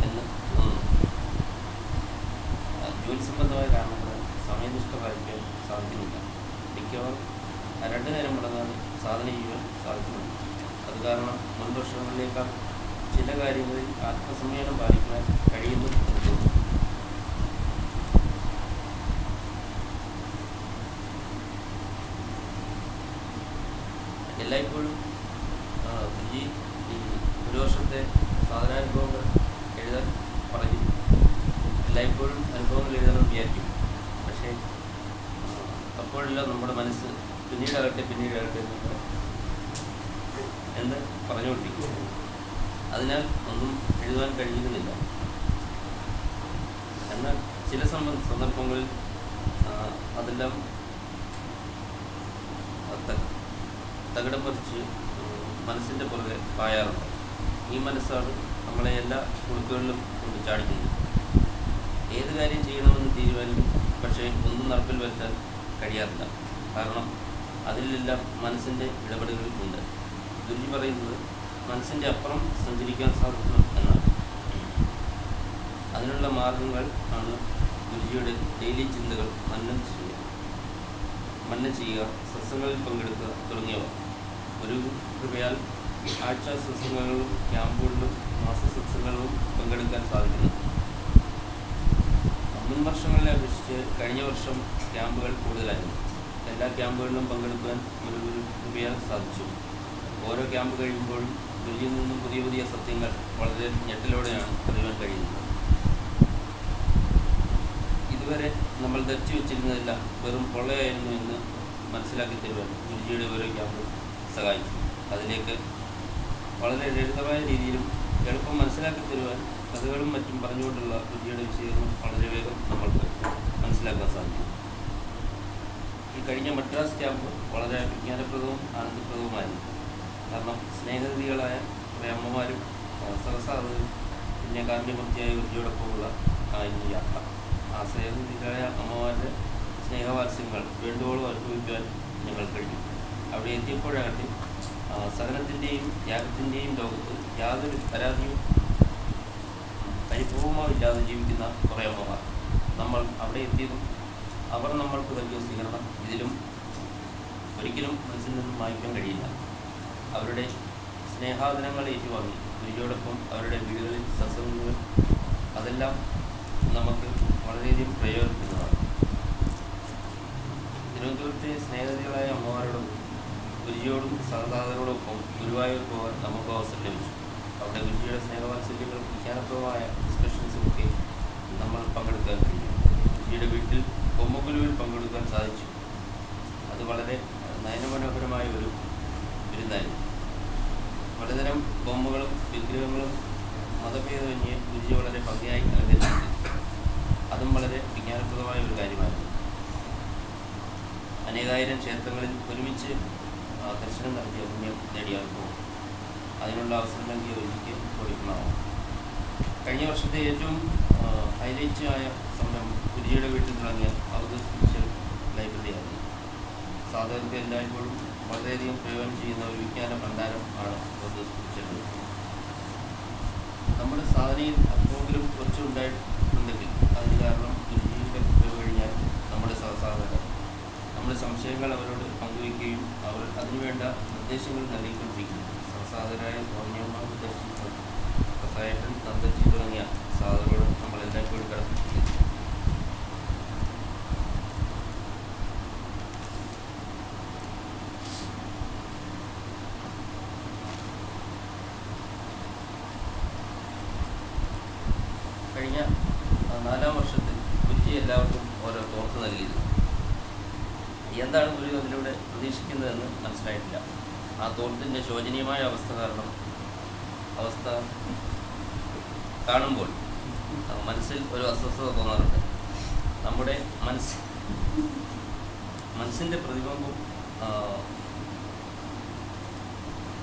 എന്ന് തോന്നുന്നു. ജോലി സംബന്ധമായ കാരണങ്ങളാൽ സമയനിഷ്ഠ പാലിക്കാൻ സാധിക്കുന്നില്ല. മിക്കവാറും 2 നേരം മുടങ്ങാതെ സാധന ചെയ്യുവാൻ സാധിക്കുന്നുണ്ട്. അത് കാരണം മുൻ വർഷങ്ങളിലേക്കാൾ ചില കാര്യങ്ങളിൽ ആത്മസംയമനം പാലിക്കുവാൻ കഴിയുന്നു എന്ന് തോന്നുന്നു. എല്ലായ്പ്പോഴും ഗുരുജി ഈ ഒരു വർഷത്തെ സാധനാനുഭവങ്ങൾ എഴുതാൻ പറയും. എല്ലായ്പ്പോഴും അനുഭവങ്ങൾ എഴുതണം വിചാരിക്കും. പക്ഷേ അപ്പോഴെല്ലാം നമ്മുടെ മനസ്സ് പിന്നീടാകട്ടെ എന്ന് പറഞ്ഞുകൊണ്ടിരിക്കും. അതിനാൽ ഒന്നും എഴുതാൻ കഴിയുന്നില്ല. എന്നാൽ ചില സന്ദർഭങ്ങളിൽ അതെല്ലാം തകിടം മറിച്ച് മനസ്സിൻ്റെ പുറകെ പായാറുണ്ട്. ഈ മനസ്സാണ് നമ്മളെ എല്ലാ കുളുക്കുകളിലും കൊണ്ട് ചാടിക്കുന്നത്. ഏത് കാര്യം ചെയ്യണമെന്ന് തീരുമാനിക്കും, പക്ഷേ ഒന്നും നടപ്പിൽ വരുത്താൻ കഴിയാറില്ല. കാരണം അതിലെല്ലാം മനസ്സിൻ്റെ ഇടപെടലുകൾ ഉണ്ട്. ഗുരുജി പറയുന്നത് മനസ്സിൻ്റെ അപ്പുറം സഞ്ചരിക്കാൻ സാധിക്കണം എന്നാണ്. അതിനുള്ള മാർഗങ്ങൾ ആണ് ഗുരുജിയുടെ ഡെയിലി ചിന്തകൾ, മന്നം ചെയ്യുക, സത്സംഗങ്ങളിൽ പങ്കെടുക്കുക തുടങ്ങിയവ. ഒരു കൃപയാൽ ആഴ്ച സത്സംഗങ്ങളിലും ക്യാമ്പുകളിലും മാസ സത്സംഗങ്ങളിലും പങ്കെടുക്കാൻ സാധിക്കുന്നു. മുൻ വർഷങ്ങളെ അപേക്ഷിച്ച് കഴിഞ്ഞ വർഷം ക്യാമ്പുകൾ കൂടുതലായിരുന്നു. എല്ലാ ക്യാമ്പുകളിലും പങ്കെടുക്കാൻ ഒരു കൃപയാൽ സാധിച്ചു. ഓരോ ക്യാമ്പ് കഴിയുമ്പോഴും ഗുരുജിയിൽ നിന്നും പുതിയ പുതിയ സത്യങ്ങൾ വളരെ ഞെട്ടലോടെയാണ് അറിയാൻ കഴിയുന്നത്. ഇതുവരെ നമ്മൾ ധരിച്ചു വെച്ചിരുന്നതെല്ലാം വെറും പൊള്ളയായിരുന്നു എന്ന് മനസ്സിലാക്കി തരുവാൻ ഗുരുജിയുടെ ഓരോ ക്യാമ്പും സഹായിച്ചു. അതിലേക്ക് വളരെ ലളിതമായ രീതിയിലും എളുപ്പം മനസ്സിലാക്കി തരുവാൻ കഥകളും മറ്റും പറഞ്ഞുകൊണ്ടുള്ള ഗുരുജിയുടെ വിശദീകരണം വളരെ വേഗം നമ്മൾക്ക് മനസ്സിലാക്കാൻ സാധിക്കും. ഈ കഴിഞ്ഞ മദ്രാസ് ക്യാമ്പ് വളരെ വിജ്ഞാനപ്രദവും ആനന്ദപ്രദവുമായിരുന്നു. കാരണം സ്നേഹനിധികളായ കുറേ അമ്മമാരും സഹസാധകരും പിന്നെ കാരുണ്യമൂർത്തിയായ ഗുരുജിയോടൊപ്പമുള്ള ഈ യാത്ര, ആ സ്നേഹനിധികളായ അമ്മമാരുടെ സ്നേഹവാത്സ്യങ്ങൾ വേണ്ടുവോളം അനുഭവിക്കാൻ ഞങ്ങൾ കഴിഞ്ഞു. അവിടെ എത്തിയപ്പോഴാകട്ടെ സഹനത്തിൻ്റെയും ത്യാഗത്തിൻ്റെയും ലോകത്ത് യാതൊരു പരാതിയും പരിഭവമോ ഇല്ലാതെ ജീവിക്കുന്ന കുറേ അമ്മമാർ. നമ്മൾ അവിടെ എത്തിയതും അവർ നമ്മൾക്ക് നൽകിയ സ്വീകരണം ഇതിലും ഒരിക്കലും മനസ്സിൽ നിന്നും മായ്ക്കാൻ കഴിയില്ല. അവരുടെ സ്നേഹാദനങ്ങൾ ഏറ്റുവാങ്ങി ഗുരുജിയോടൊപ്പം അവരുടെ വീടുകളിൽ സത്സംഗങ്ങൾ, അതെല്ലാം നമുക്ക് വളരെയധികം പ്രയോജനപ്പെടുന്നതാണ്. തിരുവനന്തപുരത്തെ സ്നേഹനിധികളായ അമ്മമാരോടൊപ്പം ഗുരുജിയോടും സഹസാധകരോടൊപ്പം ഗുരുവായൂർ പോകാൻ നമുക്ക് അവസരം ലഭിച്ചു. അവിടെ ഗുരുജിയുടെ സ്നേഹവാത്സല്യങ്ങളും വിജ്ഞാനപ്രദമായ ഡിസ്കഷൻസുമൊക്കെ നമ്മൾ പങ്കെടുക്കാൻ കഴിഞ്ഞു. ഗുരുജിയുടെ വീട്ടിൽ കൊമ്മക്കുലുവിൽ പങ്കെടുക്കാൻ സാധിച്ചു. അത് വളരെ നയനമനോഹരമായ ഒരു വിരുന്നായിരുന്നു. പലതരം ബൊമ്മകളും വിഗ്രഹങ്ങളും മതഭേദമന്യേ ഗുരുജി വളരെ ഭംഗിയായി അലങ്കരിച്ചു. അതും വളരെ വിജ്ഞാനപ്രദമായ ഒരു കാര്യമായിരുന്നു. അനേകായിരം ക്ഷേത്രങ്ങളിൽ ഒരുമിച്ച് ദർശനം നടത്തിയ പുണ്യം നേടിയാർക്കും അതിനുള്ള അവസരം നൽകിയ ഗുരുജിക്ക് കൊടുക്കണമാവും. കഴിഞ്ഞ വർഷത്തെ ഏറ്റവും ഹൈലൈറ്റ് ആയ സംരംഭം ഗുരുജിയുടെ വീട്ടിൽ തുടങ്ങിയ അവധ് സ്പിരിച്വൽ ലൈബ്രറി ആയിരുന്നു. സാധകർക്ക് എല്ലായ്പ്പോഴും വളരെയധികം പ്രയോജനം ചെയ്യുന്ന ഒരു വിജ്ഞാന ഭണ്ഡാരം ആണ് ബോധസ്പർശിച്ചത്. നമ്മുടെ സാധനയിൽ അപ്പോങ്കിലും കുറച്ചുണ്ടായിട്ടുണ്ടെങ്കിൽ അതിന് കാരണം ഗുരുജിയുടെ കൃപ കഴിഞ്ഞാൽ നമ്മുടെ സഹസാധകർ നമ്മുടെ സംശയങ്ങൾ അവരോട് പങ്കുവയ്ക്കുകയും അവർ അതിനുവേണ്ട നിർദ്ദേശങ്ങൾ നൽകിക്കൊണ്ടിരിക്കുന്നു. സഹസാധകരായ സ്വാമിയമ്മ നിർദ്ദേശിക്കുന്നത് പ്രസായട്ടൻ നന്ദജി തുടങ്ങിയ സാധകരോട് നമ്മൾ എല്ലായ്പ്പോഴും കടത്തിയിരിക്കുന്നു. കഴിഞ്ഞ 4-ാം വർഷത്തിൽ ഗുരുജി എല്ലാവർക്കും ഓരോ തോർത്ത് നൽകിയിരുന്നു. എന്താണ് ഗുരു അതിലൂടെ പ്രതീക്ഷിക്കുന്നതെന്ന് മനസ്സിലായിട്ടില്ല. ആ തോർത്തിൻ്റെ ശോചനീയമായ അവസ്ഥ കാണുമ്പോൾ മനസ്സിൽ ഒരു അസ്വസ്ഥത തോന്നാറുണ്ട്. നമ്മുടെ മനസ്സിൻ്റെ പ്രതിബിംബം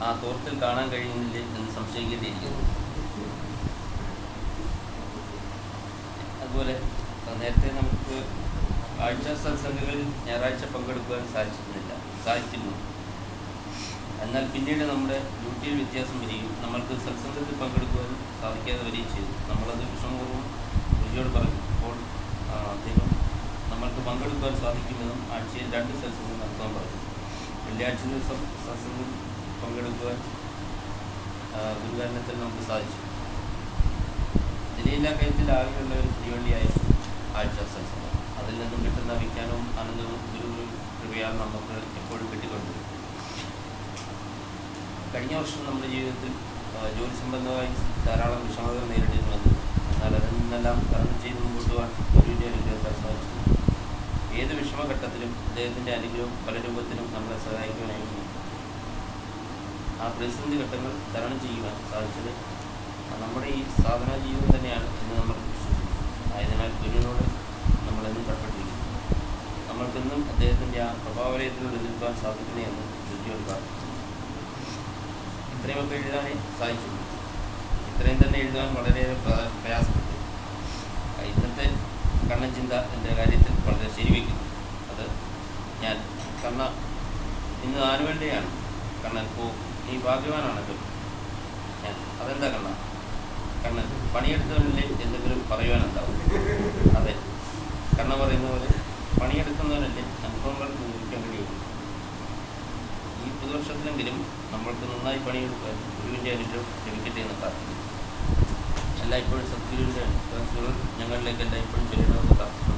ആ തോർത്തിൽ കാണാൻ കഴിയുന്നില്ലേ എന്ന് സംശയിക്കേണ്ടിയിരിക്കുന്നു. അതുപോലെ നേരത്തെ നമുക്ക് ആഴ്ച സത്സംഗങ്ങളിൽ ഞായറാഴ്ച പങ്കെടുക്കുവാൻ സാധിച്ചിരുന്നു. എന്നാൽ പിന്നീട് നമ്മുടെ ഡ്യൂട്ടിയിൽ വ്യത്യാസം വരികയും നമ്മൾക്ക് സത്സംഗത്തിൽ പങ്കെടുക്കുവാൻ സാധിക്കാതെ വരികയും ചെയ്തു. നമ്മളത് വിഷമപൂർവ്വം ഗുരുജിയോട് പറഞ്ഞപ്പോൾ അദ്ദേഹം നമ്മൾക്ക് പങ്കെടുക്കുവാൻ സാധിക്കുമെന്നും ആഴ്ചയിൽ 2 സത്സംഗം നടത്താൻ പറഞ്ഞു. വെള്ളിയാഴ്ച ദിവസം സത്സംഗം പങ്കെടുക്കുവാൻ ഗുരുകാരണത്തിൽ നമുക്ക് സാധിച്ചു. നിലയില്ലാ കയത്തിൽ ആകെയുള്ള ഒരു തിരുവള്ളിയായിരുന്നു ആഴ്ച സത്സംഗം. അതിൽ നിന്നും കിട്ടുന്ന വിജ്ഞാനവും ആനന്ദവും ഗുരു കൃപയാൽ നമുക്ക് എപ്പോഴും കിട്ടിക്കൊണ്ടിരുന്നു. കഴിഞ്ഞ വർഷം നമ്മുടെ ജീവിതത്തിൽ ജോലി സംബന്ധമായി ധാരാളം വിഷമതകൾ നേരിടേണ്ടി വന്നു. എന്നാൽ അതിൽ നിന്നെല്ലാം തരണം ചെയ്ത് മുമ്പോട്ട് പോകാൻ ഗുരുവിൻ്റെ അനുഗ്രഹത്താൽ സാധിച്ചു. ഏത് വിഷമഘട്ടത്തിലും അദ്ദേഹത്തിൻ്റെ അനുഗ്രഹം പല രൂപത്തിലും നമ്മളെ സഹായിക്കുവാനായിരുന്നു. ആ പ്രതിസന്ധി ഘട്ടങ്ങൾ തരണം ചെയ്യുവാൻ സാധിച്ചത് നമ്മുടെ ഈ സാധനാ ജീവിതം തന്നെയാണ് എന്ന് നമ്മൾ വിശ്വസിക്കുന്നു. ആയതിനാൽ ഗുരുവിനോട് നമ്മളെന്നും കടപ്പെട്ടിരിക്കുന്നു. നമ്മൾക്കെന്നും അദ്ദേഹത്തിൻ്റെ ആ പ്രഭാവലയത്തിലൂടെ നിൽക്കാൻ സാധിക്കണേ എന്ന് ഗുരുജിയോട് പ്രാർത്ഥിച്ചു. ഇത്രയുമൊക്കെ എഴുതാനേ സാധിച്ചുള്ളൂ. ഇത്രയും തന്നെ എഴുതാൻ വളരെയേറെ പ്രയാസപ്പെട്ടു. ഇന്നത്തെ കണ്ണൻ ചിന്ത എൻ്റെ കാര്യത്തിൽ വളരെ ശരിവയ്ക്കുന്നു. അത് ഞാൻ ഇന്ന് ആനുവലിൻ്റെയാണ്. കണ്ണൻ നീ ഭാഗ്യവാനാണല്ലോ. അതെന്താ കണ്ണൻ പണിയെടുത്തവനല്ലേ എന്തെങ്കിലും പറയുവാനുണ്ടാവും. അതെ, കണ്ണ പറയുന്ന പോലെ പണിയെടുക്കുന്നവനല്ലേ അനുഭവങ്ങൾ നിർവഹിക്കാൻ കഴിയുള്ളൂ. ഈ പുതുവർഷത്തിലെങ്കിലും നമ്മൾക്ക് നന്നായി പണിയെടുക്കാൻ ഗുരുവിൻ്റെ അനുഗ്രഹം ലഭിക്കട്ടെ എന്ന് പ്രാർത്ഥിക്കുന്നു. എല്ലായ്പ്പോഴും സദ്ഗുരുവിൻ്റെ അനുഗ്രഹങ്ങൾ ഞങ്ങളിലേക്ക് എല്ലായ്പ്പോഴും ചെല്ലണമെന്ന് പ്രാർത്ഥിക്കുന്നു.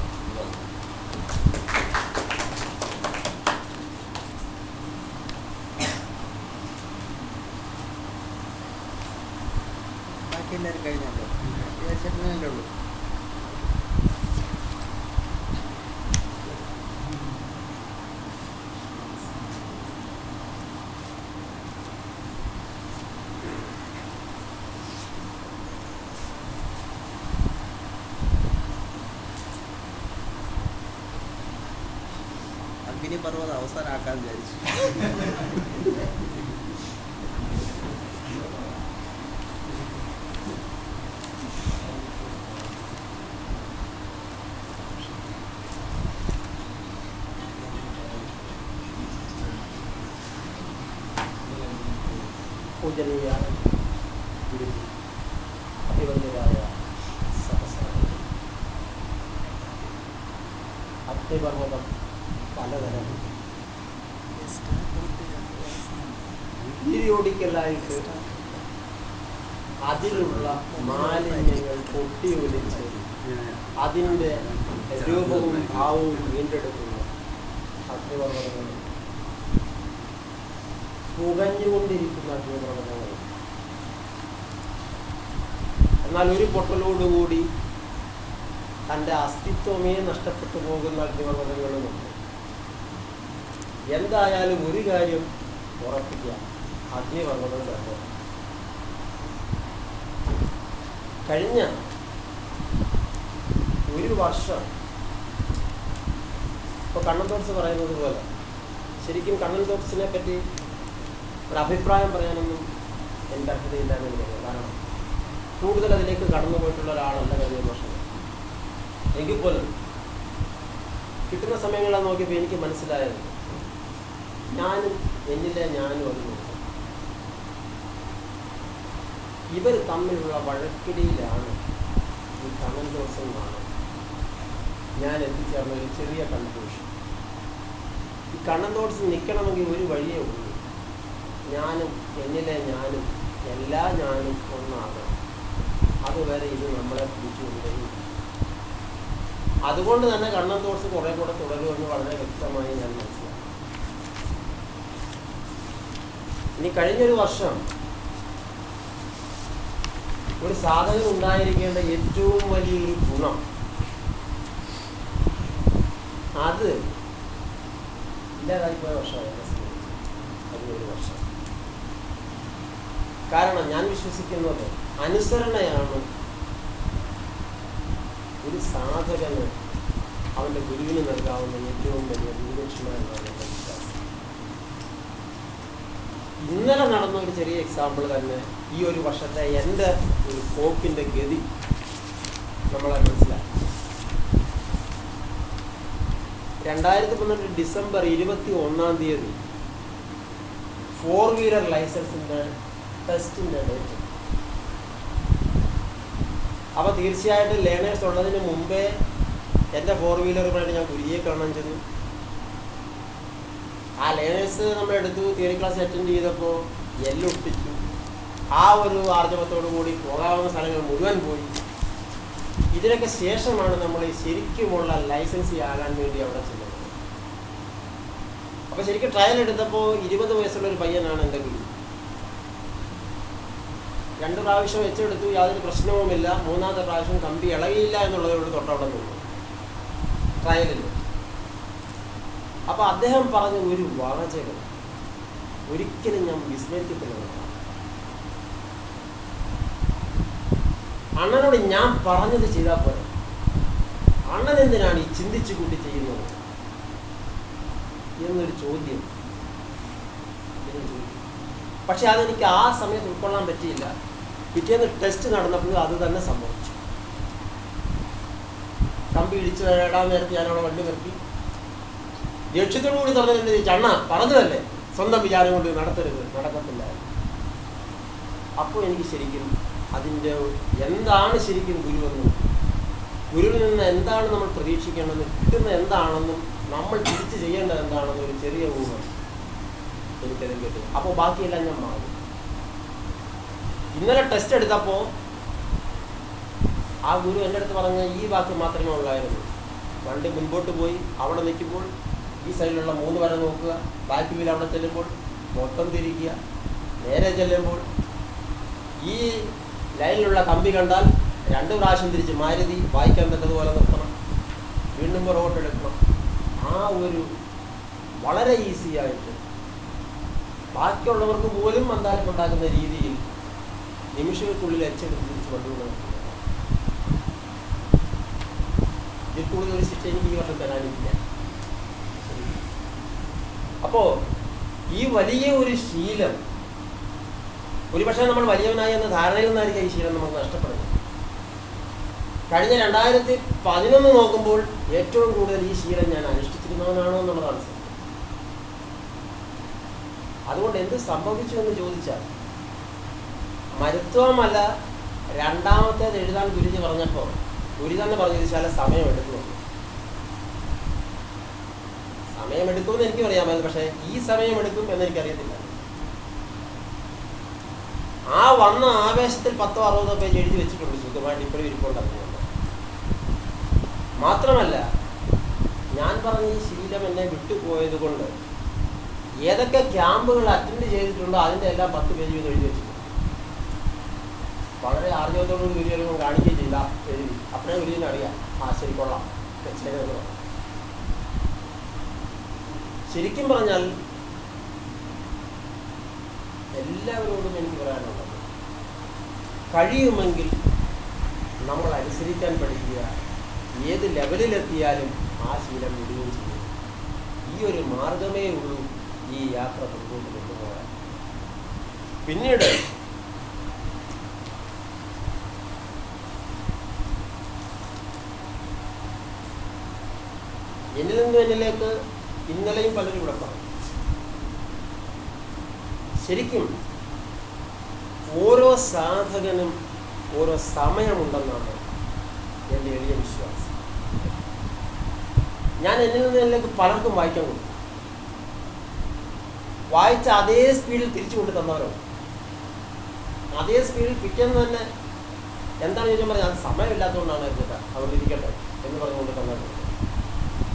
എല്ലാവരും കഴിഞ്ഞല്ലോ, ചേട്ടനല്ലേ ഉള്ളൂ. അഗ്നിപർവ്വതം അവസാനമാക്കാൻ വിചാരിച്ചു. പൂജനീയ ഗുരുജി, അഭിവന്ദ്യരായ സഹസ്രാധിപതി, അഗ്നിപർവ്വതം പലതരം പീരിയോഡിക്കലായിട്ട് അതിലുള്ള മാലിന്യങ്ങൾ പൊട്ടിയൊലിച്ച് അതിൻ്റെ രൂപവും ഭാവവും വീണ്ടെടുക്കുന്ന അഗ്നിപർവ്വതങ്ങൾ, പുകഞ്ഞുകൊണ്ടിരിക്കുന്ന അഗ്നിപർവ്വതങ്ങൾ. എന്നാൽ ഒരു പൊട്ടലോടുകൂടി തൻ്റെ അസ്തിത്വമേ നഷ്ടപ്പെട്ടു പോകുന്ന അഗ്നിപർവ്വതങ്ങളുമുണ്ട്. എന്തായാലും ഒരു കാര്യം ഉറപ്പിക്കുക, അഗ്നിപർവ്വതം കണ്ടു. കഴിഞ്ഞ ഒരു വർഷം ഇപ്പോൾ കണ്ണൻ തോട്ട്സ് പറയുന്നത് പോലെ ശരിക്കും കണ്ണൻ തോട്ട്സിനെ പറ്റി ഒരഭിപ്രായം പറയാനൊന്നും എനിക്ക് അർഹതയില്ല എന്ന് എനിക്കറിയാം. കാരണം കൂടുതൽ അതിലേക്ക് കടന്നു പോയിട്ടുള്ള ഒരാളല്ല കഴിഞ്ഞ വർഷം. എങ്കിൽ പോലും കിട്ടുന്ന സമയങ്ങളെ നോക്കിയപ്പോൾ എനിക്ക് മനസ്സിലായത് ഞാനും എന്നിലെ ഞാനും അത് നോക്കും. ഇവർ തമ്മിലുള്ള വഴക്കിടയിലാണ് ഈ കമൽ ദിവസം ഞാൻ എത്തിച്ചേർന്ന ഒരു ചെറിയ കൺഫ്യൂഷൻ. ഈ കണ്ണൻ തോട്ട്സ് നിൽക്കണമെങ്കിൽ ഒരു വഴിയേ ഉള്ളൂ. ഞാനും എന്നിലെ ഞാനും എല്ലാ ഞാനും ഒന്നാകണം. അതുവരെ ഇത് നമ്മളെ പിടിച്ചുകൊണ്ടേയും. അതുകൊണ്ട് തന്നെ കണ്ണൻ തോട്ട്സ് കുറെ കൂടെ തുടരുമെന്ന് വളരെ വ്യക്തമായി ഞാൻ മനസ്സിലാക്കി. ഇനി കഴിഞ്ഞൊരു വർഷം ഒരു സാധകൻ ഉണ്ടായിരിക്കേണ്ട ഏറ്റവും വലിയൊരു ഗുണം അത് ഇല്ലാതായിപ്പോയ വർഷമായി. അതിനൊരു വർഷം. കാരണം ഞാൻ വിശ്വസിക്കുന്നത് അനുസരണയാണ് ഒരു സാധകന് അവൻ്റെ ഗുരുവിന് നൽകാവുന്ന ഏറ്റവും വലിയ ഗുരുദക്ഷിണ. ഇന്നലെ നടന്ന ഒരു ചെറിയ എക്സാമ്പിൾ തന്നെ ഈ ഒരു വർഷത്തെ എൻ്റെ ഒരു പോക്കിൻ്റെ ഗതി നമ്മളെ മനസ്സിലാക്കി. 2012 ഡിസംബർ 21 4 വീലർ ലൈസൻസിൻ്റെ ടെസ്റ്റിൻ്റെ ഡേറ്റ്. അപ്പോൾ തീർച്ചയായിട്ടും ലേണേഴ്സ് ഉള്ളതിന് മുമ്പേ എൻ്റെ 4 വീലറുമായിട്ട് ഞാൻ ഗുരുവിയെ കാണാൻ ചെന്നു. ആ ലേണേഴ്സ് നമ്മളെടുത്തു. തിയറി ക്ലാസ് അറ്റൻഡ് ചെയ്തപ്പോൾ എല്ലാം ഒട്ടിച്ചു. ആ ഒരു ആർജവത്തോടു കൂടി പോകാവുന്ന സ്ഥലങ്ങൾ മുഴുവൻ പോയി. ഇതിനൊക്കെ ശേഷമാണ് നമ്മൾ ഈ ശരിക്കുമുള്ള ലൈസൻസ് ആകാൻ വേണ്ടി അവിടെ ചെന്നത്. അപ്പോൾ ശരിക്കും ട്രയൽ എടുത്തപ്പോൾ 20 വയസ്സുള്ള ഒരു പയ്യനാണ് എൻ്റെ ഗുരു. 2 പ്രാവശ്യം വെച്ചെടുത്തു, യാതൊരു പ്രശ്നവുമില്ല. 3ാമത്തെ പ്രാവശ്യം കമ്പി ഇളകിയില്ല എന്നുള്ളതോട് തൊട്ടവിടെ നിന്നു ട്രയലിൽ. അപ്പോൾ അദ്ദേഹം പറഞ്ഞ ഒരു വാചകം ഒരിക്കലും ഞാൻ വിസ്മരിക്കത്തില്ല. അണ്ണനോട് ഞാൻ പറഞ്ഞത് ചെയ്താൽ പോലെ, അണ്ണൻ എന്തിനാണ് ഈ ചിന്തിച്ചു കൂട്ടി ചെയ്യുന്നത് എന്നൊരു ചോദ്യം. പക്ഷെ അതെനിക്ക് ആ സമയത്ത് ഉൾക്കൊള്ളാൻ പറ്റിയില്ല. പിറ്റേന്ന് ടെസ്റ്റ് നടന്നപ്പോഴും അത് തന്നെ സംഭവിച്ചു. കമ്പി ഇടിച്ച് ഇടാൻ നേരത്തെ ഞാനവിടെ വണ്ടി നിർത്തി ദേഷ്യത്തോടുകൂടി പറഞ്ഞതിൻ്റെ ചണ്ണ പറഞ്ഞതല്ലേ, സ്വന്തം വിചാരം കൊണ്ട് നടത്തരുത്, നടക്കത്തില്ല. അപ്പോൾ എനിക്ക് ശരിക്കും അതിൻ്റെ എന്താണ് ശരിക്കും ഗുരുവെന്നും ഗുരുവിൽ നിന്ന് എന്താണ് നമ്മൾ പ്രതീക്ഷിക്കേണ്ടതെന്നും കിട്ടുന്ന എന്താണെന്നും നമ്മൾ തിരിച്ച് ചെയ്യേണ്ടത് എന്താണെന്നും ഒരു ചെറിയ ഊഹം എനിക്കതിൽ കിട്ടും. അപ്പോൾ ബാക്കിയെല്ലാം ഞാൻ മാറും. ഇന്നലെ ടെസ്റ്റ് എടുത്തപ്പോൾ ആ ഗുരു എൻ്റെ അടുത്ത് പറഞ്ഞ ഈ വാക്ക് മാത്രമേ ഉള്ളായിരുന്നു. വണ്ടി മുൻപോട്ട് പോയി അവിടെ നിൽക്കുമ്പോൾ ഈ സൈഡിലുള്ള 3 വര നോക്കുക, ബാക്ക് വീൽ അവിടെ ചെല്ലുമ്പോൾ മൊത്തം തിരിക്കുക, നേരെ ചെല്ലുമ്പോൾ ഈ ലൈനിലുള്ള കമ്പി കണ്ടാൽ 2 പ്രാവശ്യം തിരിച്ച് മാരുതി വായിക്കാൻ തന്നതുപോലെ നിർത്തണം, വീണ്ടും പുറകോട്ട് എടുക്കണം. ആ ഒരു വളരെ ഈസി ആയിട്ട് ബാക്കിയുള്ളവർക്ക് പോലും മന്ദാരം ഉണ്ടാക്കുന്ന രീതിയിൽ നിമിഷങ്ങൾക്കുള്ളിൽ എച്ചെടുത്ത് തിരിച്ച് കൊണ്ടുപോകുന്നത്. ഇതിൽ കൂടുതൽ ഒരു ശിക്ഷ എനിക്ക് ഈ വർഷം തരാനില്ല. അപ്പോൾ ഈ വലിയ ഒരു ശീലം ഒരുപക്ഷെ നമ്മൾ വലിയവനായി എന്ന ധാരണയിൽ നിന്നായിരിക്കും ഈ ശീലം നമുക്ക് നഷ്ടപ്പെടുന്നത്. കഴിഞ്ഞ 2011 നോക്കുമ്പോൾ ഏറ്റവും കൂടുതൽ ഈ ശീലം ഞാൻ അനുഷ്ഠിച്ചിരുന്നവനാണോ എന്നുള്ളതാണ് സത്യം. അതുകൊണ്ട് എന്ത് സംഭവിച്ചു എന്ന് ചോദിച്ചാൽ മരുത്വമല്ല, 2ാമത്തേത് എഴുതാൻ ഗുരുജി പറഞ്ഞപ്പോൾ ഗുരു തന്നെ പറഞ്ഞു ചില സമയമെടുക്കുമെന്ന്. സമയമെടുക്കുമെന്ന് എനിക്കും അറിയാമായിരുന്നു, പക്ഷേ ഈ സമയമെടുക്കും എന്നെനിക്കറിയത്തില്ല. ആ വന്ന ആവേശത്തിൽ 10-60 പേജ് എഴുതി വെച്ചിട്ടുണ്ട്, സുഖമായിട്ട് ഇപ്പോഴും ഇരിപ്പുണ്ടായിരുന്നു. മാത്രമല്ല ഞാൻ പറഞ്ഞ ഈ ശീലം എന്നെ വിട്ടുപോയത് കൊണ്ട് ഏതൊക്കെ ക്യാമ്പുകൾ അറ്റൻഡ് ചെയ്തിട്ടുണ്ടോ അതിൻ്റെ എല്ലാം 10 പേജ് വീതം എഴുതി വെച്ചിട്ടുണ്ട്. വളരെ ആർജവത്തോടുകൂടി ഗുരു വരുമ്പോൾ കാണിക്കുകയും ചെയ്യില്ല, എഴുതി. അപ്പഴേ ഗുരുവിനെ അറിയാം, ആ ശരി കൊള്ളാം ചെയ്തെന്ന് പറഞ്ഞു. ശരിക്കും പറഞ്ഞാൽ എല്ലാവരോടും എനിക്ക് പറയാനുള്ളത്, കഴിയുമെങ്കിൽ നമ്മൾ അനുസരിക്കാൻ പഠിക്കുക. ഏത് ലെവലിലെത്തിയാലും ആ ശീലം വിടുകയും ചെയ്യും. ഈ ഒരു മാർഗമേ ഉള്ളൂ ഈ യാത്ര മുന്നോട്ട് കൊണ്ടുപോകാൻ. പിന്നീട് എന്നിൽ നിന്നും എന്നിലേക്ക് ഇന്നലെയും പലരും ഇവിടെ പറഞ്ഞു. ശരിക്കും ഓരോ സാധകനും ഓരോ സമയമുണ്ടെന്നാണ് എൻ്റെ എളിയ വിശ്വാസം. ഞാൻ എന്നിൽ നിന്നിലേക്ക് പലർക്കും വായിക്കാൻ കൊടുത്തു. വായിച്ച അതേ സ്പീഡിൽ തിരിച്ചു കൊണ്ട് തന്നവരുണ്ട്. അതേ സ്പീഡിൽ പിറ്റേന്ന് തന്നെ എന്താണ് ചോദിച്ചാൽ പറഞ്ഞാൽ അത് സമയമില്ലാത്തതുകൊണ്ടാണ് കേട്ടോ, അതുകൊണ്ട് ഇരിക്കട്ടെ എന്ന് പറഞ്ഞുകൊണ്ട് തന്നവരുണ്ട്.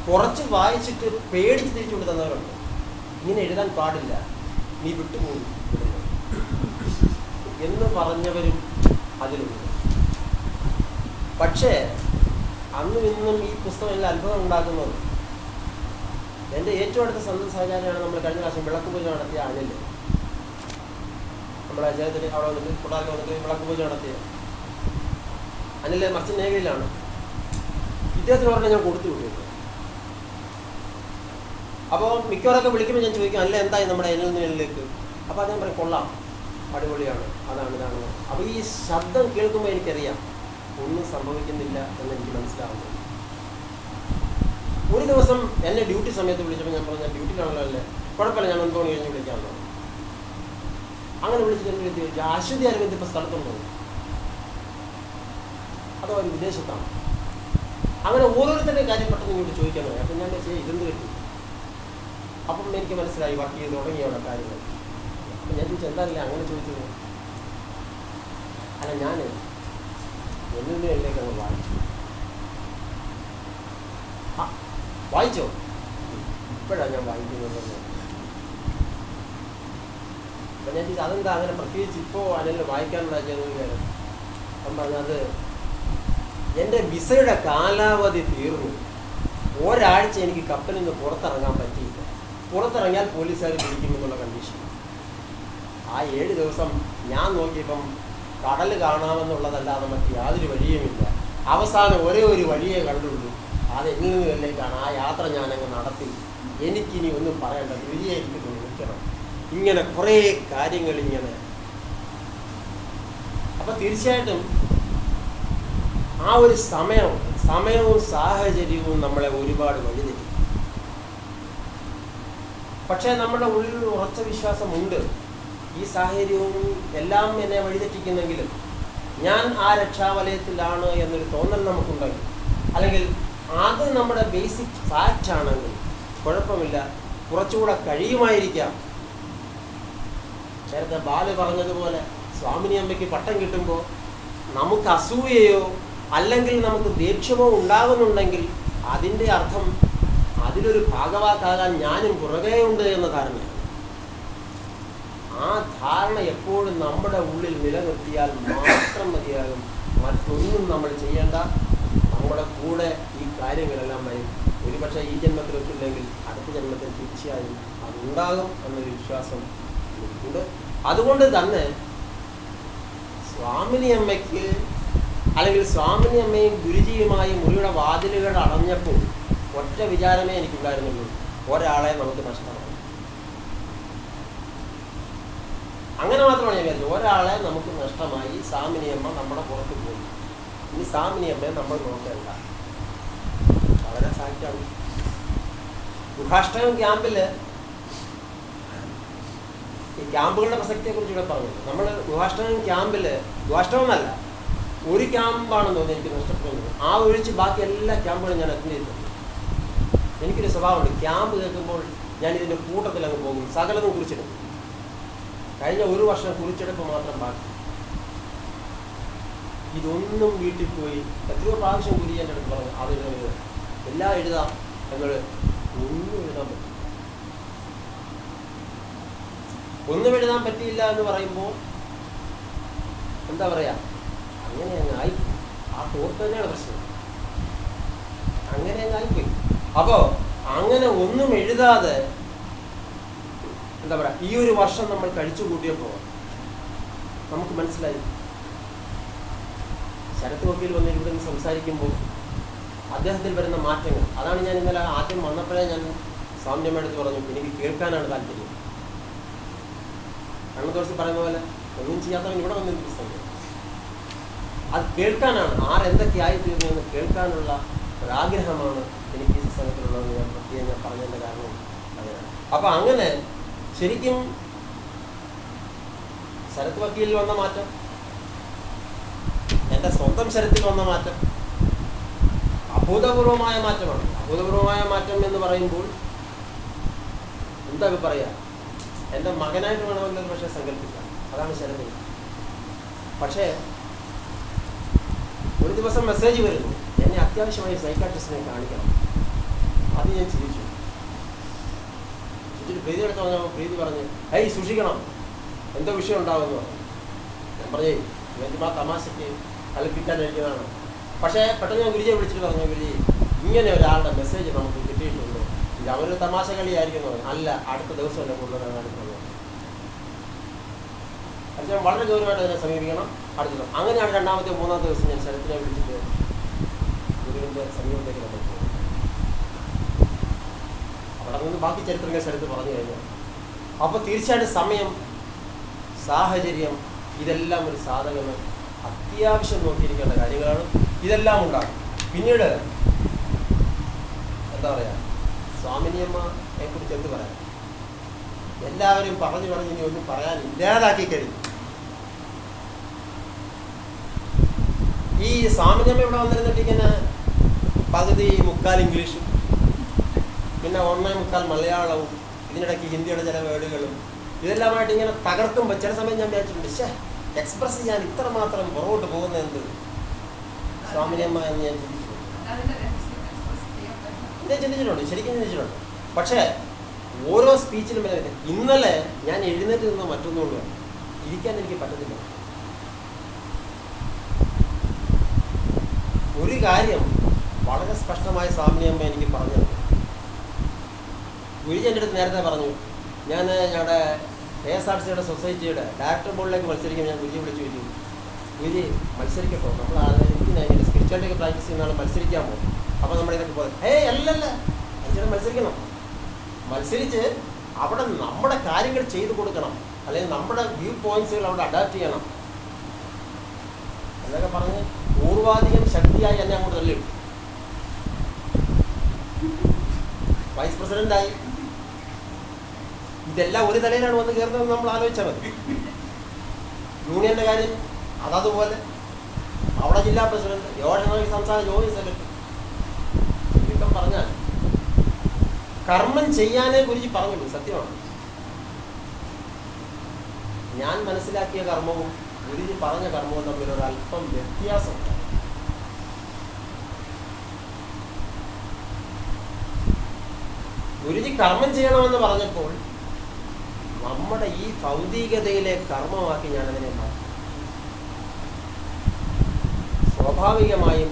കുറച്ച് വായിച്ചിട്ട് പേടിച്ച് തിരിച്ചു കൊണ്ട് തന്നവരുണ്ട്. ഇങ്ങനെ എഴുതാൻ പാടില്ല, നീ വിട്ടുപോകും എന്ന് പറഞ്ഞവരും അതിലുണ്ട്. പക്ഷേ അന്നും ഇന്നും ഈ പുസ്തകം എല്ലാം അത്ഭുതം ഉണ്ടാക്കുന്നത് എൻ്റെ ഏറ്റവും അടുത്ത സ്വന്തം സഹചാരിയാണ് നമ്മൾ കഴിഞ്ഞ പ്രാവശ്യം വിളക്ക് പൂജ നടത്തിയ അനിൽ. നമ്മുടെ ജയത്തിന് അവിടെ വന്നിട്ട് കൂടാതെ വന്നിട്ട് വിളക്ക് പൂജ നടത്തിയ അനിൽ മർച്ചൻ്റ് നേവിയിലാണ്. ഇദ്ദേഹത്തിന് പറഞ്ഞാൽ ഞാൻ കൊടുത്തു വിട്ടു. അപ്പോൾ മിക്കവരൊക്കെ വിളിക്കുമ്പോൾ ഞാൻ ചോദിക്കും, അല്ല എന്തായി നമ്മുടെ അനിൽ നിന്നിലേക്ക്? അപ്പോൾ അദ്ദേഹം പറയും, കൊള്ളാം, അടിപൊളിയാണ്, അതാണ് ഇതാണ്. അപ്പോൾ ഈ ശബ്ദം കേൾക്കുമ്പോൾ എനിക്കറിയാം ഒന്നും സംഭവിക്കുന്നില്ല എന്നെനിക്ക് മനസ്സിലാവുന്നു. ഒരു ദിവസം എന്നെ ഡ്യൂട്ടി സമയത്ത് വിളിച്ചപ്പോൾ ഞാൻ പറഞ്ഞു, ഞാൻ ഡ്യൂട്ടിയിലാണല്ലോ, അല്ലേ, കുഴപ്പമില്ല, ഞാൻ 9 മണി കഴിഞ്ഞ് വിളിക്കാമല്ലോ. അങ്ങനെ വിളിച്ചിട്ട് എൻ്റെ ചോദിച്ചു, അശ്വതി അരവിന്ദ് ഇപ്പോൾ സ്ഥലത്തുണ്ടോ, അതോ അവർ വിദേശത്താണ്? അങ്ങനെ ഓരോരുത്തരുടെ കാര്യം പെട്ടെന്ന് ഇങ്ങോട്ട് ചോദിക്കാൻ തുടങ്ങി. അപ്പം ഞാൻ ഇതെന്ത് പറ്റി? അപ്പം എനിക്ക് മനസ്സിലായി വർക്ക് ചെയ്ത് തുടങ്ങിയാണ് കാര്യങ്ങൾ. അപ്പം ഞാൻ ചോദിച്ചു, എന്താ അങ്ങനെ ചോദിച്ചത്? അല്ല, ഞാൻ എന്നിലേക്ക് അങ്ങ് വായിച്ചു. വായിച്ചോ? ഇപ്പോഴാണ് ഞാൻ വായിക്കുന്നത്. അപ്പം ഞാൻ ചോദിച്ചു, അതെന്താ അങ്ങനെ പ്രത്യേകിച്ച് ഇപ്പോൾ അതിനെ വായിക്കാനുള്ള ചെയ്തത്? അപ്പം പറഞ്ഞത്, എൻ്റെ വിസയുടെ കാലാവധി തീർന്നു, ഒരാഴ്ച എനിക്ക് കപ്പലിൽ നിന്ന് പുറത്തിറങ്ങാൻ പറ്റിയില്ല. പുറത്തിറങ്ങിയാൽ പോലീസുകാർ പിടിക്കുമെന്നുള്ള കണ്ടീഷൻ. ആ 7 ദിവസം ഞാൻ നോക്കിയപ്പം കടൽ കാണാമെന്നുള്ളതല്ലാതെ മറ്റ് യാതൊരു വഴിയുമില്ല. അവസാനം ഒരേ ഒരു വഴിയേ കണ്ടുള്ളൂ, അത് എന്നിൽ നിന്നിലേക്കാണ്. ആ യാത്ര ഞാനങ്ങ് നടത്തി. എനിക്കിനി ഒന്നും പറയേണ്ട, ഗുരുതിയെ എനിക്ക് വിളിക്കണം. ഇങ്ങനെ കുറേ കാര്യങ്ങൾ ഇങ്ങനെ. അപ്പം തീർച്ചയായിട്ടും ആ ഒരു സമയവും സാഹചര്യവും നമ്മളെ ഒരുപാട് വഴിതെറ്റി. പക്ഷേ നമ്മുടെ ഉള്ളിൽ ഉറച്ച വിശ്വാസമുണ്ട്. ഈ സാഹചര്യവും എല്ലാം എന്നെ വഴിതെറ്റിക്കുന്നെങ്കിലും ഞാൻ ആ രക്ഷാവലയത്തിലാണ് എന്നൊരു തോന്നൽ നമുക്കുണ്ടെങ്കിൽ, അല്ലെങ്കിൽ അത് നമ്മുടെ ബേസിക് ഫാക്റ്റ് ആണെങ്കിൽ കുഴപ്പമില്ല, കുറച്ചുകൂടെ കഴിയുമായിരിക്കാം. നേരത്തെ ബാല് പറഞ്ഞതുപോലെ സ്വാമിനി അമ്മയ്ക്ക് പട്ടം കിട്ടുമ്പോൾ നമുക്ക് അസൂയയോ അല്ലെങ്കിൽ നമുക്ക് ദേഷ്യമോ ഉണ്ടാകുന്നുണ്ടെങ്കിൽ അതിൻ്റെ അർത്ഥം അതിലൊരു ഭാഗവാക്കാകാൻ ഞാനും പുറകെ ഉണ്ട് എന്ന ധാരണയാണ്. ആ ധാരണ എപ്പോഴും നമ്മുടെ ഉള്ളിൽ നിലനിർത്തിയാൽ മാത്രം മതിയാകും. മറ്റൊന്നും നമ്മൾ ചെയ്യേണ്ട. നമ്മുടെ കൂടെ ഈ കാര്യങ്ങളെല്ലാം വരും. ഒരുപക്ഷെ ഈ ജന്മത്തിൽ ഒത്തില്ലെങ്കിൽ അടുത്ത ജന്മത്തിൽ തീർച്ചയായും അതുണ്ടാകും എന്നൊരു വിശ്വാസം എനിക്കുണ്ട്. അതുകൊണ്ട് തന്നെ സ്വാമിനി അമ്മയ്ക്ക് അല്ലെങ്കിൽ സ്വാമിനി അമ്മയും ഗുരുജിയുമായി മുറിയുടെ വാതിലുകൾ അടഞ്ഞപ്പോൾ ഒറ്റ വിചാരമേ എനിക്കുണ്ടായിരുന്നുള്ളൂ, ഒരാളെ നമുക്ക് നഷ്ടമായി. അങ്ങനെ മാത്രമാണ് ഞാൻ വിചാരിച്ചത്. ഒരാളെ നമുക്ക് നഷ്ടമായി, സ്വാമിനിയമ്മ നമ്മുടെ പുറത്ത് പോയി. ഇനി സ്വാമിനിയമ്മയെ നമ്മൾ നോക്കേണ്ട. വളരെ ഫാക്റ്റാണ്. ഗുഹാഷ്ടകം ക്യാമ്പിൽ ഈ ക്യാമ്പുകളുടെ പ്രസക്തിയെക്കുറിച്ച് ഇവിടെ പറഞ്ഞു. നമ്മൾ ഗുഹാഷ്ടകം ക്യാമ്പിൽ, ഗുഹാഷ്ടകം എന്നല്ല, ഒരു ക്യാമ്പാണെന്ന് തോന്നി എനിക്ക് നഷ്ടപ്പെടുന്നത്. ആ ഒഴിച്ച് ബാക്കി എല്ലാ ക്യാമ്പുകളും ഞാൻ അറ്റൻഡ് ചെയ്തിട്ടുണ്ട്. എനിക്കൊരു സ്വഭാവമുണ്ട്, ക്യാമ്പ് കേൾക്കുമ്പോൾ ഞാൻ ഇതിൻ്റെ കൂട്ടത്തിൽ അങ്ങ് പോകും, സകലതും കുറിച്ചെടുക്കും. കഴിഞ്ഞ 1 വർഷം കുറിച്ചെടുപ്പ് മാത്രം ബാക്കി. ഇതൊന്നും വീട്ടിൽ പോയി എത്രയോ പ്രാവശ്യം കുരി എൻ്റെ അടുത്ത് പറഞ്ഞു, അത് എല്ലാം എഴുതാം ഞങ്ങൾ. ഒന്നും എഴുതാൻ പറ്റും. ഒന്നും എഴുതാൻ പറ്റിയില്ല എന്ന് പറയുമ്പോൾ എന്താ പറയുക, അങ്ങനെ അങ്ങ് ആയിപ്പോയി. ആ തോർത്ത് തന്നെയാണ് പ്രശ്നം. അങ്ങനെ അങ്ങ് ആയിപ്പോയി. അപ്പോൾ അങ്ങനെ ഒന്നും എഴുതാതെ എന്താ പറയുക, ഈ ഒരു വർഷം നമ്മൾ കഴിച്ചു കൂട്ടിയപ്പോൾ നമുക്ക് മനസ്സിലായി. ശരത് വക്കീൽ വന്ന് ഇവിടെ നിന്ന് സംസാരിക്കുമ്പോൾ അദ്ദേഹത്തിൽ വരുന്ന മാറ്റങ്ങൾ, അതാണ് ഞാൻ ഇന്നലെ ആദ്യം വന്നപ്പോഴേ ഞാൻ സ്വാമിയമ്മയെടുത്ത് പറഞ്ഞു, എനിക്ക് കേൾക്കാനാണ് താല്പര്യം. കണ്ണുതുളസി പറയുന്ന പോലെ ഒന്നും ചെയ്യാത്തവൻ ഇവിടെ വന്ന് പുസ്തകം അത് കേൾക്കാനാണ്. ആരെന്തൊക്കെയായി തീർന്നതെന്ന് കേൾക്കാനുള്ള ഒരാഗ്രഹമാണ് എനിക്ക് ഈ പുസ്തകത്തിലുള്ളതെന്ന് ഞാൻ പ്രത്യേകം പറഞ്ഞതിൻ്റെ കാരണം അങ്ങനെയാണ്. അപ്പം അങ്ങനെ ശരിക്കും ശരത് വക്കീലിൽ വന്ന മാറ്റം, എൻ്റെ സ്വന്തം ശരത്തിൽ വന്ന മാറ്റം അഭൂതപൂർവമായ മാറ്റമാണ്. അഭൂതപൂർവമായ മാറ്റം എന്ന് പറയുമ്പോൾ എന്താ പറയുക, എൻ്റെ മകനായിട്ട് വേണമെങ്കിൽ പക്ഷേ സങ്കല്പിക്കാം. അതാണ് ശരത്. പക്ഷേ ഒരു ദിവസം മെസ്സേജ് വരുന്നു, എന്നെ അത്യാവശ്യമായി സൈക്കാട്രിസ്റ്റിനെ കാണിക്കണം. അത് ഞാൻ ചിരിച്ചു. പ്രീതി എടുത്ത് പറഞ്ഞപ്പോൾ പ്രീതി പറഞ്ഞു, ഹേയ് സൂക്ഷിക്കണം, എന്തോ വിഷയം ഉണ്ടാവുമെന്ന് പറഞ്ഞു. ഞാൻ പറഞ്ഞേ ചുമ്മാ തമാശയ്ക്ക് കളിപ്പിക്കാൻ കഴിക്കുന്നതാണ്. പക്ഷേ പെട്ടെന്ന് ഞാൻ ഗുരുജിയെ വിളിച്ചിട്ട് പറഞ്ഞു, ഗുരുജി ഇങ്ങനെ ഒരാളുടെ മെസ്സേജ് നമുക്ക് കിട്ടിയിട്ടുള്ളൂ, ഇത് അവരൊരു തമാശ കളിയായിരിക്കും എന്ന് പറഞ്ഞു. അല്ല, അടുത്ത ദിവസം എന്നെ കൊണ്ടുവരാൻ കാണിക്കുന്നത്. അത് ഞാൻ വളരെ ഗൗരവമായിട്ട് അതിനെ സമീപിക്കണം. അടുത്ത ദിവസം അങ്ങനെയാണ് രണ്ടാമത്തെ മൂന്നാമത്തെ ദിവസം ഞാൻ ശരത്തിനെ വിളിച്ചിട്ട് ഗുരുവിൻ്റെ സമീപത്തേക്ക് നമ്മൾ പോകും. അവിടെ നിന്ന് ബാക്കി ചരിത്രങ്ങൾ ശരത്ത് പറഞ്ഞു കഴിഞ്ഞു. അപ്പോൾ തീർച്ചയായിട്ടും സമയം, സാഹചര്യം, ഇതെല്ലാം ഒരു സാധകന് അത്യാവശ്യം നോക്കിയിരിക്കേണ്ട കാര്യങ്ങളാണ്. ഇതെല്ലാം ഉണ്ടാകും. പിന്നീട് എന്താ പറയുക, സ്വാമിനിയമ്മയെ കുറിച്ച് എന്ത് പറയാം, എല്ലാവരും പറഞ്ഞു ഇനി ഒന്നും പറയാൻ ഇല്ലാതാക്കി കഴിഞ്ഞു. ഈ സ്വാമിനിയമ്മ ഇവിടെ വന്നിരുന്നിട്ട് ഇങ്ങനെ പകുതി മുക്കാൽ ഇംഗ്ലീഷും പിന്നെ 1.25 മലയാളവും ഇതിനിടയ്ക്ക് ഹിന്ദിയുടെ ചില വേർഡുകളും ഇതെല്ലാമായിട്ട് ഇങ്ങനെ തകർക്കുമ്പോൾ ചില സമയം ഞാൻ വിചാരിച്ചിട്ടുണ്ട്, എക്സ്പ്രസ് ചെയ്യാൻ ഇത്ര മാത്രം പുറകോട്ട് പോകുന്നത് എന്ത് സ്വാമിനിയമ്മ എന്ന് ഞാൻ ചിന്തിച്ചിട്ടുണ്ട്, ശരിക്കും ചിന്തിച്ചിട്ടുണ്ട്. പക്ഷേ ഓരോ സ്പീച്ചിലും ഇന്നലെ ഞാൻ എഴുന്നേറ്റ് നിന്ന് മറ്റൊന്നുകൊണ്ട് ഇരിക്കാൻ എനിക്ക് പറ്റത്തില്ല. ഒരു കാര്യം വളരെ സ്പഷ്ടമായ സ്വാമിനിയമ്മ എനിക്ക് പറഞ്ഞു. ഗുരുജി എൻ്റെ അടുത്ത് നേരത്തെ പറഞ്ഞു, ഞാൻ ഞങ്ങളുടെ KSRTC സൊസൈറ്റിയുടെ ഡയറക്ടർ ബോർഡിലേക്ക് മത്സരിക്കാൻ ഞാൻ ഗുരുജി വിളിച്ചു ചോദിച്ചു, ഗുരുജി മത്സരിക്കട്ടോ, നമ്മൾ ഇതിന് സ്പിരിച്വാലിറ്റി പ്രാക്ടീസ് ചെയ്യുന്ന മത്സരിക്കാൻ പോകും, അപ്പോൾ നമ്മുടെ ഇതൊക്കെ പോകും. അല്ലല്ല, മത്സരിക്കണം. മത്സരിച്ച് അവിടെ നമ്മുടെ കാര്യങ്ങൾ ചെയ്തു കൊടുക്കണം, അല്ലെങ്കിൽ നമ്മുടെ വ്യൂ പോയിന്റ്സുകൾ അവിടെ അഡാപ്റ്റ് ചെയ്യണം എന്നൊക്കെ പറഞ്ഞ് പൂർവാധികം ശക്തിയായി എന്നെ അങ്ങോട്ട് തള്ളിയിട്ടു. വൈസ് പ്രസിഡന്റായി. ഇതെല്ലാം ഒരു തലയിലാണ് വന്ന് കയറുന്നത് നമ്മൾ ആലോചിച്ചാൽ മതി. യൂണിയന്റെ കാര്യം അതതുപോലെ, അവിടെ ജില്ലാ പ്രസിഡന്റ്, യോജന സംസ്ഥാന ജോയിന്റ് സെക്രട്ടറി. ചുരുക്കം പറഞ്ഞാൽ കർമ്മം ചെയ്യാനേ ഗുരുജി പറഞ്ഞുള്ളൂ. സത്യമാണ്. ഞാൻ മനസ്സിലാക്കിയ കർമ്മവും ഗുരുജി പറഞ്ഞ കർമ്മവും തമ്മിൽ ഒരല്പം വ്യത്യാസമുണ്ട്. ഗുരുജി കർമ്മം ചെയ്യണമെന്ന് പറഞ്ഞപ്പോൾ നമ്മുടെ ഈ ഭൗതികതയിലെ കർമ്മമാക്കി ഞാനതിനെ മാറ്റി. സ്വാഭാവികമായും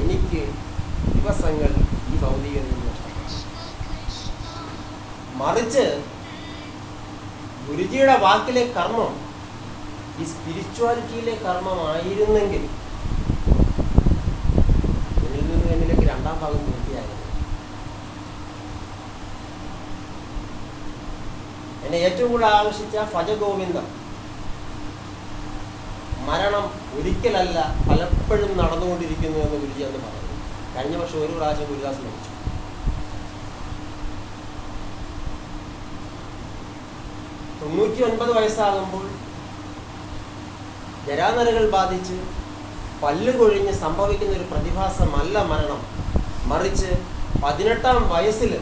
എനിക്ക് ദിവസങ്ങൾ ഈ ഭൗതികതയിൽ മറിച്ച് ഗുരുജിയുടെ വാക്കിലെ കർമ്മം ഈ സ്പിരിച്വാലിറ്റിയിലെ കർമ്മമായിരുന്നെങ്കിൽ എന്നിൽ നിന്ന് എന്നിലേക്ക് രണ്ടാം ഭാഗം പൂർത്തിയായിരുന്നു. എന്നെ ഏറ്റവും കൂടുതൽ ആകർഷിച്ച ഭജഗോവിന്ദം, മരണം ഒരിക്കലല്ല പലപ്പോഴും നടന്നുകൊണ്ടിരിക്കുന്നു എന്ന് ഗുരുജി എന്ന് പറഞ്ഞു. കഴിഞ്ഞ വർഷം ഒരു പ്രാവശ്യം ഗുരുദാസ് മരിച്ചു. തൊണ്ണൂറ്റി വയസ്സാകുമ്പോൾ ജരാനരകൾ ബാധിച്ച് പല്ല് കൊഴിഞ്ഞ് സംഭവിക്കുന്ന ഒരു പ്രതിഭാസമല്ല മരണം, മറിച്ച് 18-ാം വയസ്സിൽ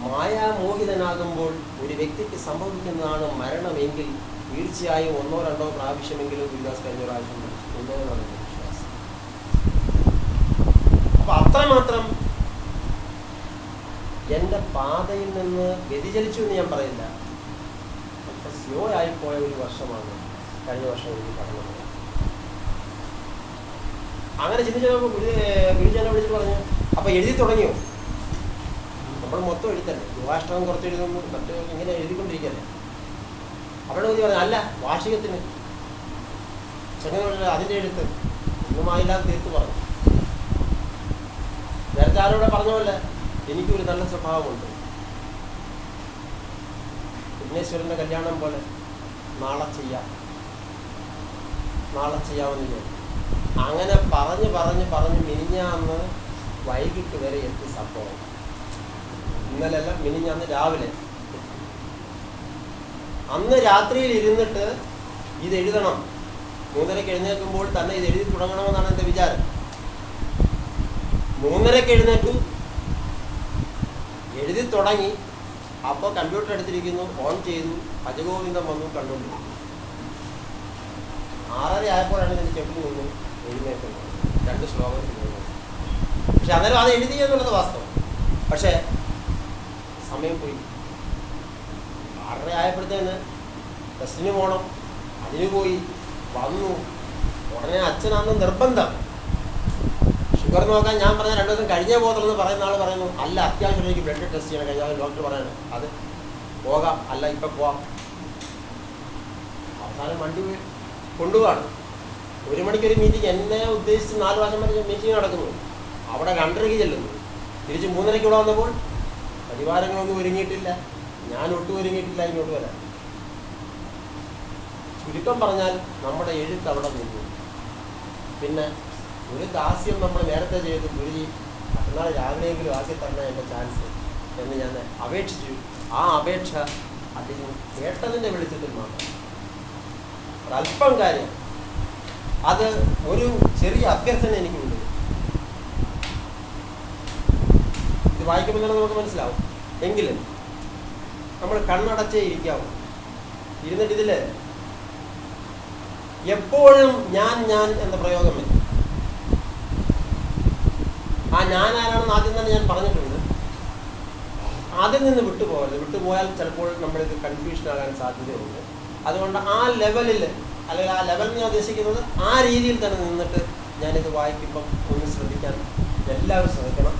മായാമോഹിതനാകുമ്പോൾ ഒരു വ്യക്തിക്ക് സംഭവിക്കുന്നതാണ് മരണമെങ്കിൽ തീർച്ചയായും 1-2 പ്രാവശ്യമെങ്കിലും ഗുരുദാസ് കഴിഞ്ഞ പ്രാവശ്യം ഉണ്ടെന്നാണ് എൻ്റെ വിശ്വാസം. അപ്പം അത്രമാത്രം എൻ്റെ പാതയിൽ നിന്ന് വ്യതിചലിച്ചു എന്ന് ഞാൻ പറയില്ല. അപ്പം സ്ലോ ആയിപ്പോയ ഒരു വർഷമാണ് കഴിഞ്ഞ വർഷം എനിക്ക് കടന്നു പോയത്. അങ്ങനെ ചിന്തിച്ചപ്പോൾ ഗുരുജനെ വിളിച്ചിട്ട് പറഞ്ഞു, അപ്പം എഴുതി തുടങ്ങിയോ? നമ്മൾ മൊത്തം എഴുത്തല്ലേ, യുവാഷ്ടകം കുറച്ച് എഴുതുന്നു, മറ്റു ഇങ്ങനെ എഴുതിക്കൊണ്ടിരിക്കല്ലേ. അവിടെ ഗുരു പറഞ്ഞു, അല്ല വാർഷികത്തിന് ചെങ്ങനെ അതിൻ്റെ എഴുത്ത് ഒന്നുമായില്ലാതെ തീർത്ത് പറഞ്ഞു. നേരത്തെ ആരോടെ പറഞ്ഞ പോലെ എനിക്കൊരു നല്ല സ്വഭാവമുണ്ട്. വിഘ്നേശ്വരൻ്റെ കല്യാണം പോലെ നാളെ ചെയ്യാമെന്ന് ചോദിച്ചു. അങ്ങനെ പറഞ്ഞ് മിനിഞ്ഞാന്ന് വൈകിട്ട് വരെ എത്തി സംഭവം. ഇന്നലെല്ലാം മിനിഞ്ഞാന്ന് രാവിലെ. അന്ന് രാത്രിയിൽ ഇരുന്നിട്ട് ഇത് എഴുതണം. 3:30 എഴുന്നേൽക്കുമ്പോൾ തന്നെ ഇത് എഴുതി തുടങ്ങണമെന്നാണ് എൻ്റെ വിചാരം. 3:30 എഴുന്നേറ്റു, എഴുതി തുടങ്ങി. അപ്പോൾ കമ്പ്യൂട്ടർ എടുത്തിരിക്കുന്നു, ഓൺ ചെയ്തു, ഭജഗോവിന്ദം വന്നു, കണ്ടുകൊണ്ടിരുന്നു. 6:30 ആയപ്പോഴാണ് ഇതിൻ്റെ ചെപ്പിൽ നിന്നു എഴുന്നേൽക്കുന്നത്, 2 ശ്ലോകം എഴുതുന്നത്. പക്ഷെ അന്നേരം അത് എഴുതി എന്നുള്ളത് വാസ്തവം. പക്ഷേ സമയം പോയി. 6:30 ആയപ്പോഴത്തേന് ടെസ്റ്റിന് പോകണം, അതിന് പോയി വന്നു. ഉടനെ അച്ഛനന്ന് നിർബന്ധം ഷുഗർ നോക്കാൻ. ഞാൻ പറഞ്ഞ 2 ദിവസം കഴിഞ്ഞേ പോകത്തുള്ളൂ പറയുന്ന ആൾ പറയുന്നു, അല്ല അത്യാവശ്യം എനിക്ക് ബ്ലഡ് ടെസ്റ്റ് ചെയ്യണം കഴിഞ്ഞാൽ ഡോക്ടർ പറയണം അത് പോകാം, അല്ല ഇപ്പം പോവാം. അവസാനം വണ്ടി കൊണ്ടുപോവാണ്. 1 മണിക്കൊരു മീറ്റിംഗ്, എന്നെ ഉദ്ദേശിച്ച് 4 പ്രാവശ്യം വരെ മീറ്റിംഗ് നടക്കുന്നു. അവിടെ 2:30 ചെല്ലുന്നു. തിരിച്ച് 3:30 ഇവിടെ വന്നപ്പോൾ പരിവാരങ്ങളൊന്നും ഒരുങ്ങിയിട്ടില്ല, ഞാൻ ഒട്ടും ഒരുങ്ങിയിട്ടില്ല ഇങ്ങോട്ട് വരാൻ. ചുരുക്കം പറഞ്ഞാൽ നമ്മുടെ എഴുത്ത് അവിടെ നിന്നു. പിന്നെ ഒരു ദാസ്യം നമ്മൾ നേരത്തെ ചെയ്ത് ഗുരുജി എന്നാൽ രാവിലെയെങ്കിലും ആക്കി തന്നെ എൻ്റെ ചാൻസ് എന്ന് ഞാൻ അപേക്ഷിച്ചു. ആ അപേക്ഷ അദ്ദേഹം കേട്ടതിൻ്റെ വെളിച്ചത്തിൽ മാത്രം. ഒരല്പം കാര്യം, അത് ഒരു ചെറിയ അഭ്യർത്ഥന എനിക്കുണ്ട്. ഇത് വായിക്കുമ്പോൾ തന്നെ നമുക്ക് മനസ്സിലാവും. എങ്കിലും നമ്മൾ കണ്ണടച്ചേ ഇരിക്കാവൂ. ഇരുന്നിട്ട് ഇതിൽ എപ്പോഴും ഞാൻ എന്ന പ്രയോഗം വരും. ആ ഞാൻ ആരാണെന്ന് ആദ്യം തന്നെ ഞാൻ പറഞ്ഞിട്ടുണ്ട്. അതിൽ നിന്ന് വിട്ടുപോകരുത്. വിട്ടുപോയാൽ ചിലപ്പോൾ നമ്മളിത് കൺഫ്യൂഷനാകാൻ സാധ്യതയുണ്ട്. അതുകൊണ്ട് ആ ലെവലിൽ, അല്ലെങ്കിൽ ആ ലെവൽ ഞാൻ ഉദ്ദേശിക്കുന്നത് ആ രീതിയിൽ തന്നെ നിന്നിട്ട് ഞാനിത് വായിക്കുമ്പം ഒന്ന് ശ്രദ്ധിക്കാൻ എല്ലാവരും ശ്രമിക്കണം.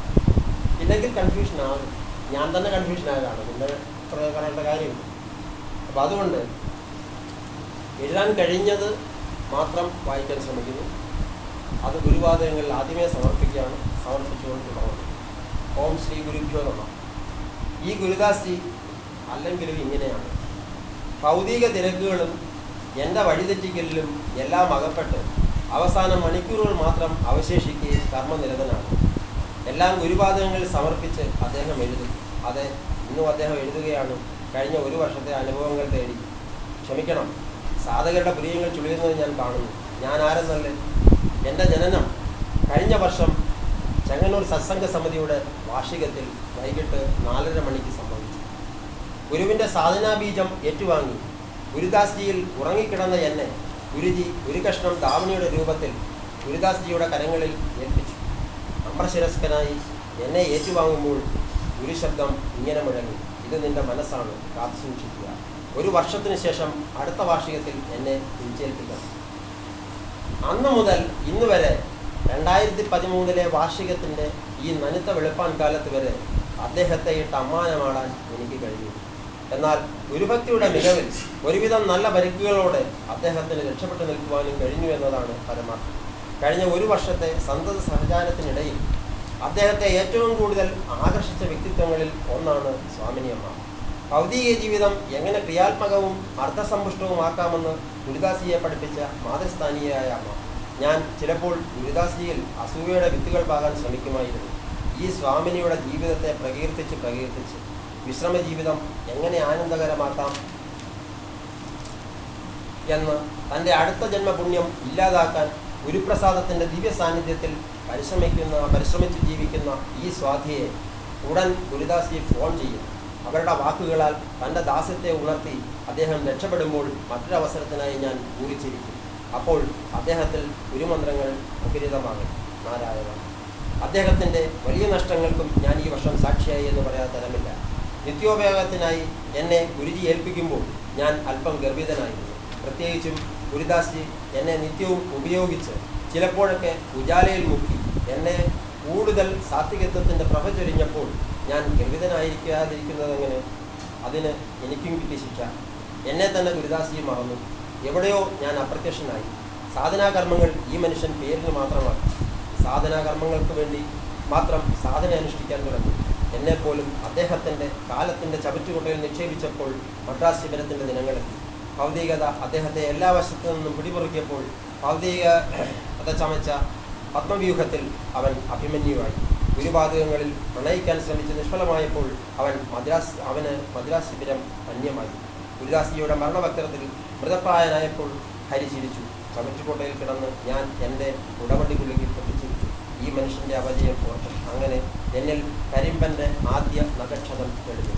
ഇല്ലെങ്കിൽ കൺഫ്യൂഷനാകും. ഞാൻ തന്നെ കൺഫ്യൂഷനാകാണ്, പിന്നെ പറയേണ്ട കാര്യമില്ല. അപ്പം അതുകൊണ്ട് എഴുതാൻ കഴിഞ്ഞത് മാത്രം വായിക്കാൻ ശ്രമിക്കുന്നു. അത് ഗുരുവാദങ്ങളിൽ ആദ്യമേ സമർപ്പിച്ചുകൊണ്ട് തുടങ്ങുന്നു. ഓം ശ്രീ ഗുരുഭ്യോ നമഃ. ഈ ഗുരുദാസ്ജി അല്ലെങ്കിലും ഇങ്ങനെയാണ്. ഭൗതിക തിരക്കുകളും എൻ്റെ വഴിതെറ്റിക്കലിലും എല്ലാം അകപ്പെട്ട് അവസാനം മണിക്കൂറുകൾ മാത്രം അവശേഷിക്കെ കർമ്മനിരതനാണ്. എല്ലാം ഗുരുപാദങ്ങളിൽ സമർപ്പിച്ച് അദ്ദേഹം എഴുതും. അതെ, ഇന്നും അദ്ദേഹം എഴുതുകയാണ്. കഴിഞ്ഞ 1 വർഷത്തെ അനുഭവങ്ങൾ തേടി. ക്ഷമിക്കണം, സാധകരുടെ പ്രിയങ്ങൾ ചുളിയുന്നത് ഞാൻ കാണുന്നു. ഞാൻ ആരെന്നല്ല, എൻ്റെ ജനനം കഴിഞ്ഞ വർഷം ചെങ്ങന്നൂർ സത്സംഗ സമിതിയുടെ വാർഷികത്തിൽ വൈകിട്ട് 4:30 മണിക്ക് സംഭവിച്ചു. ഗുരുവിൻ്റെ സാധനാബീജം ഏറ്റുവാങ്ങി ഗുരുദാസ്ജിയിൽ ഉറങ്ങിക്കിടന്ന എന്നെ ഗുരുജി ഒരു കഷ്ണം ദാവണിയുടെ രൂപത്തിൽ ഗുരുദാസ്ജിയുടെ കരങ്ങളിൽ ഏൽപ്പിച്ചു. അമ്രശിരസ്കനായി എന്നെ ഏറ്റുവാങ്ങുമ്പോൾ ഗുരുശബ്ദം ഇങ്ങനെ മുഴങ്ങി, ഇത് നിന്റെ മനസ്സാണ്, കാത്തു സൂക്ഷിക്കുക. 1 വർഷത്തിന് ശേഷം അടുത്ത വാർഷികത്തിൽ എന്നെ തിരിച്ചേൽപ്പിക്കണം. അന്നു മുതൽ ഇന്ന് വരെ 2013 വാർഷികത്തിൻ്റെ ഈ നനുത്ത വെളുപ്പാൻ കാലത്ത് വരെ അദ്ദേഹത്തെ ഇട്ട് അമ്മാനമാടാൻ എനിക്ക് കഴിഞ്ഞു. എന്നാൽ ഗുരുഭക്തിയുടെ മികവിൽ ഒരുവിധം നല്ല പരിക്കുകളോടെ അദ്ദേഹത്തിന് രക്ഷപ്പെട്ടു നിൽക്കുവാനും കഴിഞ്ഞു എന്നതാണ് പരമാർത്ഥം. കഴിഞ്ഞ 1 വർഷത്തെ സന്തത സഹചാരത്തിനിടയിൽ അദ്ദേഹത്തെ ഏറ്റവും കൂടുതൽ ആകർഷിച്ച വ്യക്തിത്വങ്ങളിൽ ഒന്നാണ് സ്വാമിനിയമ്മ. ഭൗതിക ജീവിതം എങ്ങനെ ക്രിയാത്മകവും അർത്ഥസമ്പുഷ്ടവുമാക്കാമെന്ന് ഗുരുദാസിയെ പഠിപ്പിച്ച മാതൃസ്ഥാനീയയായ അമ്മ. ഞാൻ ചിലപ്പോൾ ഗുരുദാസിയിൽ അസൂയയുടെ വിത്തുകൾ പാകാൻ ശ്രമിക്കുമായിരുന്നു. ഈ സ്വാമിനിയുടെ ജീവിതത്തെ പ്രകീർത്തിച്ച് വിശ്രമ ജീവിതം എങ്ങനെ ആനന്ദകരമാക്കാം എന്ന് തൻ്റെ അടുത്ത ജന്മപുണ്യം ഇല്ലാതാക്കാൻ ഗുരുപ്രസാദത്തിൻ്റെ ദിവ്യ സാന്നിധ്യത്തിൽ പരിശ്രമിച്ച് ജീവിക്കുന്ന ഈ സ്വാധിയെ ഉടൻ ഗുരുദാസ്ജി ഫോൺ ചെയ്യും. അവരുടെ വാക്കുകളാൽ തൻ്റെ ദാസ്യത്തെ ഉണർത്തി അദ്ദേഹം രക്ഷപ്പെടുമ്പോൾ മറ്റൊരവസരത്തിനായി ഞാൻ ഊഹിച്ചിരിക്കും. അപ്പോൾ അദ്ദേഹത്തിൽ ഗുരുമന്ത്രങ്ങൾ മുഖരിതമാകും. നാരായണ. അദ്ദേഹത്തിൻ്റെ വലിയ നഷ്ടങ്ങൾക്കും ഞാൻ ഈ വർഷം സാക്ഷിയായി എന്ന് പറയാൻ തരമില്ല. നിത്യോപയോഗത്തിനായി എന്നെ ഗുരുജി ഏൽപ്പിക്കുമ്പോൾ ഞാൻ അല്പം ഗർഭിതനായിരുന്നു. പ്രത്യേകിച്ചും ഗുരുദാസ്ജി എന്നെ നിത്യവും ഉപയോഗിച്ച് ചിലപ്പോഴൊക്കെ ഉജാലയിൽ മുക്കി എന്നെ കൂടുതൽ സാത്വികത്വത്തിൻ്റെ പ്രഭ ചൊരിഞ്ഞപ്പോൾ ഞാൻ ഗർഭിതനായിരിക്കാതിരിക്കുന്നതെങ്ങനെ? അതിന് എനിക്കും കിട്ടിയ ശിക്ഷ. എന്നെ തന്നെ ഗുരുദാസ്ജി മറന്നു. എവിടെയോ ഞാൻ അപ്രത്യക്ഷനായി. സാധനാകർമ്മങ്ങൾ ഈ മനുഷ്യൻ പേരിന് മാത്രമാണ്. സാധനാകർമ്മങ്ങൾക്ക് വേണ്ടി മാത്രം സാധന അനുഷ്ഠിക്കാൻ തുടങ്ങി. എന്നെപ്പോലും അദ്ദേഹത്തിൻ്റെ കാലത്തിൻ്റെ ചവറ്റുകൊട്ടയിൽ നിക്ഷേപിച്ചപ്പോൾ മദ്രാസ് ശിബിരത്തിൻ്റെ ദിനങ്ങളെത്തി. ഭൗതികത അദ്ദേഹത്തെ എല്ലാ വശത്തു നിന്നും പിടിമുറുക്കിയപ്പോൾ ഭൗതികത ചമച്ച പത്മവ്യൂഹത്തിൽ അവൻ അഭിമന്യുവായി. ഗുരുപാതകങ്ങളിൽ പ്രണയിക്കാൻ ശ്രമിച്ച് നിഷ്ഫലമായപ്പോൾ അവന് മദ്രാസ് ശിബിരം അന്യമായി. ഗുരുദാസിജിയുടെ മരണവക്രത്തിൽ മൃതപ്രായനായപ്പോൾ ഹരി ചിരിച്ചു. ചവറ്റുകൊട്ടയിൽ കിടന്ന് ഞാൻ എൻ്റെ ഉടവണ്ടിക്കുള്ളിൽ പൊട്ടിച്ചിരിച്ചു. ഈ മനുഷ്യൻ്റെ അപജയം ഓർത്തു. അങ്ങനെ എന്നിൽ കരിമ്പൻ്റെ ആദ്യ നഖക്ഷതം തെളിഞ്ഞു.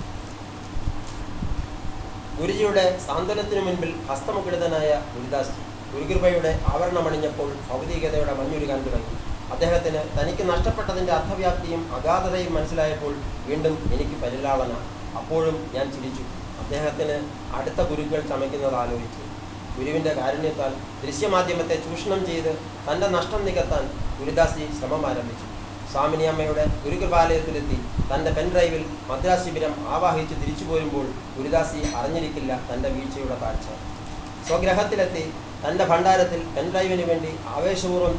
ഗുരുജിയുടെ സാന്ത്വനത്തിനു മുൻപിൽ ഹസ്തമുഖിതനായ ഗുരുദാസ്ജി ഗുരുകൃപയുടെ ആവരണമണിഞ്ഞപ്പോൾ ഭൗതികതയുടെ മഞ്ഞുരുകാൻ തുടങ്ങി. അദ്ദേഹത്തിന് തനിക്ക് നഷ്ടപ്പെട്ടതിൻ്റെ അർത്ഥവ്യാപ്തിയും അഗാധതയും മനസ്സിലായപ്പോൾ വീണ്ടും എനിക്ക് പരിലാളന. അപ്പോഴും ഞാൻ ചിരിച്ചു. അദ്ദേഹത്തിന് അടുത്ത ഗുരുക്കൾ ചമയ്ക്കുന്നത് ആലോചിച്ചു. ഗുരുവിൻ്റെ കാരുണ്യത്താൽ ദൃശ്യമാധ്യമത്തെ ചൂഷണം ചെയ്ത് തൻ്റെ നഷ്ടം നികത്താൻ ഗുരുദാസ്ജി ശ്രമം ആരംഭിച്ചു. സ്വാമിനി അമ്മയുടെ ഗുരുകൃപാലയത്തിലെത്തി തൻ്റെ പെൻഡ്രൈവിൽ മദ്രാസ് ശിബിരം ആവാഹിച്ച് തിരിച്ചു പോരുമ്പോൾ ഗുരുദാസി അറിഞ്ഞിരിക്കില്ല തൻ്റെ വീഴ്ചയുടെ താഴ്ച. സ്വഗ്രഹത്തിലെത്തി തൻ്റെ ഭണ്ഡാരത്തിൽ പെൻഡ്രൈവിന് വേണ്ടി ആവേശപൂർവ്വം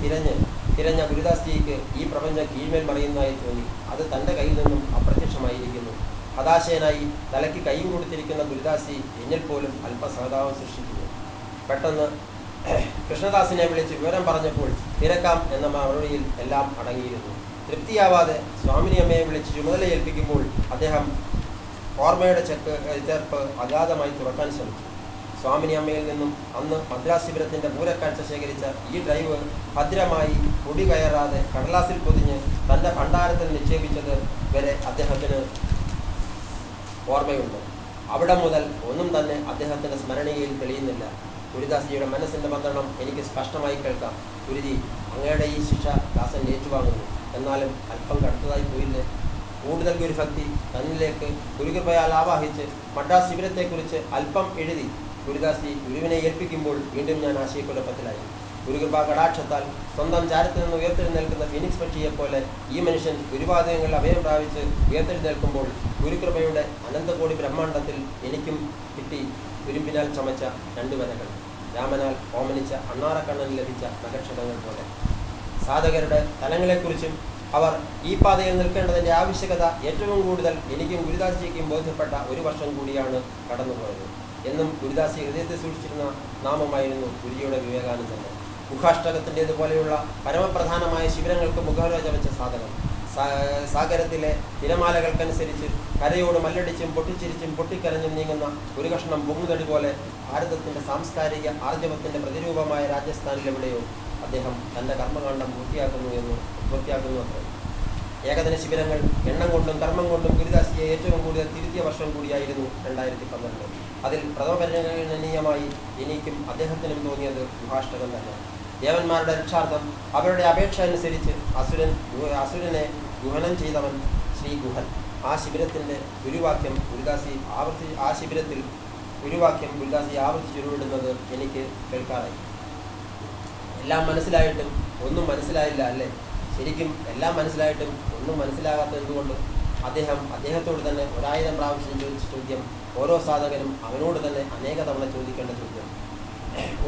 തിരഞ്ഞ ഗുരുദാസ്ജിക്ക് ഈ പ്രപഞ്ചം കീഴ്മേൽ മറിയുന്നതായി തോന്നി. അത് തൻ്റെ കയ്യിൽ നിന്നും അപ്രത്യക്ഷമായിരിക്കുന്നു. ഹതാശയനായി തലയ്ക്ക് കൈയും കൊടുത്തിരിക്കുന്ന ഗുരുദാസി എന്നിൽ പോലും അല്പസഹതാപം സൃഷ്ടിക്കുന്നു. പെട്ടെന്ന് കൃഷ്ണദാസിനെ വിളിച്ച് വിവരം പറഞ്ഞപ്പോൾ തിരക്കാം എന്ന മറുപടിയിൽ എല്ലാം അടങ്ങിയിരുന്നു. തൃപ്തിയാവാതെ സ്വാമിനി അമ്മയെ വിളിച്ച് ചുമതല ഏൽപ്പിക്കുമ്പോൾ അദ്ദേഹം ഓർമ്മയുടെ ചേർപ്പ് അഗാധമായി തുറക്കാൻ ശ്രമിച്ചു. സ്വാമിനി അമ്മയിൽ നിന്നും അന്ന് മദ്രാസ് ശിബിരത്തിൻ്റെ പൂരക്കാഴ്ച ശേഖരിച്ച ഈ ഡ്രൈവ് ഭദ്രമായി പൊടി കയറാതെ കടലാസിൽ പൊതിഞ്ഞ് തൻ്റെ ഭണ്ഡാരത്തിൽ നിക്ഷേപിച്ചത് വരെ അദ്ദേഹത്തിന് ഓർമ്മയുണ്ട്. അവിടെ മുതൽ ഒന്നും തന്നെ അദ്ദേഹത്തിൻ്റെ സ്മരണയിൽ തെളിയുന്നില്ല. ഗുരുദാസ്ജിയുടെ മനസ്സിൻ്റെ മന്ത്രണം എനിക്ക് സ്പഷ്ടമായി കേൾക്കാം. ഗുരുജി, അങ്ങയുടെ ഈ ശിക്ഷ ദാസൻ ഏറ്റുവാങ്ങുന്നു. എന്നാലും അല്പം കടുത്തതായി പോയില്ലേ? കൂടുതൽ ഗുരുഭക്തി തന്നിലേക്ക് ഗുരുകൃപയാൽ ആവാഹിച്ച് മദ്രാസ് ശിബിരത്തെക്കുറിച്ച് അല്പം എഴുതി ഗുരുദാസ്ജി ഗുരുവിനെ ഏൽപ്പിക്കുമ്പോൾ വീണ്ടും ഞാൻ ആശയക്കുഴപ്പത്തിലായി. ഗുരുകൃപ കടാക്ഷത്താൽ സ്വന്തം ചാരത്തിൽ നിന്ന് ഉയർത്തെഴുന്നേൽക്കുന്ന ഫീനിക്സ് പക്ഷിയെപ്പോലെ ഈ മനുഷ്യൻ ഗുരുവാദയങ്ങളിൽ അഭയം പ്രാപിച്ച് ഉയർത്തെഴുന്നേൽക്കുമ്പോൾ ഗുരുകൃപയുടെ അനന്തകോടി ബ്രഹ്മാണ്ടത്തിൽ എനിക്കും കിട്ടി തുരുമ്പിനാൽ ചമച്ച രണ്ടു വരകൾ, രാമനാൽ ഓമനിച്ച അണ്ണാറക്കണ്ണന് ലഭിച്ച നഖക്ഷതങ്ങൾ പോലെ. സാധകരുടെ തലങ്ങളെക്കുറിച്ചും അവർ ഈ പാതയിൽ നിൽക്കേണ്ടതിൻ്റെ ആവശ്യകത ഏറ്റവും കൂടുതൽ എനിക്കും ഗുരുദാസ്ജിക്കും ബോധ്യപ്പെട്ട ഒരു വർഷം കൂടിയാണ് കടന്നുപോയത്. എന്നും ഗുരുദാസി ഹൃദയത്തിൽ സൂക്ഷിച്ചിരുന്ന നാമമായിരുന്നു ഗുരുജിയുടെ വിവേകാനന്ദൻ്റെ. മുഖാഷ്ടകത്തിൻ്റേതുപോലെയുള്ള പരമപ്രധാനമായ ശിബിരങ്ങൾക്ക് മുഖരോച വെച്ച സാധകം. സാഗരത്തിലെ തിരമാലകൾക്കനുസരിച്ച് കരയോട് മല്ലടിച്ചും പൊട്ടിച്ചിരിച്ചും പൊട്ടിക്കരഞ്ഞും നീങ്ങുന്ന ഒരു കഷ്ണം പൊങ്ങുതടി പോലെ ഭാരതത്തിൻ്റെ സാംസ്കാരിക ആർജവത്തിൻ്റെ പ്രതിരൂപമായ രാജസ്ഥാനിലെവിടെയോ അദ്ദേഹം തൻ്റെ കർമ്മകാണ്ഡം പൂർത്തിയാക്കുന്നു അത്രേ. ഏകദിന ശിബിരങ്ങൾ എണ്ണം കൊണ്ടും കർമ്മം കൊണ്ടും ഗുരുദാസിയെ ഏറ്റവും കൂടുതൽ തിരുത്തിയ വർഷം കൂടിയായിരുന്നു 2012. അതിൽ പ്രഥമപരിഗണനീയമായി എനിക്കും അദ്ദേഹത്തിനും തോന്നിയത് ഗുഹാഷ്ടകം തന്നെ. ദേവന്മാരുടെ രക്ഷാർത്ഥം അവരുടെ അപേക്ഷ അനുസരിച്ച് അസുരനെ ഗുഹനം ചെയ്തവൻ ശ്രീ ഗുഹൻ. ആ ശിബിരത്തിൻ്റെ ഗുരുവാക്യം ഗുരുദാസി ആവർത്തിച്ചുരുവിടുന്നത് എനിക്ക് കേൾക്കാറായി. എല്ലാം മനസ്സിലായിട്ടും ഒന്നും മനസ്സിലായില്ല അല്ലേ? ശരിക്കും എല്ലാം മനസ്സിലായിട്ടും ഒന്നും മനസ്സിലാകാത്തത് എന്തുകൊണ്ട്? അദ്ദേഹത്തോട് തന്നെ 1000 പ്രാവശ്യം ചോദിച്ച ചോദ്യം ഓരോ സാധകനും അവനോട് തന്നെ അനേക തവണ ചോദിക്കേണ്ട ചോദ്യം.